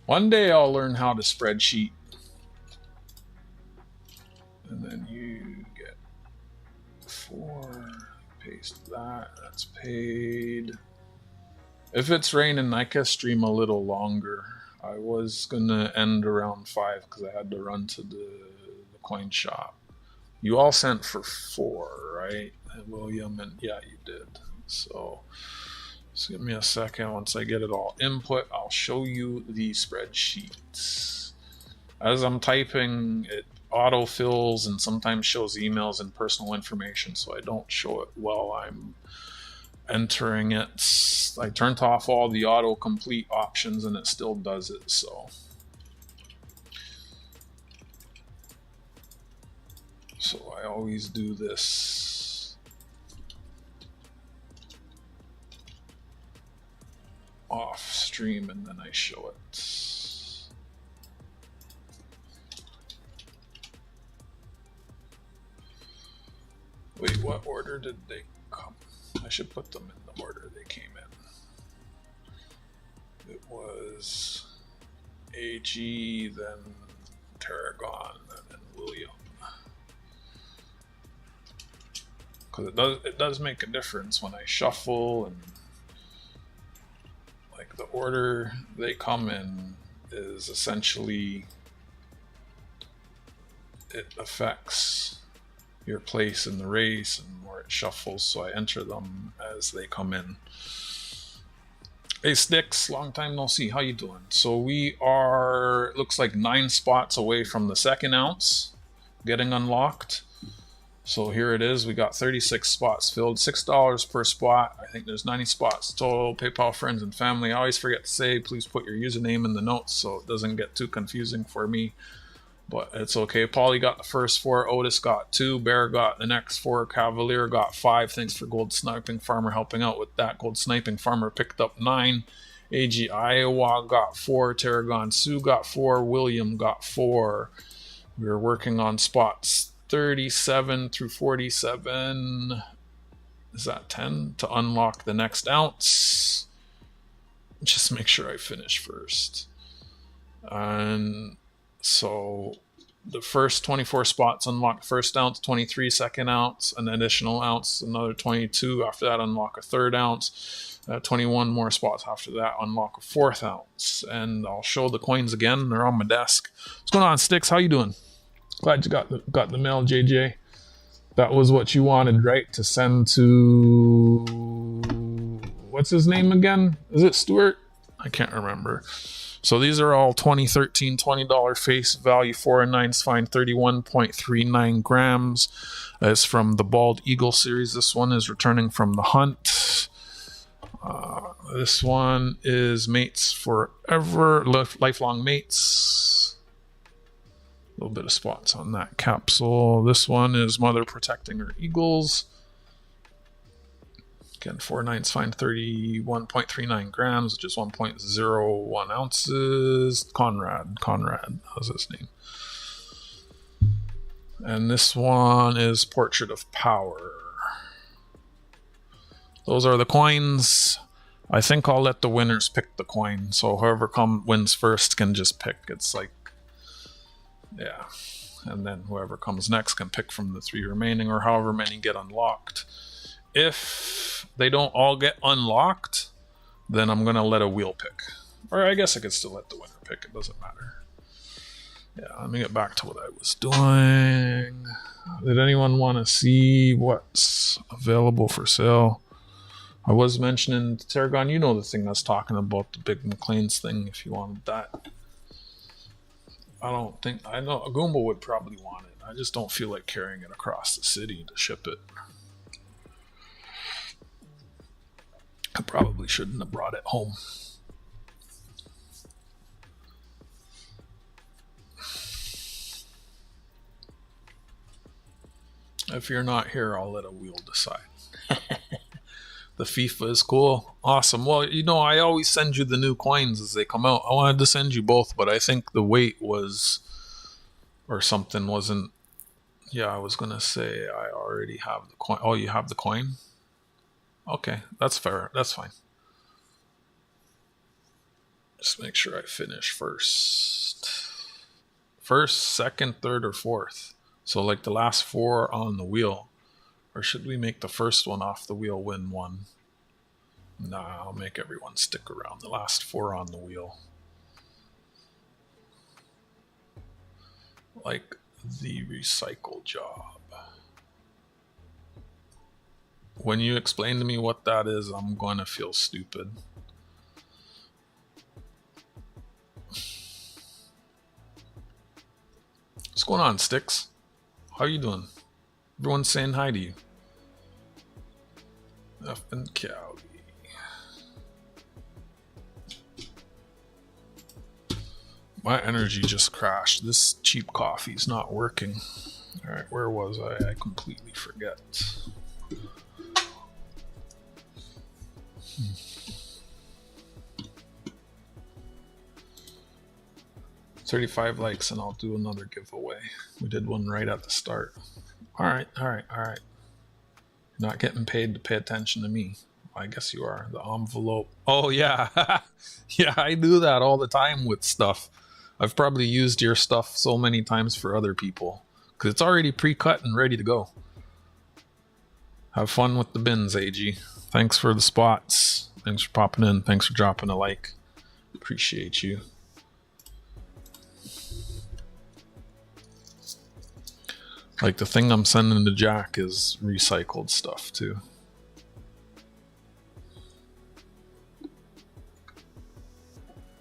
One day I'll learn how to spreadsheet. And then you get 4, paste that, that's paid. If it's raining, I can stream a little longer. I was gonna end around 5 because I had to run to the coin shop. You all sent for 4, right? And William, and yeah, you did. So just give me a second. Once I get it all input, I'll show you the spreadsheets. As I'm typing, it autofills and sometimes shows emails and personal information, so I don't show it while I'm entering it. I turned off all the autocomplete options and it still does it, so I always do this off stream and then I show it. Wait, what order did they come? I should put them in the order they came in. It was AG, then Tarragon, and then William. Because it does make a difference when I shuffle, and like the order they come in is essentially, it affects your place in the race and where it shuffles, so I enter them as they come in. Hey Sticks, long time no see, how you doing? So we are, looks like 9 spots away from the second ounce. getting unlocked. So here it is. We got 36 spots filled, $6 per spot. I think there's 90 spots total. PayPal friends and family. I always forget to say, please put your username in the notes so it doesn't get too confusing for me. But it's okay. Paulie got the first 4. Otis got 2. Bear got the next 4. Cavalier got 5. Thanks for Gold Sniping Farmer helping out with that. Gold Sniping Farmer picked up 9. AG Iowa got 4. Tarragon Sioux got 4. William got 4. We were working on spots 37 through 47. Is that 10? To unlock the next ounce. Just make sure I finish first. And so the first 24 spots unlock first ounce, 23 second ounce, an additional ounce, another 22. After that, unlock a third ounce. 21 more spots after that, unlock a fourth ounce. And I'll show the coins again. They're on my desk. What's going on, Sticks? How you doing? Glad you got the mail, JJ. That was what you wanted, right? To send to... What's his name again? Is it Stuart? I can't remember. So these are all 2013 $20 face value 4 9s fine 31.39 grams. It's from the Bald Eagle series. This one is returning from the hunt. This one is Mates Forever, Lifelong Mates. A little bit of spots on that capsule. This one is Mother Protecting Her Eagles. Again, 4 9s fine 31.39 grams, which is 1.01 ounces. Conrad, how's his name? And this one is Portrait of Power. Those are the coins. I think I'll let the winners pick the coin. So whoever wins first can just pick. It's like, yeah. And then whoever comes next can pick from the 3 remaining or however many get unlocked. If they don't all get unlocked, then I'm going to let a wheel pick. Or I guess I could still let the winner pick. It doesn't matter. Yeah, let me get back to what I was doing. Did anyone want to see what's available for sale? I was mentioning Tarragon, you know the thing I was talking about, the Big McLean's thing, if you wanted that. I know a Goomba would probably want it. I just don't feel like carrying it across the city to ship it. I probably shouldn't have brought it home. If you're not here, I'll let a wheel decide. The FIFA is cool. Awesome. Well, you know, I always send you the new coins as they come out. I wanted to send you both, but I think the weight was, or something wasn't. Yeah, I was going to say I already have the coin. Oh, you have the coin? Okay, that's fair. That's fine. Just make sure I finish first. First, second, third, or fourth. So like the last 4 on the wheel. Or should we make the first one off the wheel win 1? Nah, I'll make everyone stick around. The last 4 on the wheel. Like the recycle job. When you explain to me what that is, I'm going to feel stupid. What's going on, Sticks? How you doing? Everyone's saying hi to you. Up in Cali. My energy just crashed. This cheap coffee's not working. Alright, where was I? I completely forget. 35 likes and I'll do another giveaway. We did one right at the start. Alright. Not getting paid to pay attention to me. I guess you are. The envelope. Oh, yeah. Yeah, I do that all the time with stuff. I've probably used your stuff so many times for other people. Because it's already pre-cut and ready to go. Have fun with the bins, AG. Thanks for the spots. Thanks for popping in. Thanks for dropping a like. Appreciate you. Like the thing I'm sending to Jack is recycled stuff too.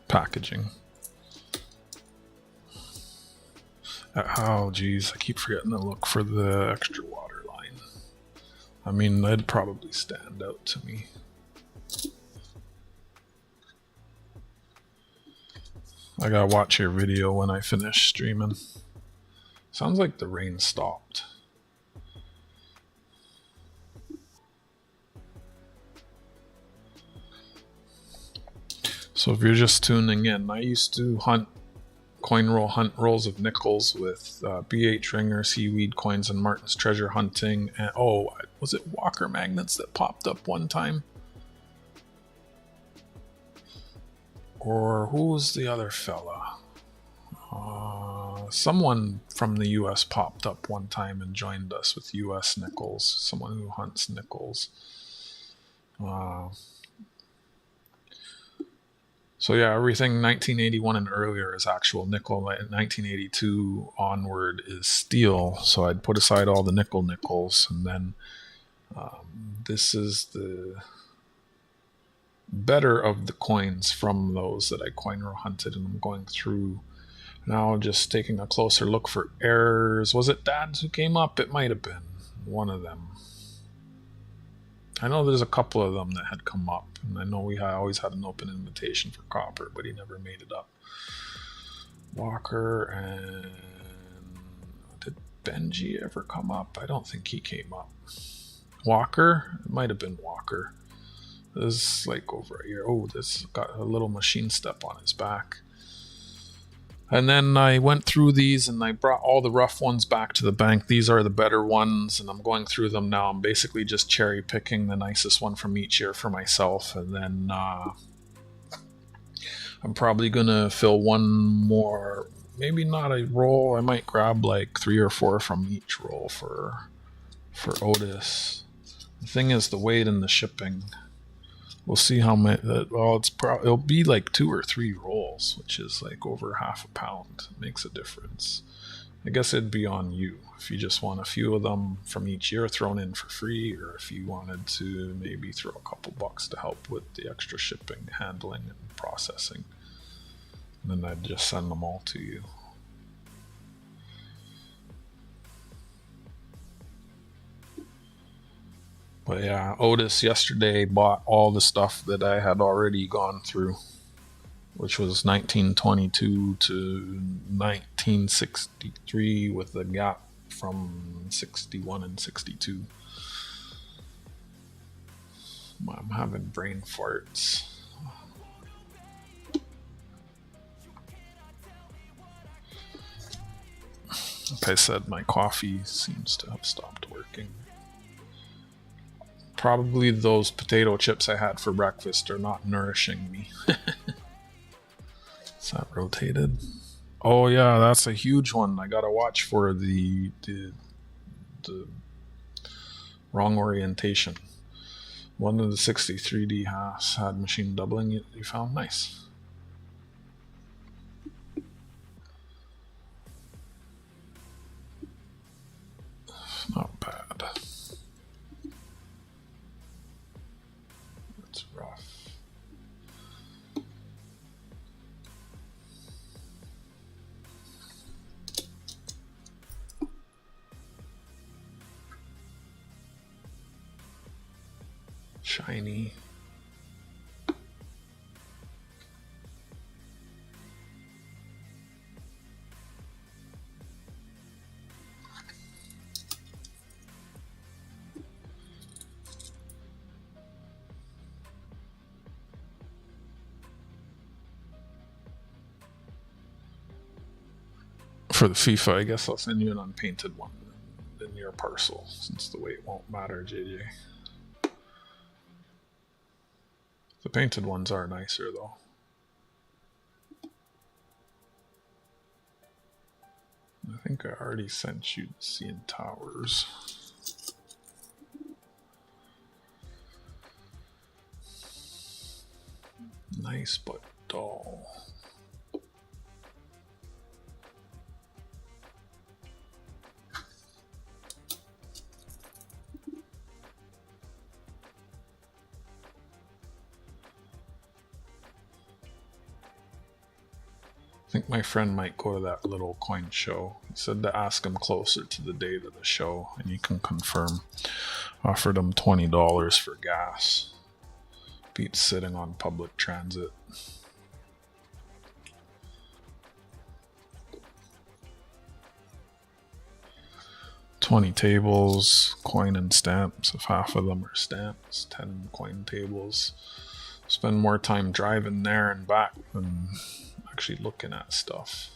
Packaging. Oh, geez, I keep forgetting to look for the extra water line. I mean, that'd probably stand out to me. I gotta watch your video when I finish streaming. Sounds like the rain stopped. So if you're just tuning in, I used to hunt rolls of nickels with BH Ringer, Seaweed Coins, and Martin's Treasure Hunting. And oh, was it Walker Magnets that popped up one time? Or who was the other fella? Someone from the US popped up one time and joined us with US nickels. Someone who hunts nickels. So yeah, everything 1981 and earlier is actual nickel. 1982 onward is steel. So I'd put aside all the nickels, and then this is the better of the coins from those that I coin row hunted, and I'm going through now, just taking a closer look for errors. Was it Dads who came up? It might have been one of them. I know there's a couple of them that had come up, and I know we always had an open invitation for Copper, but he never made it up. Walker, and did Benji ever come up? I don't think he came up. Walker? It might have been Walker. This is like over a year. Oh, this got a little machine step on his back. And then I went through these and I brought all the rough ones back to the bank. These are the better ones, and I'm going through them now. I'm basically just cherry picking the nicest one from each year for myself. And then I'm probably going to fill one more, maybe not a roll. I might grab like 3 or 4 from each roll for Otis. The thing is the weight and the shipping. We'll see how many. Well, it'll be like 2 or 3 rolls, which is like over half a pound. It makes a difference. I guess it'd be on you if you just want a few of them from each year thrown in for free, or if you wanted to maybe throw a couple bucks to help with the extra shipping, handling, and processing. And then I'd just send them all to you. But yeah, Otis yesterday bought all the stuff that I had already gone through, which was 1922 to 1963 with the gap from 61 and 62. I'm having brain farts. Like I said, my coffee seems to have stopped working. Probably those potato chips I had for breakfast are not nourishing me. Is that rotated? Oh yeah, that's a huge one. I gotta watch for the wrong orientation. One of the 63D halves had machine doubling. You found nice. Not bad. It's rough. Shiny. For the FIFA, I guess I'll send you an unpainted one in your parcel, since the weight won't matter, JJ. The painted ones are nicer, though. I think I already sent you the CN Towers. Nice but dull. think my friend might go to that little coin show. He said to ask him closer to the date of the show, and he can confirm. Offered him $20 for gas. Beats sitting on public transit. $20 tables, coin and stamps. If half of them are stamps, 10 coin tables. Spend more time driving there and back than actually looking at stuff.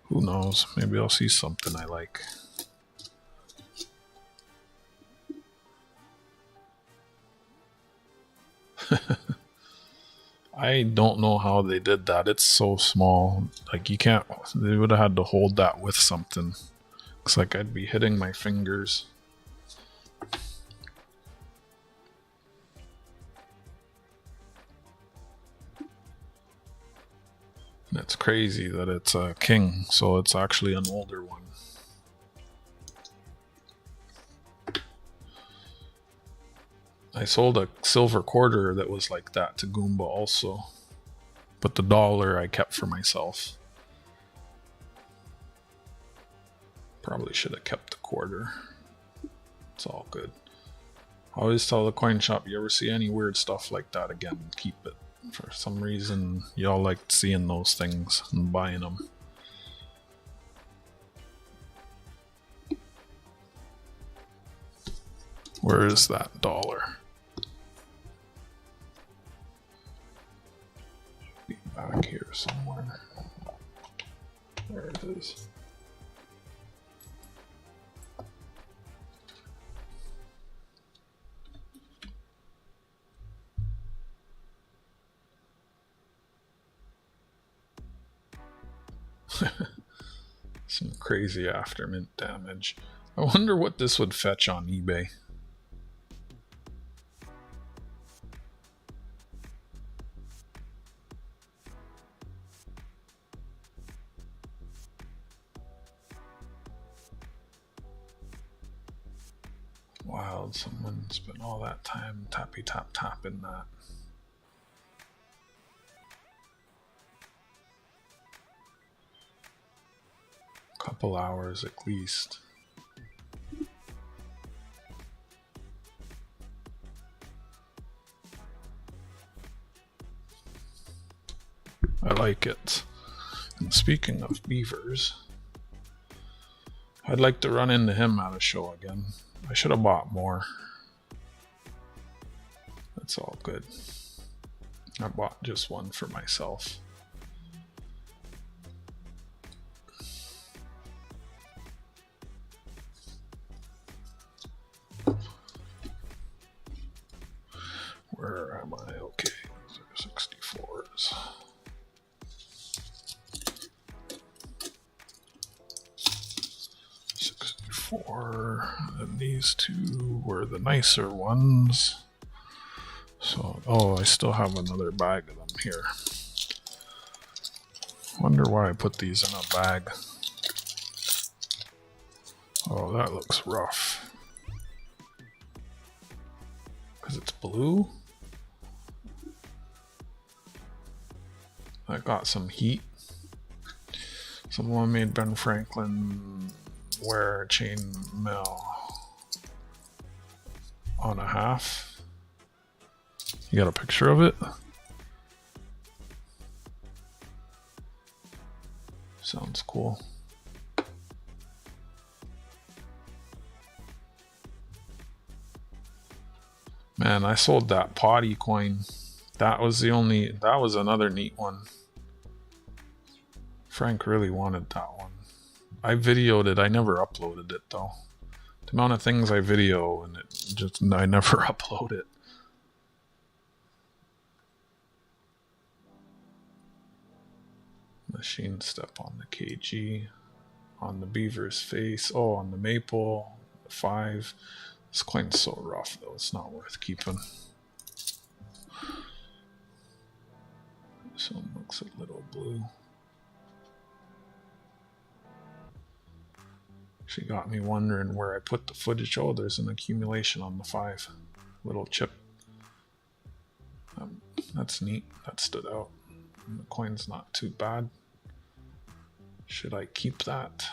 Who knows? Maybe I'll see something I like. I don't know how they did that. It's so small. Like, you can't. They would have had to hold that with something. Looks like I'd be hitting my fingers. And it's crazy that it's a king, so it's actually an older one. I sold a silver quarter that was like that to Goomba also. But the dollar I kept for myself. Probably should have kept the quarter. It's all good. I always tell the coin shop, you ever see any weird stuff like that again, keep it. For some reason, y'all like seeing those things and buying them. Where is that dollar? Be back here somewhere. There it is. Some crazy aftermint damage. I wonder what this would fetch on eBay. Wild, someone spent all that time tapping that. Couple hours at least. I like it. And speaking of beavers, I'd like to run into him at a show again. I should have bought more. That's all good. I bought just one for myself. Where am I? Okay, those are 64s. And these two were the nicer ones. So, oh, I still have another bag of them here. Wonder why I put these in a bag. Oh, that looks rough. Because it's blue? I got some heat. Someone made Ben Franklin wear a chain mail on a half. You got a picture of it? Sounds cool. Man, I sold that potty coin. That was another neat one. Frank really wanted that one. I videoed it. I never uploaded it though. The amount of things I video and I never upload it. Machine step on the KG, on the beaver's face. Oh, on the maple, the 5. This coin's so rough though. It's not worth keeping. This one looks a little blue. She got me wondering where I put the footage. Oh, there's an accumulation on the 5. Little chip. That's neat. That stood out. The coin's not too bad. Should I keep that?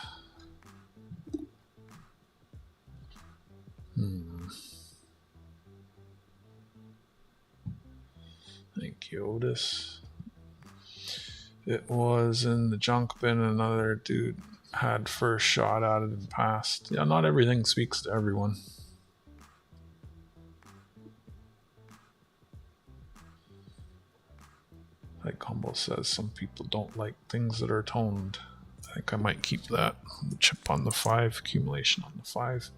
Thank you, Otis. It was in the junk bin. Another dude had first shot at it and passed. Yeah, not everything speaks to everyone. Like Combo says, some people don't like things that are toned. I think I might keep that. Chip on the 5, accumulation on the 5.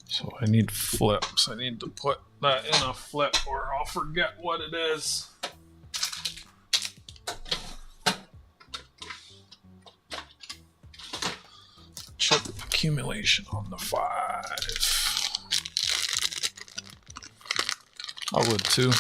So I need flips. I need to put that in a flip or I'll forget what it is. Chip accumulation on the 5. I would too.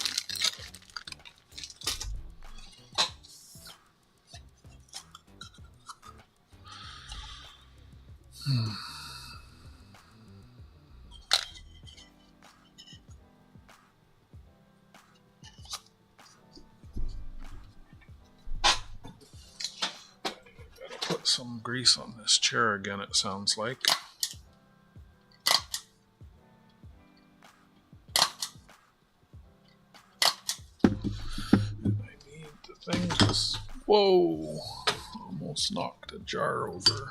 Put some grease on this chair again, it sounds like. And I need the things. Whoa! Almost knocked a jar over.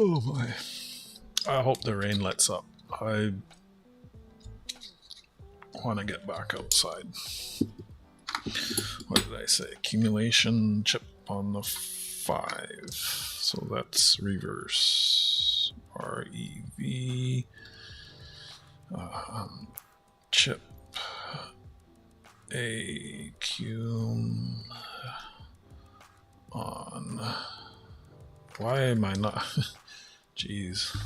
Oh my. I hope the rain lets up. I want to get back outside. What did I say? Accumulation chip on the 5. So that's reverse. REV. Chip. Accum on. Why am I not? Jeez.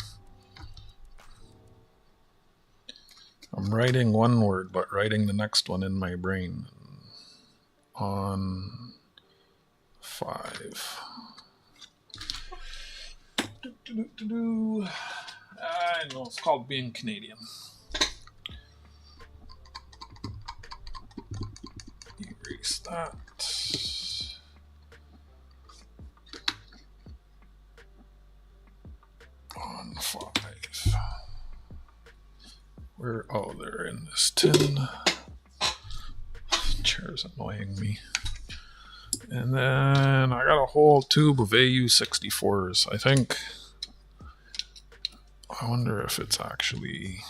I'm writing one word, but writing the next one in my brain. On 5. I know, it's called being Canadian. Erase that. On 5. Where? Oh, they're in this tin. Chair's annoying me. And then I got a whole tube of AU64s, I think. I wonder if it's actually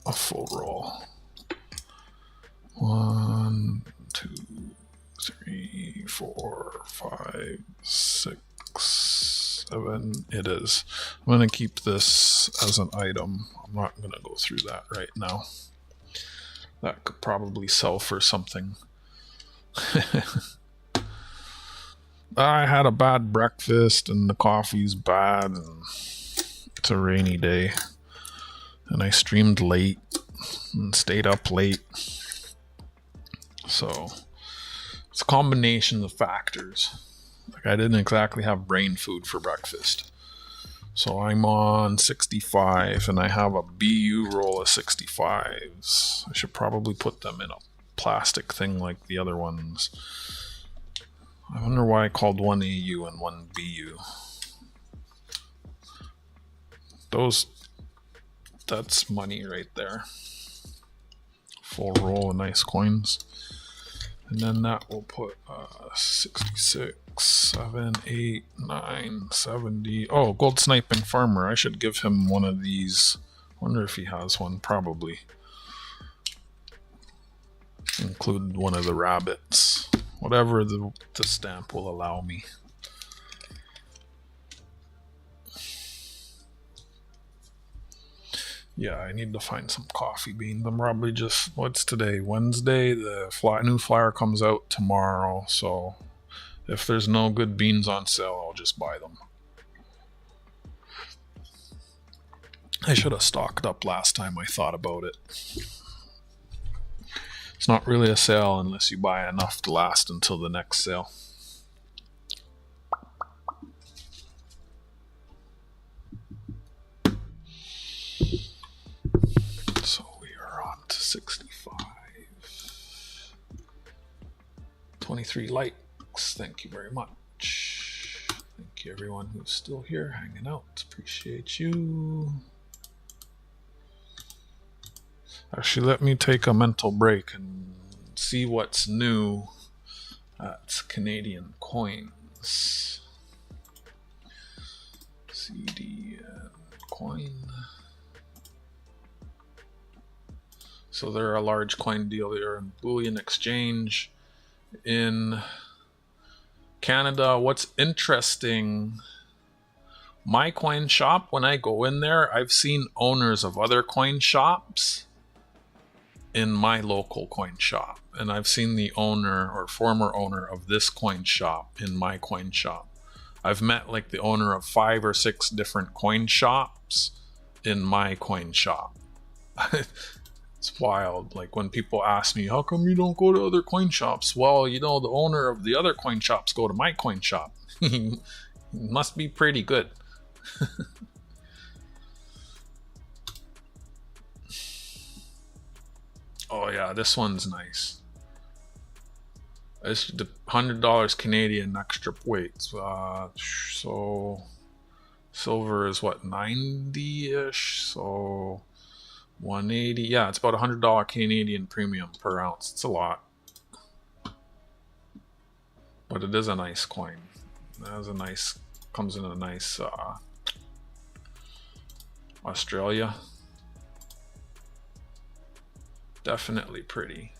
a full roll. 1, 2, 3, 4, 5, 6, 7. It is. I'm going to keep this as an item. I'm not going to go through that right now. That could probably sell for something. I had a bad breakfast and the coffee's bad and it's a rainy day. And I streamed late and stayed up late. So it's a combination of factors. Like I didn't exactly have brain food for breakfast. So I'm on 65 and I have a BU roll of 65s. I should probably put them in a plastic thing like the other ones. I wonder why I called one AU and one BU. That's money right there. Full roll of nice coins. And then that will put 66, 7, 8, 9, 70. Oh, Gold Sniping Farmer. I should give him one of these. Wonder if he has one. Probably. Include one of the rabbits. Whatever the stamp will allow me. Yeah, I need to find some coffee beans. I'm probably just, what's today? Wednesday? The new flyer comes out tomorrow, so if there's no good beans on sale, I'll just buy them. I should have stocked up last time I thought about it. It's not really a sale unless you buy enough to last until the next sale. So we are on to 65. 23 likes. Thank you very much. Thank you everyone who's still here hanging out. Appreciate you. Actually, let me take a mental break and see what's new at Canadian coins. CD and coin. So they're a large coin deal. They're in bullion exchange in Canada. What's interesting, my coin shop, when I go in there, I've seen owners of other coin shops in my local coin shop, and I've seen the owner or former owner of this coin shop in my coin shop. I've met like the owner of 5 or 6 different coin shops in my coin shop. It's wild. Like when people ask me, how come you don't go to other coin shops? Well, you know, the owner of the other coin shops go to my coin shop. He must be pretty good. Oh yeah, this one's nice. It's the $100 Canadian extra weight. So silver is what, 90-ish? So 180. Yeah, it's about $100 Canadian premium per ounce. It's a lot, but it is a nice coin. It has a nice, comes in a nice Australia. Definitely pretty.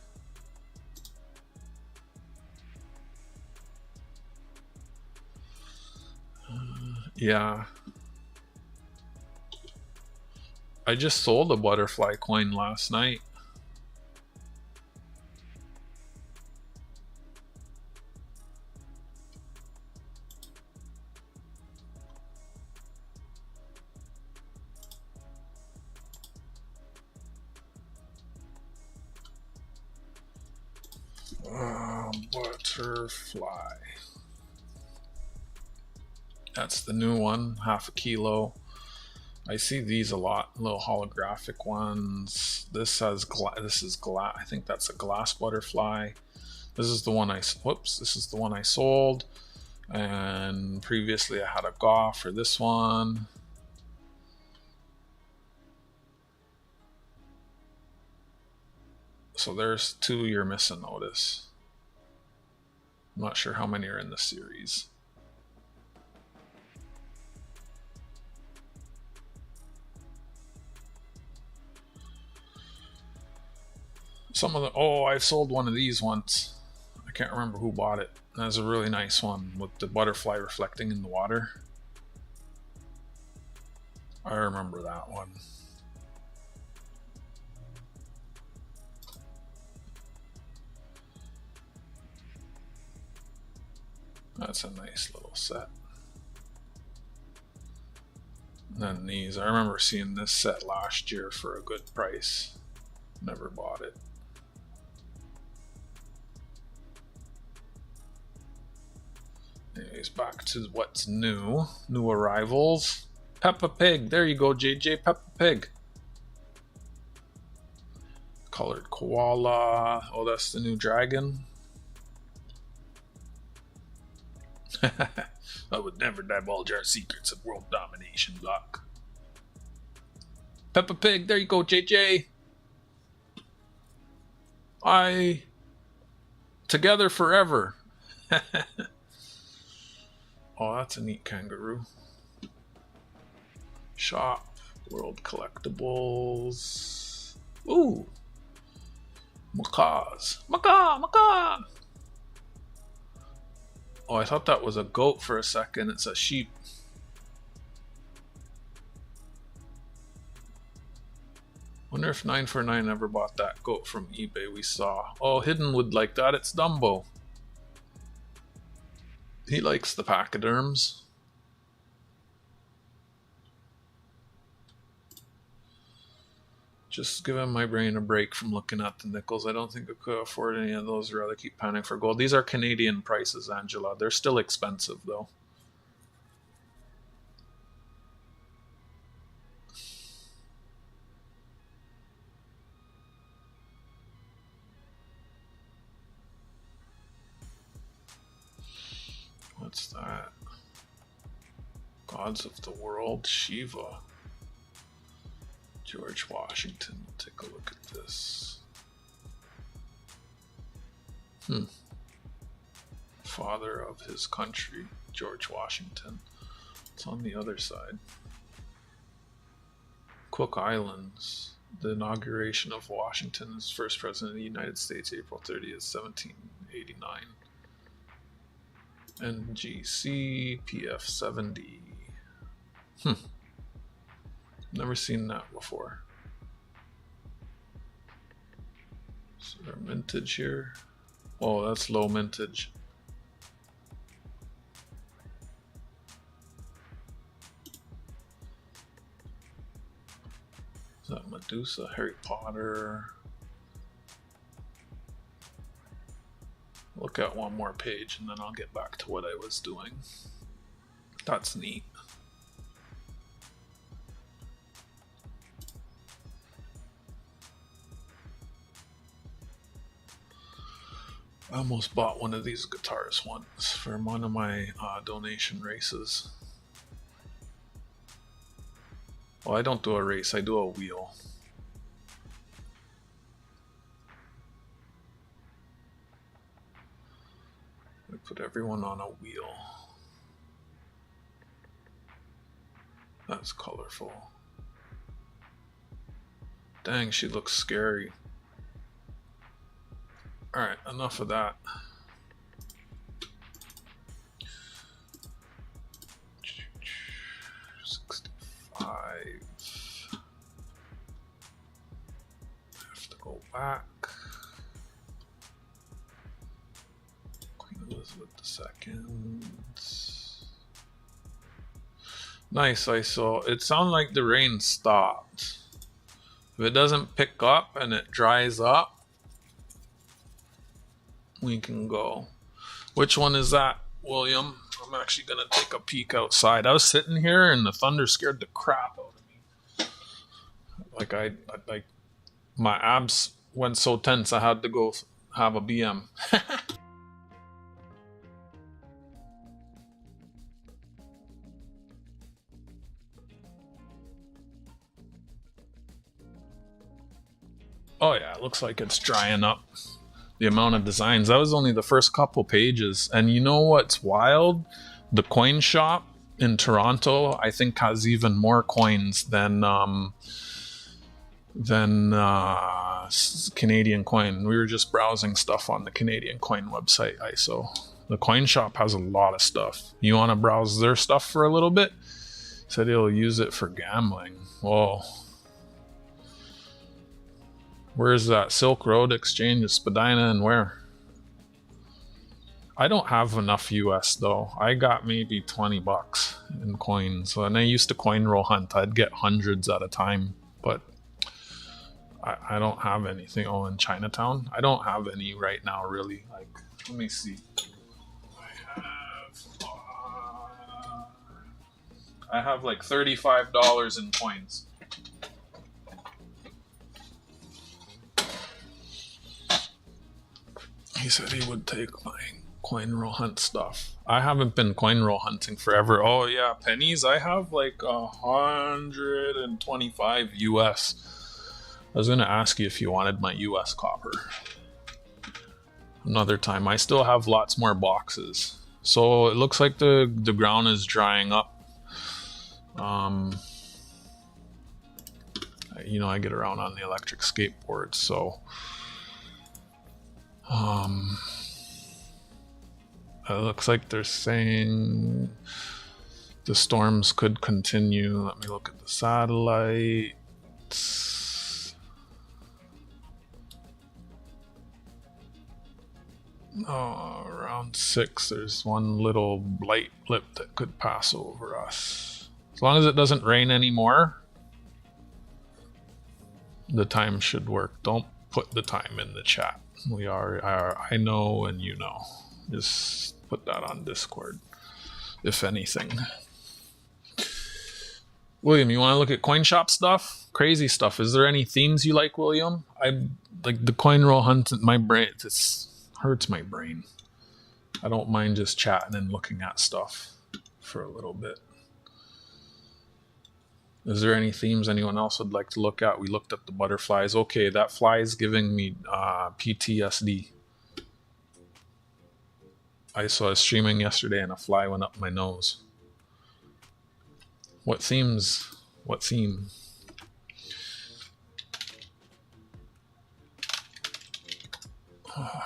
Yeah. I just sold a butterfly coin last night. Butterfly. That's the new one, half a kilo. I see these a lot, little holographic ones. This has this is glass. I think that's a glass butterfly. This is the one this is the one I sold. And previously I had a GAW for this one. So there's 2 you're missing, notice. I'm not sure how many are in the series. Some of the, oh, I've sold one of these once. I can't remember who bought it. That's a really nice one with the butterfly reflecting in the water. I remember that one. That's a nice little set. And then these, I remember seeing this set last year for a good price. Never bought it. Anyways, back to what's new. New arrivals. Peppa Pig. There you go, JJ. Peppa Pig. Colored koala. Oh, that's the new dragon. I would never divulge our secrets of world domination, Doc. Peppa Pig. There you go, JJ. Together forever. Oh, that's a neat kangaroo. Shop, world collectibles. Ooh. Macaws. Macaw. Oh, I thought that was a goat for a second. It's a sheep. Wonder if 949 ever bought that goat from eBay we saw. Oh, Hidden would like that. It's Dumbo. He likes the pachyderms. Just giving my brain a break from looking at the nickels. I don't think I could afford any of those. I'd rather keep panning for gold. These are Canadian prices, Angela. They're still expensive, though. What's that? Gods of the World, Shiva. George Washington. Take a look at this. Father of his country, George Washington. It's on the other side. Cook Islands. The inauguration of Washington as first president of the United States, April 30th, 1789. NGC PF70. Never seen that before. Is there mintage here? Oh, that's low mintage. Is that Medusa? Harry Potter? Look at one more page and then I'll get back to what I was doing. That's neat. I almost bought one of these guitars once for one of my donation races. Well, I don't do a race, I do a wheel. I put everyone on a wheel. That's colorful. Dang, she looks scary. Alright, enough of that. I have to go back. Queen Elizabeth II. Nice ISO. It sounded like the rain stopped. If it doesn't pick up and it dries up, we can go. Which one is that, William? I'm actually gonna take a peek outside. I was sitting here and the thunder scared the crap out of me. Like my abs went so tense I had to go have a BM. Oh yeah, it looks like it's drying up. The amount of designs. That was only the first couple pages. And you know what's wild? The coin shop in Toronto, I think, has even more coins than Canadian Coin. We were just browsing stuff on the Canadian Coin website, ISO. The coin shop has a lot of stuff. You want to browse their stuff for a little bit? Said he'll use it for gambling. Whoa. Where's that? Silk Road Exchange, Spadina, and where? I don't have enough US though. I got maybe 20 bucks in coins. And I used to coin roll hunt. I'd get hundreds at a time, but I don't have anything. Oh, in Chinatown? I don't have any right now, really. Like, let me see. I have like $35 in coins. He said he would take my coin roll hunt stuff. I haven't been coin roll hunting forever. Oh yeah, pennies. I have like 125 US. I was gonna ask you if you wanted my US copper. Another time. I still have lots more boxes. So it looks like the ground is drying up. You know, I get around on the electric skateboard, so it looks like they're saying the storms could continue. Let me look at the satellites. Around 6, there's one little light blip that could pass over us. As long as it doesn't rain anymore, the time should work. Don't put the time in the chat. I know and you know. Just put that on Discord, if anything. William, you want to look at coin shop stuff? Crazy stuff. Is there any themes you like, William? I like the coin roll hunt. My brain, it hurts my brain. I don't mind just chatting and looking at stuff for a little bit. Is there any themes anyone else would like to look at? We looked at the butterflies. Okay, that fly is giving me PTSD. I saw a streaming yesterday and a fly went up my nose. What themes? What theme? Uh,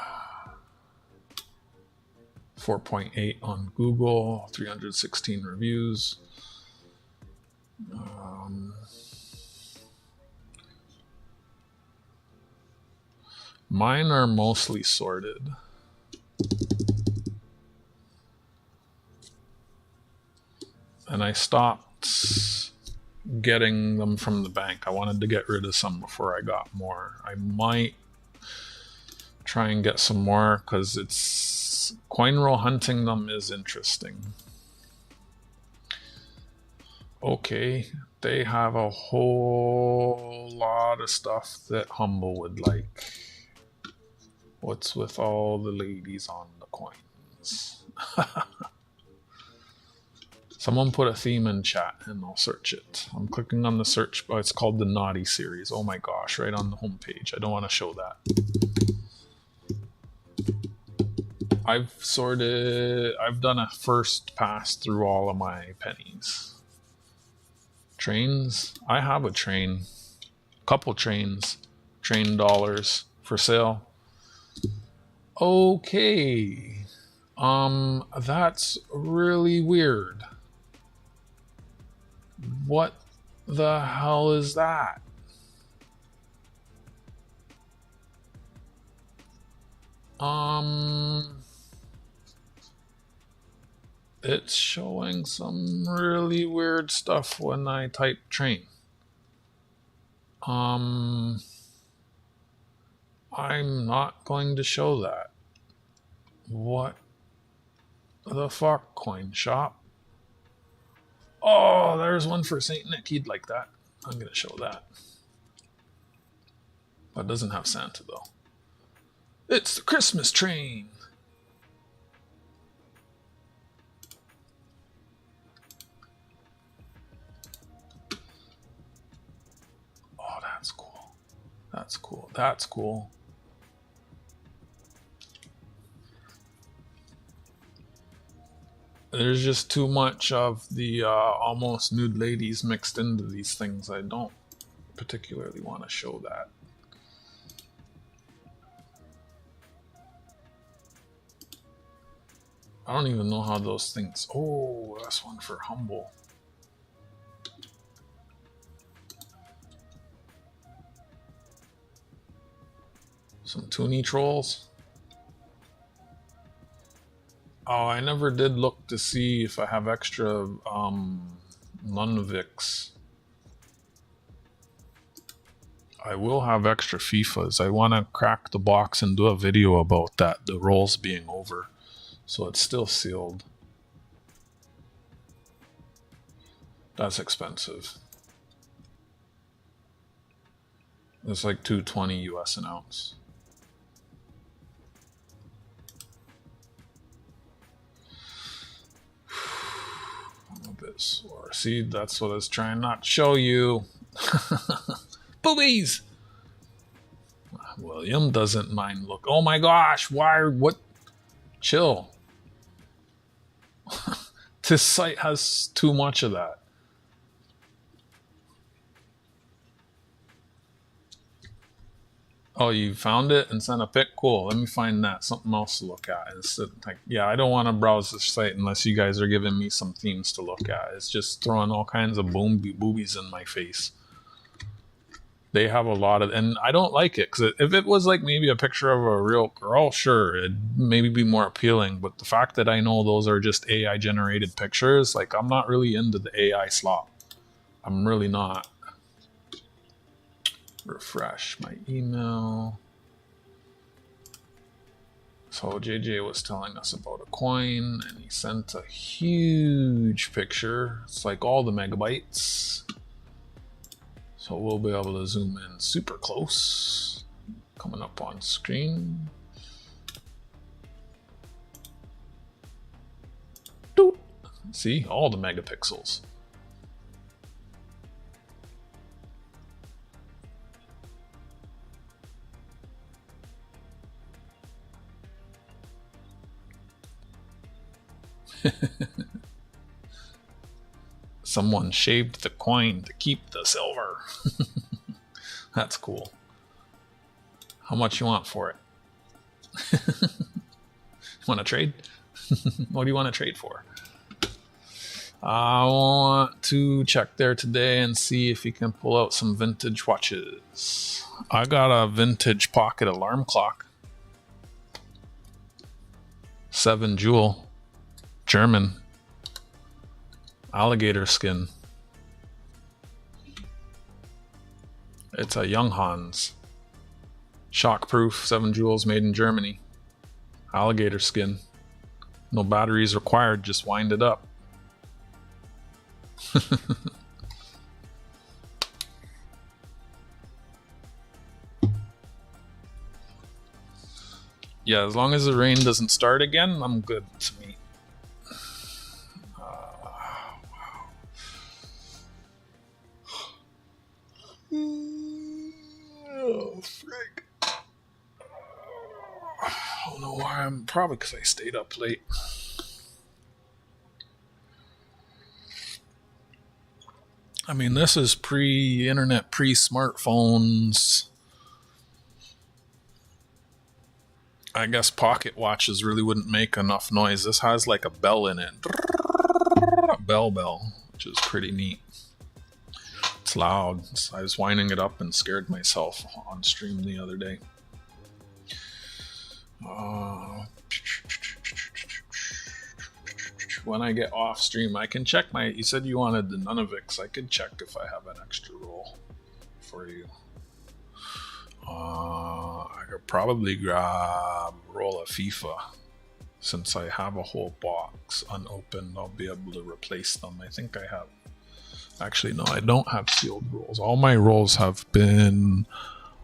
4.8 on Google, 316 reviews. Mine are mostly sorted. And I stopped getting them from the bank. I wanted to get rid of some before I got more. I might try and get some more because it's coin roll hunting them is interesting. Okay, they have a whole lot of stuff that Humble would like. What's with all the ladies on the coins? Someone put a theme in chat and I'll search it. I'm clicking on the search, but it's called the Naughty series. Oh my gosh, right on the homepage. I don't want to show that. I've done a first pass through all of my pennies. Trains, I have a train. Couple trains. Train dollars for sale. Okay. That's really weird. What the hell is that? It's showing some really weird stuff when I type train. I'm not going to show that. What the fuck, coin shop? Oh, there's one for St. Nick. He'd like that. I'm going to show that. That doesn't have Santa, though. It's the Christmas train. Oh, that's cool. That's cool. That's cool. There's just too much of the almost nude ladies mixed into these things. I don't particularly want to show that. I don't even know how those things... Oh, that's one for Humble. Some Toonie trolls. Oh, I never did look to see if I have extra Nunviks. I will have extra FIFAs. I want to crack the box and do a video about that, the rolls being over. So it's still sealed. That's expensive. It's like $2.20 US an ounce. I'm a bit sore. See, that's what I was trying not to show you. Boobies! William doesn't mind look. Oh my gosh, why? What? Chill. This site has too much of that. Oh, you found it and sent a pic? Cool. Let me find that. Something else to look at. Instead, like, yeah, I don't want to browse this site unless you guys are giving me some themes to look at. It's just throwing all kinds of boobies in my face. they have a lot of, and I don't like it because if it was like maybe a picture of a real girl, sure, it'd maybe be more appealing. But the fact that I know those are just AI generated pictures, like I'm not really into the AI slop. I'm really not. Refresh my email. So JJ was telling us about a coin, and he sent a huge picture. It's like all the megabytes. So we'll be able to zoom in super close. Coming up on screen. Doot. See, all the megapixels. Someone shaved the coin to keep the silver. That's cool. How much you want for it? Want to trade? What do you want to trade for? I want to check there today and see if you can pull out some vintage watches. I got a vintage pocket alarm clock. 7 jewel. German. Alligator skin. It's a Young Hans. Shockproof, 7 jewels, made in Germany. Alligator skin. No batteries required, just wind it up. Yeah, as long as the rain doesn't start again, I'm good to me. Oh, frick. I don't know why. I'm probably because I stayed up late. I mean, this is pre-internet, pre-smartphones. I guess pocket watches really wouldn't make enough noise. This has like a bell in it. Bell, which is pretty neat. It's loud. I was winding it up and scared myself on stream the other day. When I get off stream, I can check my... You said you wanted the Nunavix. I could check if I have an extra roll for you. I could probably grab a roll of FIFA. Since I have a whole box unopened, I'll be able to replace them. I think I have... Actually, no, I don't have sealed rolls. All my rolls have been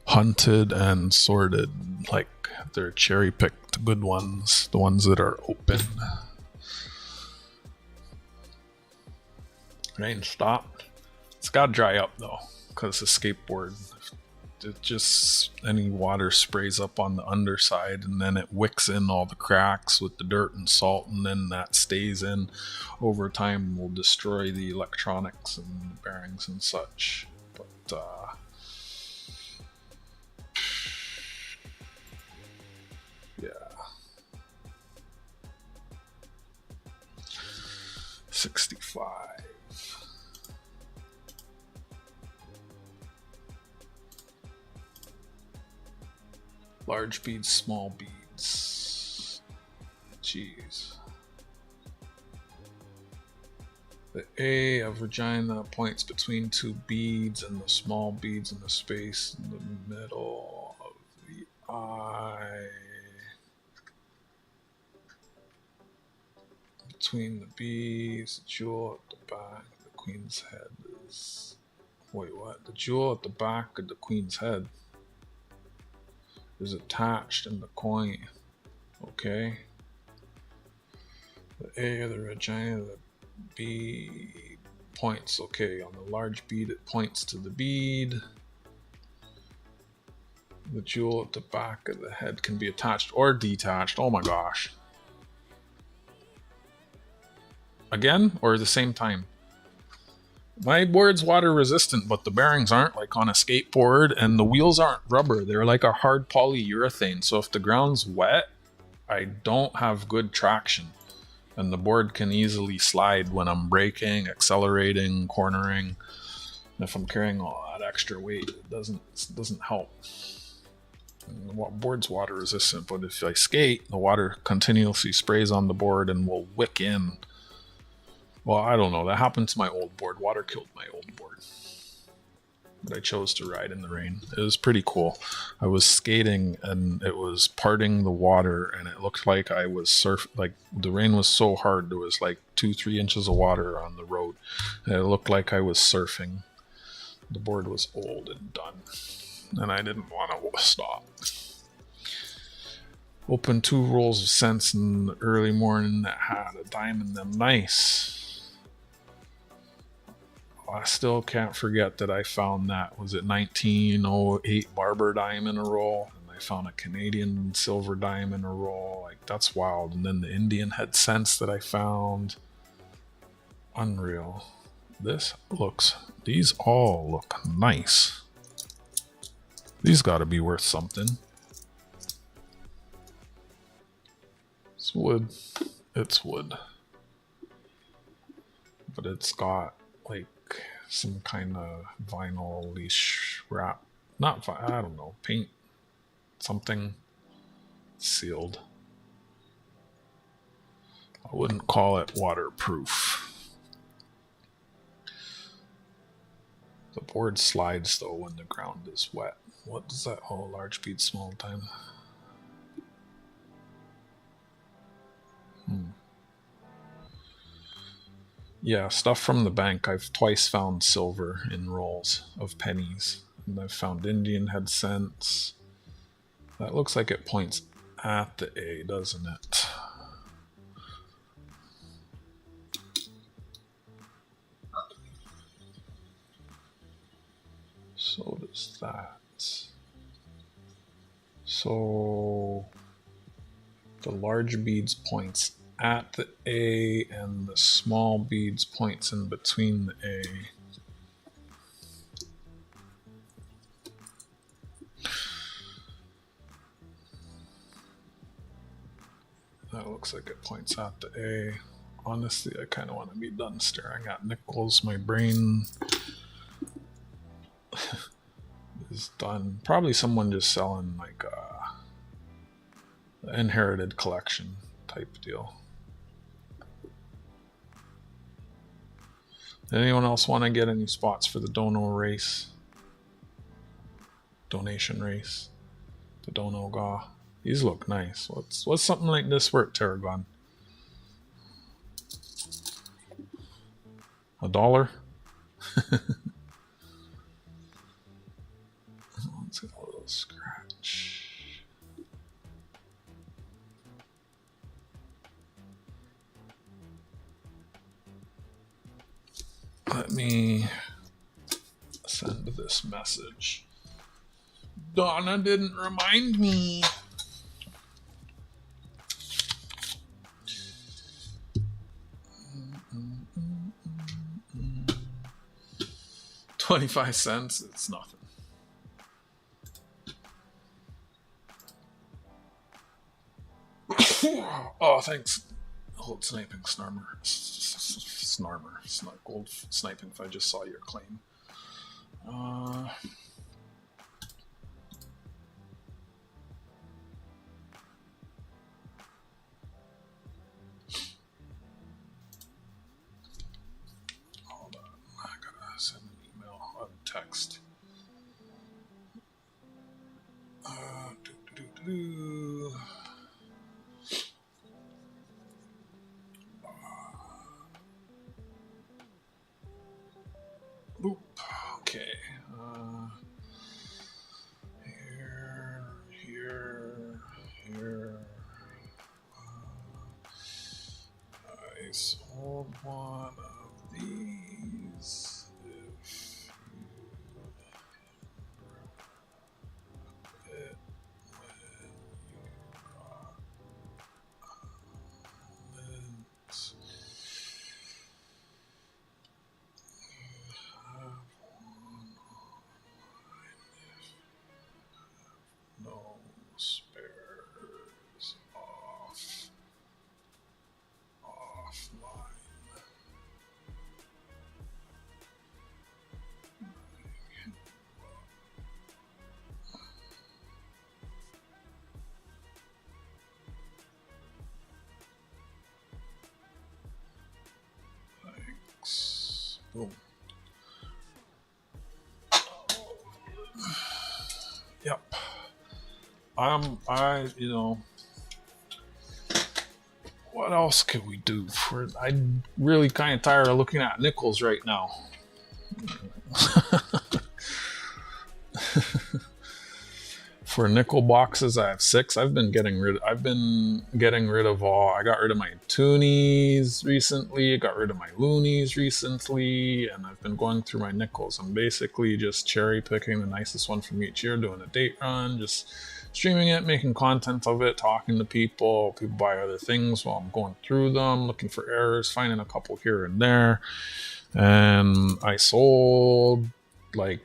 hunted and sorted. Like, they're cherry-picked good ones. The ones that are open. Rain stopped. It's got to dry up, though, because the skateboard... It just, any water sprays up on the underside and then it wicks in all the cracks with the dirt and salt, and then that stays in over time, will destroy the electronics and the bearings and such. But yeah, 65. Large beads, small beads. Jeez. The A of vagina points between 2 beads, and the small beads in the space in the middle of the eye. Between the beads, the jewel at the back, the queen's head is... Wait, what? The jewel at the back of the queen's head is attached in the coin. Okay. The A of the vagina, the B points. Okay, on the large bead it points to the bead. The jewel at the back of the head can be attached or detached. Oh my gosh. Again or at the same time? My board's water resistant, but the bearings aren't, like on a skateboard, and the wheels aren't rubber. They're like a hard polyurethane. So if the ground's wet, I don't have good traction. And the board can easily slide when I'm braking, accelerating, cornering. And if I'm carrying all that extra weight, it doesn't help. And the board's water resistant, but if I skate, the water continuously sprays on the board and will wick in. Well, I don't know. That happened to my old board. Water killed my old board. But I chose to ride in the rain. It was pretty cool. I was skating and it was parting the water, and it looked like I was surfing. Like the rain was so hard, there was like 2-3 inches of water on the road, and it looked like I was surfing. The board was old and done, and I didn't want to stop. Opened 2 rolls of cents in the early morning that had a dime in them. Nice. I still can't forget that I found that, was it 1908 Barber dime in a roll, and I found a Canadian silver dime in a roll. Like, that's wild. And then the Indian head cents that I found. Unreal. These all look nice. These gotta be worth something. It's wood. It's wood. But it's got like some kind of vinyl leash wrap. Not I don't know, paint. Something sealed. I wouldn't call it waterproof. The board slides though when the ground is wet. What does that? Oh, large bead, small time. Yeah, stuff from the bank. I've twice found silver in rolls of pennies. And I've found Indian head cents. That looks like it points at the A, doesn't it? So does that. So the large beads points at the A, and the small beads points in between the A. That looks like it points at the A. Honestly, I kind of want to be done staring at nickels. My brain is done. Probably someone just selling like a inherited collection type deal. Anyone else want to get any spots for the Dono race? Donation race? The Donogaw. These look nice. What's something like this worth, Tarragon? $1? Let's get a little scratch. Let me send this message. Donna didn't remind me. $0.25, it's nothing. Oh, thanks. Gold sniping, snarmer. Gold sniping if I just saw your claim. Hold on, I gotta send an email, a text. Boop. Okay. Here. I sold one of these. If you it when you got it. No spares offline. Boom. Yep. You know, what else could we do? I'm really kind of tired of looking at nickels right now. For nickel boxes, I have 6. I've been getting rid of all. I got rid of my toonies recently, got rid of my loonies recently, and I've been going through my nickels. I'm basically just cherry picking the nicest one from each year, doing a date run, just streaming it, making content of it, talking to people. People buy other things while I'm going through them, looking for errors, finding a couple here and there. And I sold like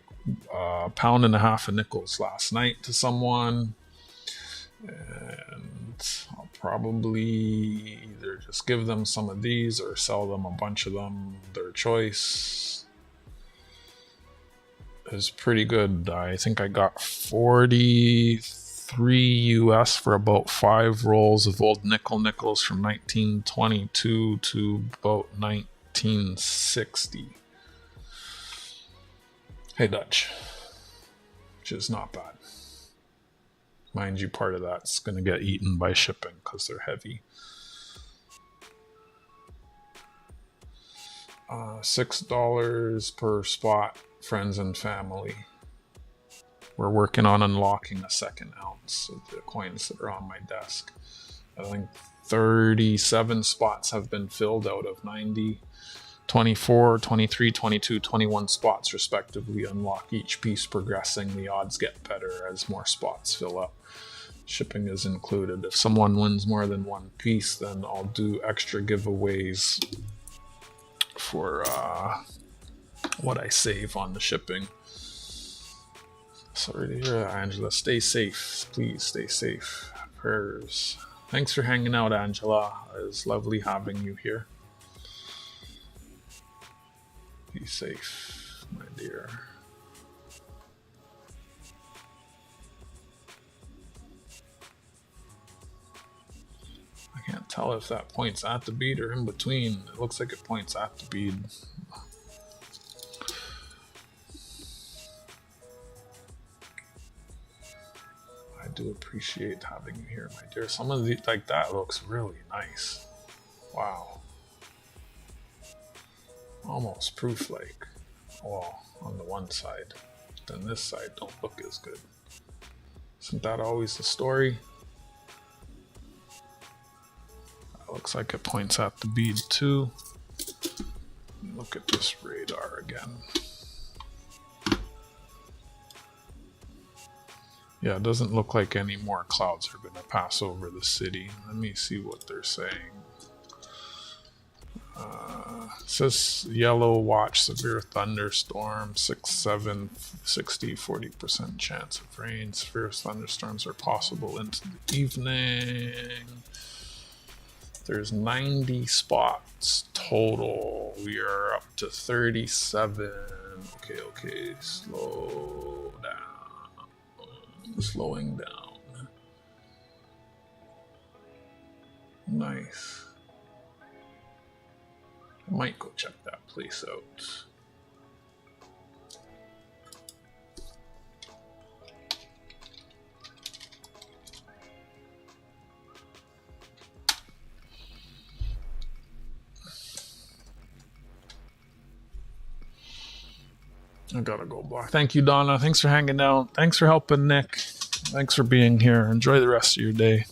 £1.50 of nickels last night to someone, and I'll probably either just give them some of these or sell them a bunch of them. Their choice is pretty good. I think I got 43 US for about 5 rolls of old nickels from 1922 to about 1960. Hey Dutch, which is not bad. Mind you, part of that's going to get eaten by shipping because they're heavy. $6 per spot, friends and family. We're working on unlocking a 2nd ounce of the coins that are on my desk. I think 37 spots have been filled out of 90. 24, 23, 22, 21 spots respectively unlock each piece, progressing. The odds get better as more spots fill up. Shipping is included. If someone wins more than one piece, then I'll do extra giveaways for what I save on the shipping. Sorry to hear that, Angela. Stay safe. Please stay safe. Prayers. Thanks for hanging out, Angela. It was lovely having you here. Be safe, my dear. I can't tell if that points at the bead or in between. It looks like it points at the bead. I do appreciate having you here, my dear. Some of the, like that looks really nice. Wow. Almost proof-like. Well, on the one side. Then this side don't look as good. Isn't that always the story? That looks like it points at the bead too. Look at this radar again. Yeah, it doesn't look like any more clouds are going to pass over the city. Let me see what they're saying. It says yellow watch, severe thunderstorm, 6, 7, 60, 40% chance of rain. Severe thunderstorms are possible into the evening. There's 90 spots total. We are up to 37. Okay, slow down. Slowing down. Nice. I might go check that place out. I gotta go block. Thank you, Donna. Thanks for hanging out. Thanks for helping Nick. Thanks for being here. Enjoy the rest of your day.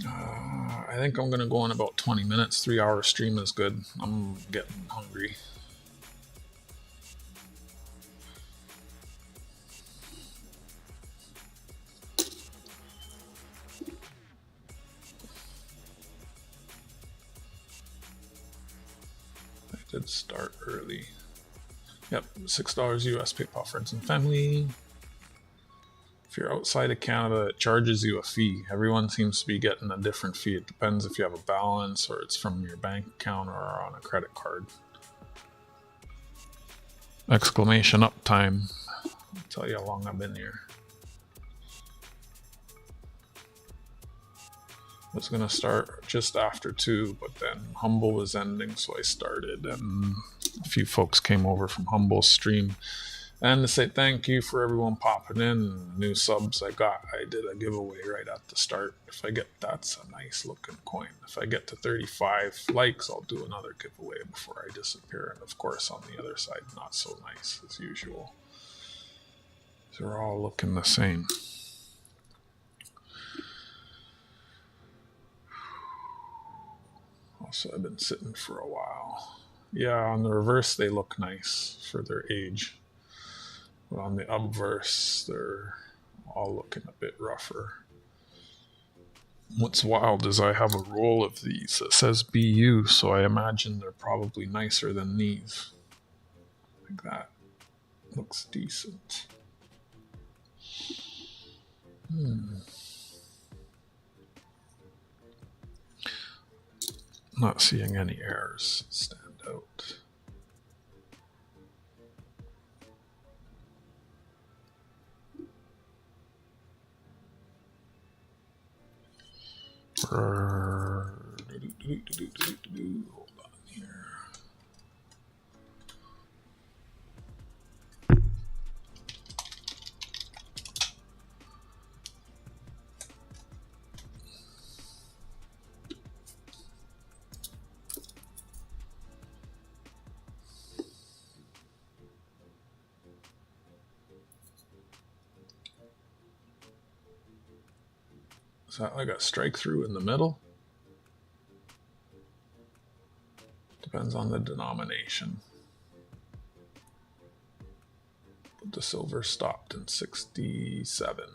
I think I'm gonna go in about 20 minutes. 3-hour stream is good. I'm getting hungry. I did start early. Yep, $6 US PayPal, friends and family. If you're outside of Canada, it charges you a fee. Everyone seems to be getting a different fee. It depends if you have a balance or it's from your bank account or on a credit card. Exclamation uptime. I'll tell you how long I've been here. I was gonna start just after 2, but then Humble was ending, so I started, and a few folks came over from Humble's stream. And to say thank you for everyone popping in, new subs I got. I did a giveaway right at the start. If I get, that's a nice looking coin. If I get to 35 likes, I'll do another giveaway before I disappear. And of course, on the other side, not so nice as usual. They're all looking the same. Also, I've been sitting for a while. Yeah, on the reverse, they look nice for their age. But on the obverse, they're all looking a bit rougher. What's wild is I have a roll of these that says BU, so I imagine they're probably nicer than these. Like that. Looks decent. Not seeing any errors stand out. Hold on here. Is that like a strike through in the middle? Depends on the denomination. But the silver stopped in 67.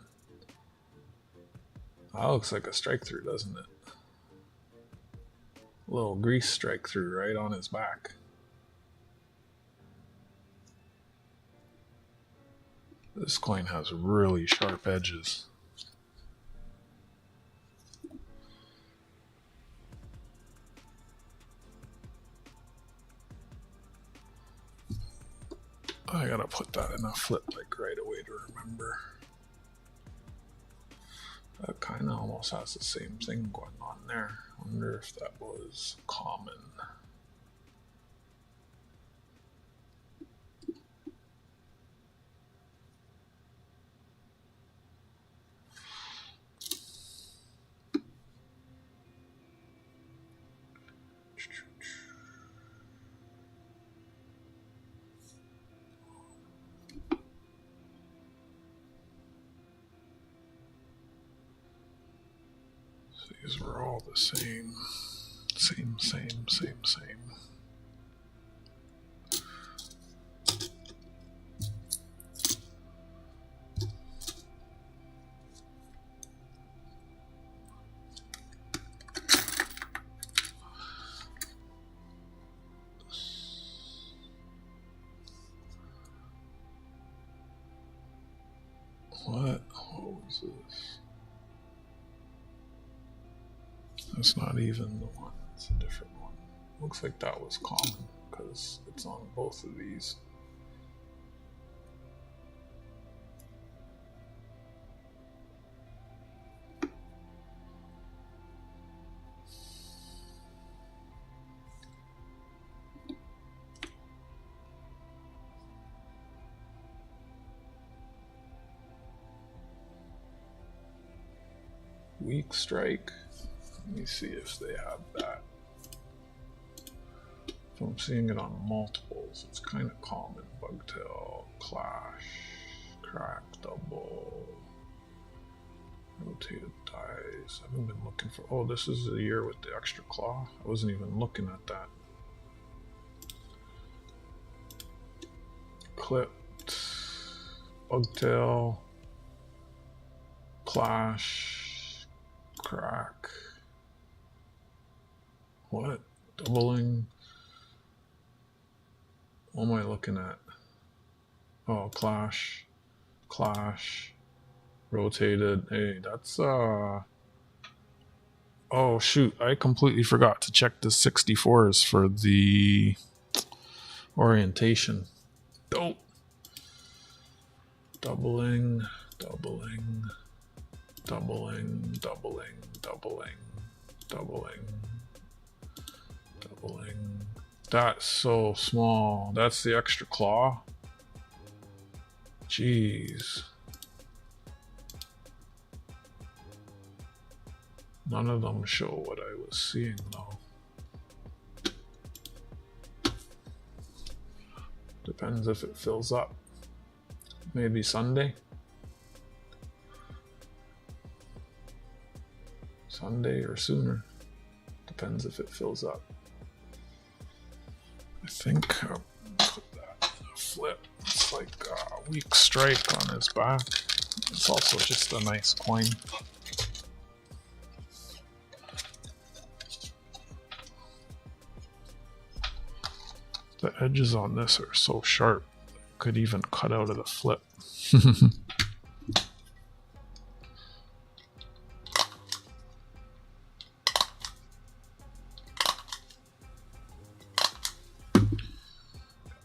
That looks like a strike through, doesn't it? A little grease strike through right on his back. This coin has really sharp edges. I gotta put that in a flip like right away to remember. That kind of almost has the same thing going on there. I wonder if that was common. These were all the same. Same. What was this? That's not even the one, it's a different one. Looks like that was common because it's on both of these. Weak strike. Let me see if they have that. If I'm seeing it on multiples, it's kind of common. Bugtail, clash, crack, double, rotated dies. I haven't been looking for. Oh, this is the year with the extra claw. I wasn't even looking at that. Clipped, bugtail, clash, crack. What? Doubling? What am I looking at? Oh, clash, rotated. Hey, that's oh shoot, I completely forgot to check the 64s for the orientation. Dope. Doubling, doubling, doubling, doubling, doubling, doubling, doubling. That's so small. That's the extra claw. Jeez. None of them show what I was seeing though. Depends if it fills up. Maybe Sunday. Sunday or sooner. Depends if it fills up. I think I'll put that in a flip. It's like a weak strike on his back. It's also just a nice coin. The edges on this are so sharp, could even cut out of the flip.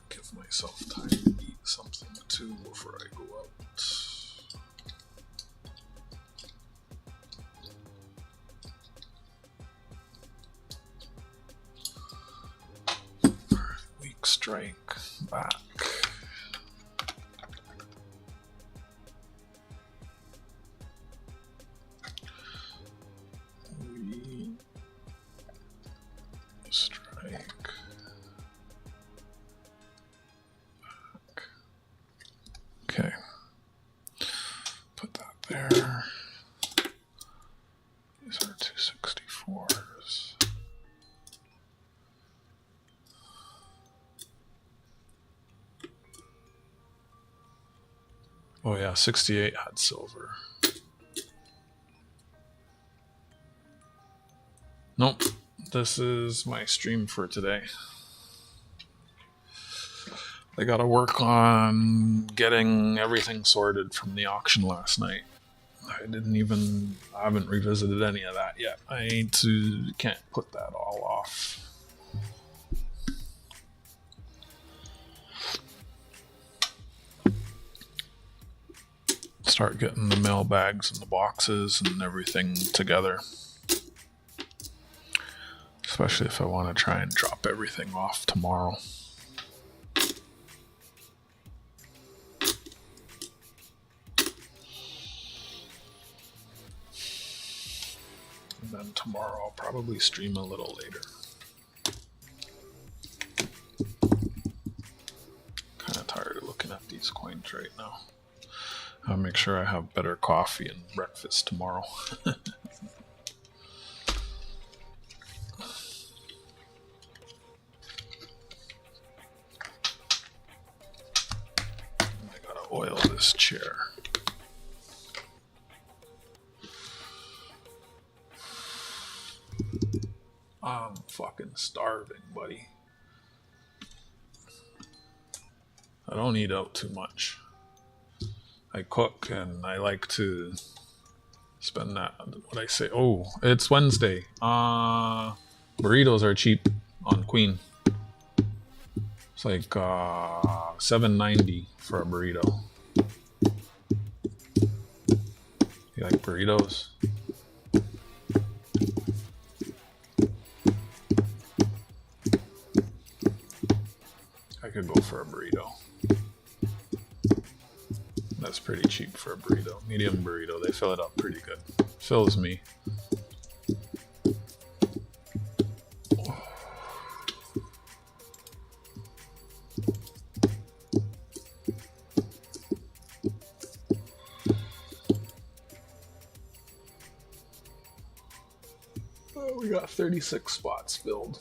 Give myself time to eat something too before I go out. Strike back. Strike back. Okay. Put that there. These are 264s. Oh yeah, 68 had silver. Nope, this is my stream for today. I gotta work on getting everything sorted from the auction last night. I haven't revisited any of that yet. Can't put that all off. Start getting the mail bags and the boxes and everything together. Especially if I want to try and drop everything off tomorrow. And then tomorrow I'll probably stream a little later. Kind of tired of looking at these coins right now. I'll make sure I have better coffee and breakfast tomorrow. I gotta oil this chair. I'm fucking starving, buddy. I don't eat out too much. I cook and I like to spend that. What I say? Oh, it's Wednesday. Burritos are cheap on Queen. It's like $7.90 for a burrito. You like burritos? I could go for a burrito. That's pretty cheap for a burrito. Medium burrito. They fill it up pretty good. Fills me. Oh, we got 36 spots filled.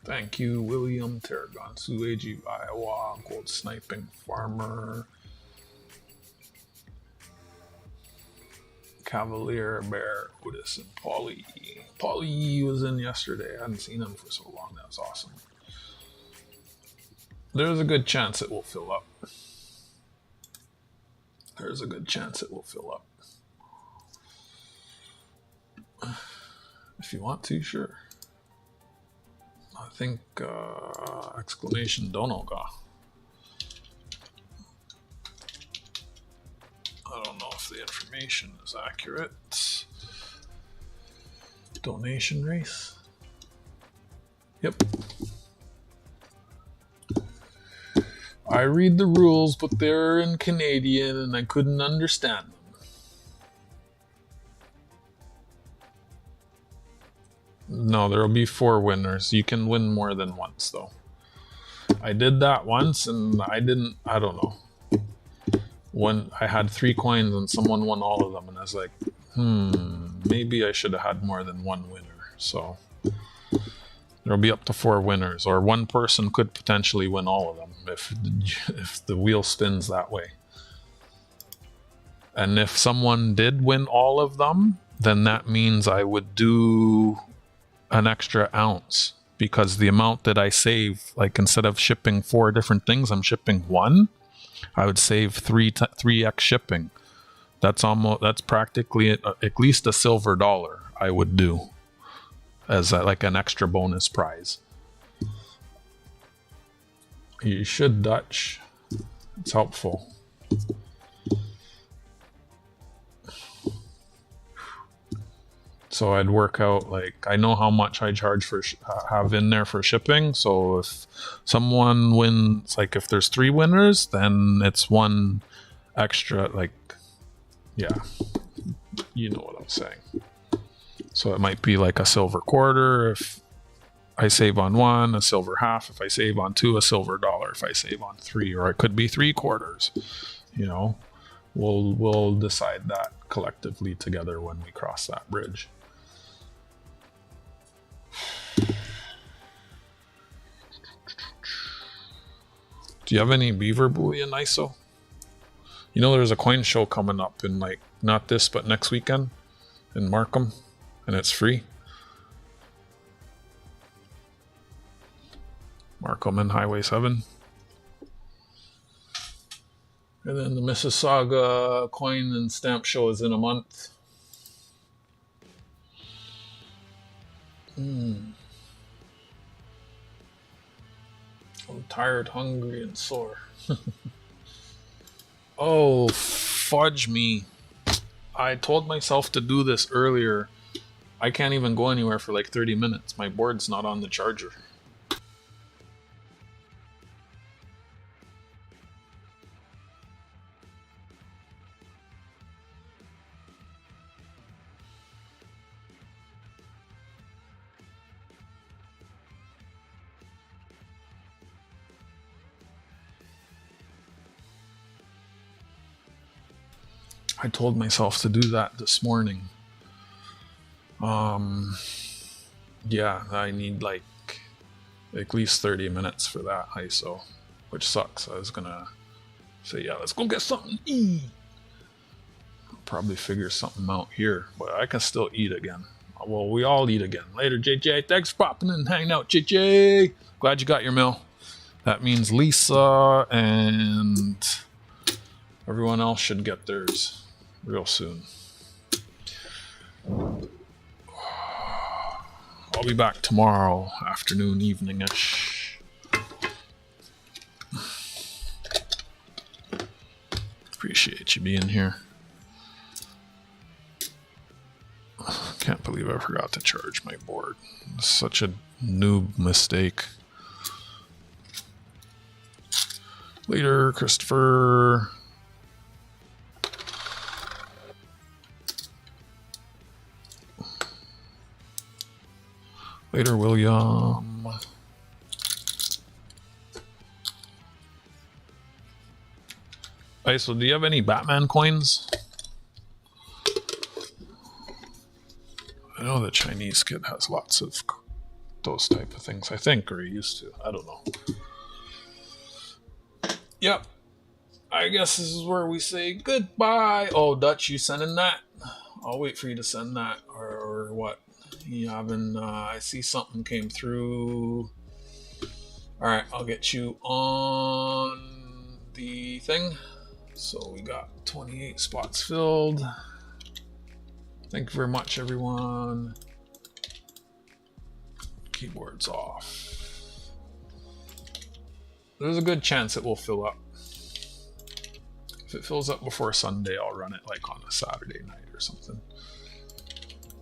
Thank you, William Terragonsu, AG Iowa, Gold Sniping Farmer, Cavalier, Bear, Otis, and Paulie. Paulie was in yesterday. I hadn't seen him for so long. That was awesome. There's a good chance it will fill up. There's a good chance it will fill up. If you want to, sure. I think exclamation Donogaw. I don't know if the information is accurate. Donation race. Yep. I read the rules, but they're in Canadian and I couldn't understand them. No, there will be 4 winners. You can win more than once, though. I did that once and I don't know. When I had 3 coins and someone won all of them, and I was like, maybe I should have had more than 1 winner. So there'll be up to 4 winners, or 1 person could potentially win all of them if the wheel spins that way. And if someone did win all of them, then that means I would do an extra ounce, because the amount that I save, like instead of shipping 4 different things, I'm shipping 1. I would save 3x shipping. That's practically at least a silver dollar I would do as like an extra bonus prize. You should Dutch. It's helpful. So I'd work out, like, I know how much I charge for have in there for shipping. So if someone wins, like if there's 3 winners, then it's 1 extra, like, yeah, you know what I'm saying. So it might be like a silver quarter if I save on 1, a silver half if I save on 2, a silver dollar if I save on 3, or it could be 3 quarters. You know, we'll decide that collectively together when we cross that bridge. Do you have any beaver bullion ISO? You know, there's a coin show coming up in, like, not this but next weekend in Markham, and it's free. Markham and Highway 7. And then the Mississauga coin and stamp show is in a month. I'm tired, hungry, and sore. Oh, fudge me. I told myself to do this earlier. I can't even go anywhere for like 30 minutes. My board's not on the charger. I told myself to do that this morning. Yeah, I need like at least 30 minutes for that ISO, which sucks. I was gonna say, yeah, let's go get something to eat. I'll probably figure something out here, but I can still eat again. Well, we all eat again. Later, JJ. Thanks for popping in and hanging out, JJ. Glad you got your meal. That means Lisa and everyone else should get theirs real soon. I'll be back tomorrow afternoon, evening-ish. Appreciate you being here. Can't believe I forgot to charge my board. Such a noob mistake. Later, Christopher. Later, William. Hey, so do you have any Batman coins? I know the Chinese kid has lots of those type of things, I think, or he used to. I don't know. Yep. I guess this is where we say goodbye. Oh, Dutch, you sending that? I'll wait for you to send that, or what? You haven't, I see something came through. Alright, I'll get you on the thing. So we got 28 spots filled. Thank you very much, everyone. Keyboard's off. There's a good chance it will fill up. If it fills up before Sunday, I'll run it like on a Saturday night or something.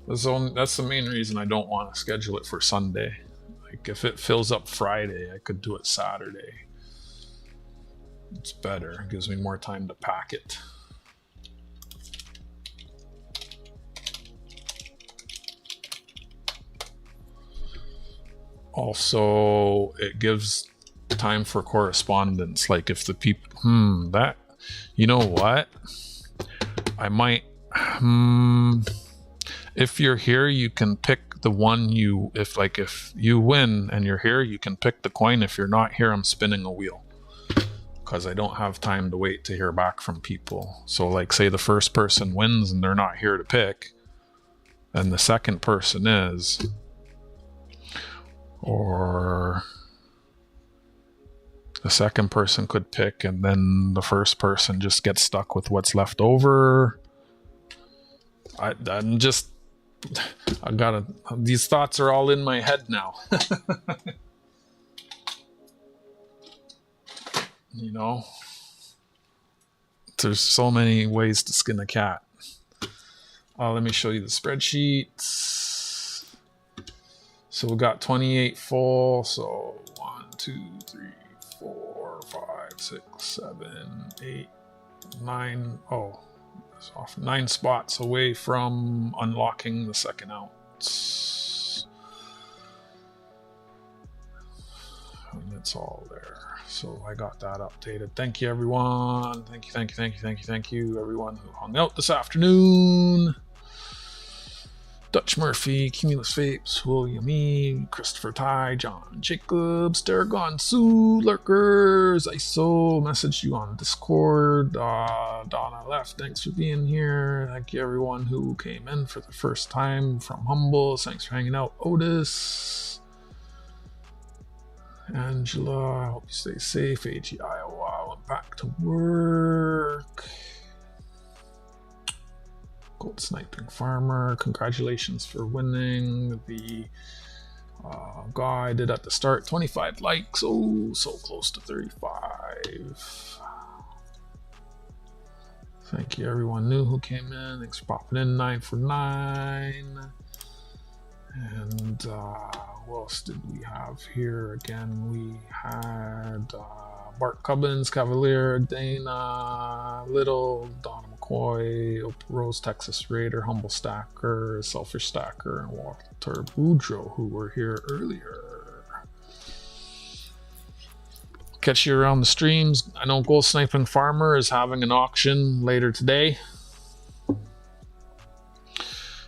That's the main reason I don't want to schedule it for Sunday. Like if it fills up Friday, I could do it Saturday. It's better. It gives me more time to pack it. Also, it gives time for correspondence. Like if the people, you know what? I might, if you're here, you can pick the one if you win and you're here, you can pick the coin. If you're not here, I'm spinning a wheel because I don't have time to wait to hear back from people. So like say the first person wins and they're not here to pick, and the second person is, or the second person could pick and then the first person just gets stuck with what's left over. These thoughts are all in my head now. You know, there's so many ways to skin a cat. Let me show you the spreadsheet. So we got 28 full. So 1, 2, 3, 4, 5, 6, 7, 8, 9. Oh, it's off. 9 spots away from unlocking the second out. And it's all there. So I got that updated. Thank you, everyone. Thank you, everyone who hung out this afternoon. Dutch Murphy, Cumulus Vapes, William E, Christopher Ty, John Jacobs, Dargon Sue, Lurkers, ISO, messaged you on Discord, Donna left, thanks for being here. Thank you everyone who came in for the first time from Humble, thanks for hanging out. Otis, Angela, I hope you stay safe. AG Iowa, went back to work. Gold Sniping Farmer, congratulations for winning the guy I did at the start. 25 likes, oh, so close to 35. Thank you everyone new who came in. Thanks for popping in. 9 for 9. And who else did we have here? Again, we had Bart Cubbins, Cavalier, Dana, Little, Donna McCoy, Oprah Rose, Texas Raider, Humble Stacker, Selfish Stacker, and Walter Boudreaux, who were here earlier. Catch you around the streams. I know Gold Sniping Farmer is having an auction later today.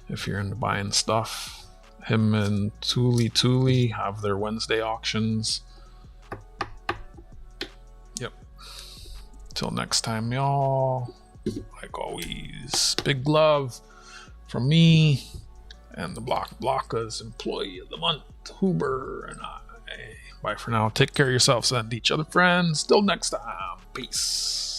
If you're into buying stuff. Him and Thule have their Wednesday auctions. Yep. Till next time, y'all. Like always, big love from me and the Blocka's Employee of the Month, Huber and I. Bye for now. Take care of yourselves and each other, friends. Till next time. Peace.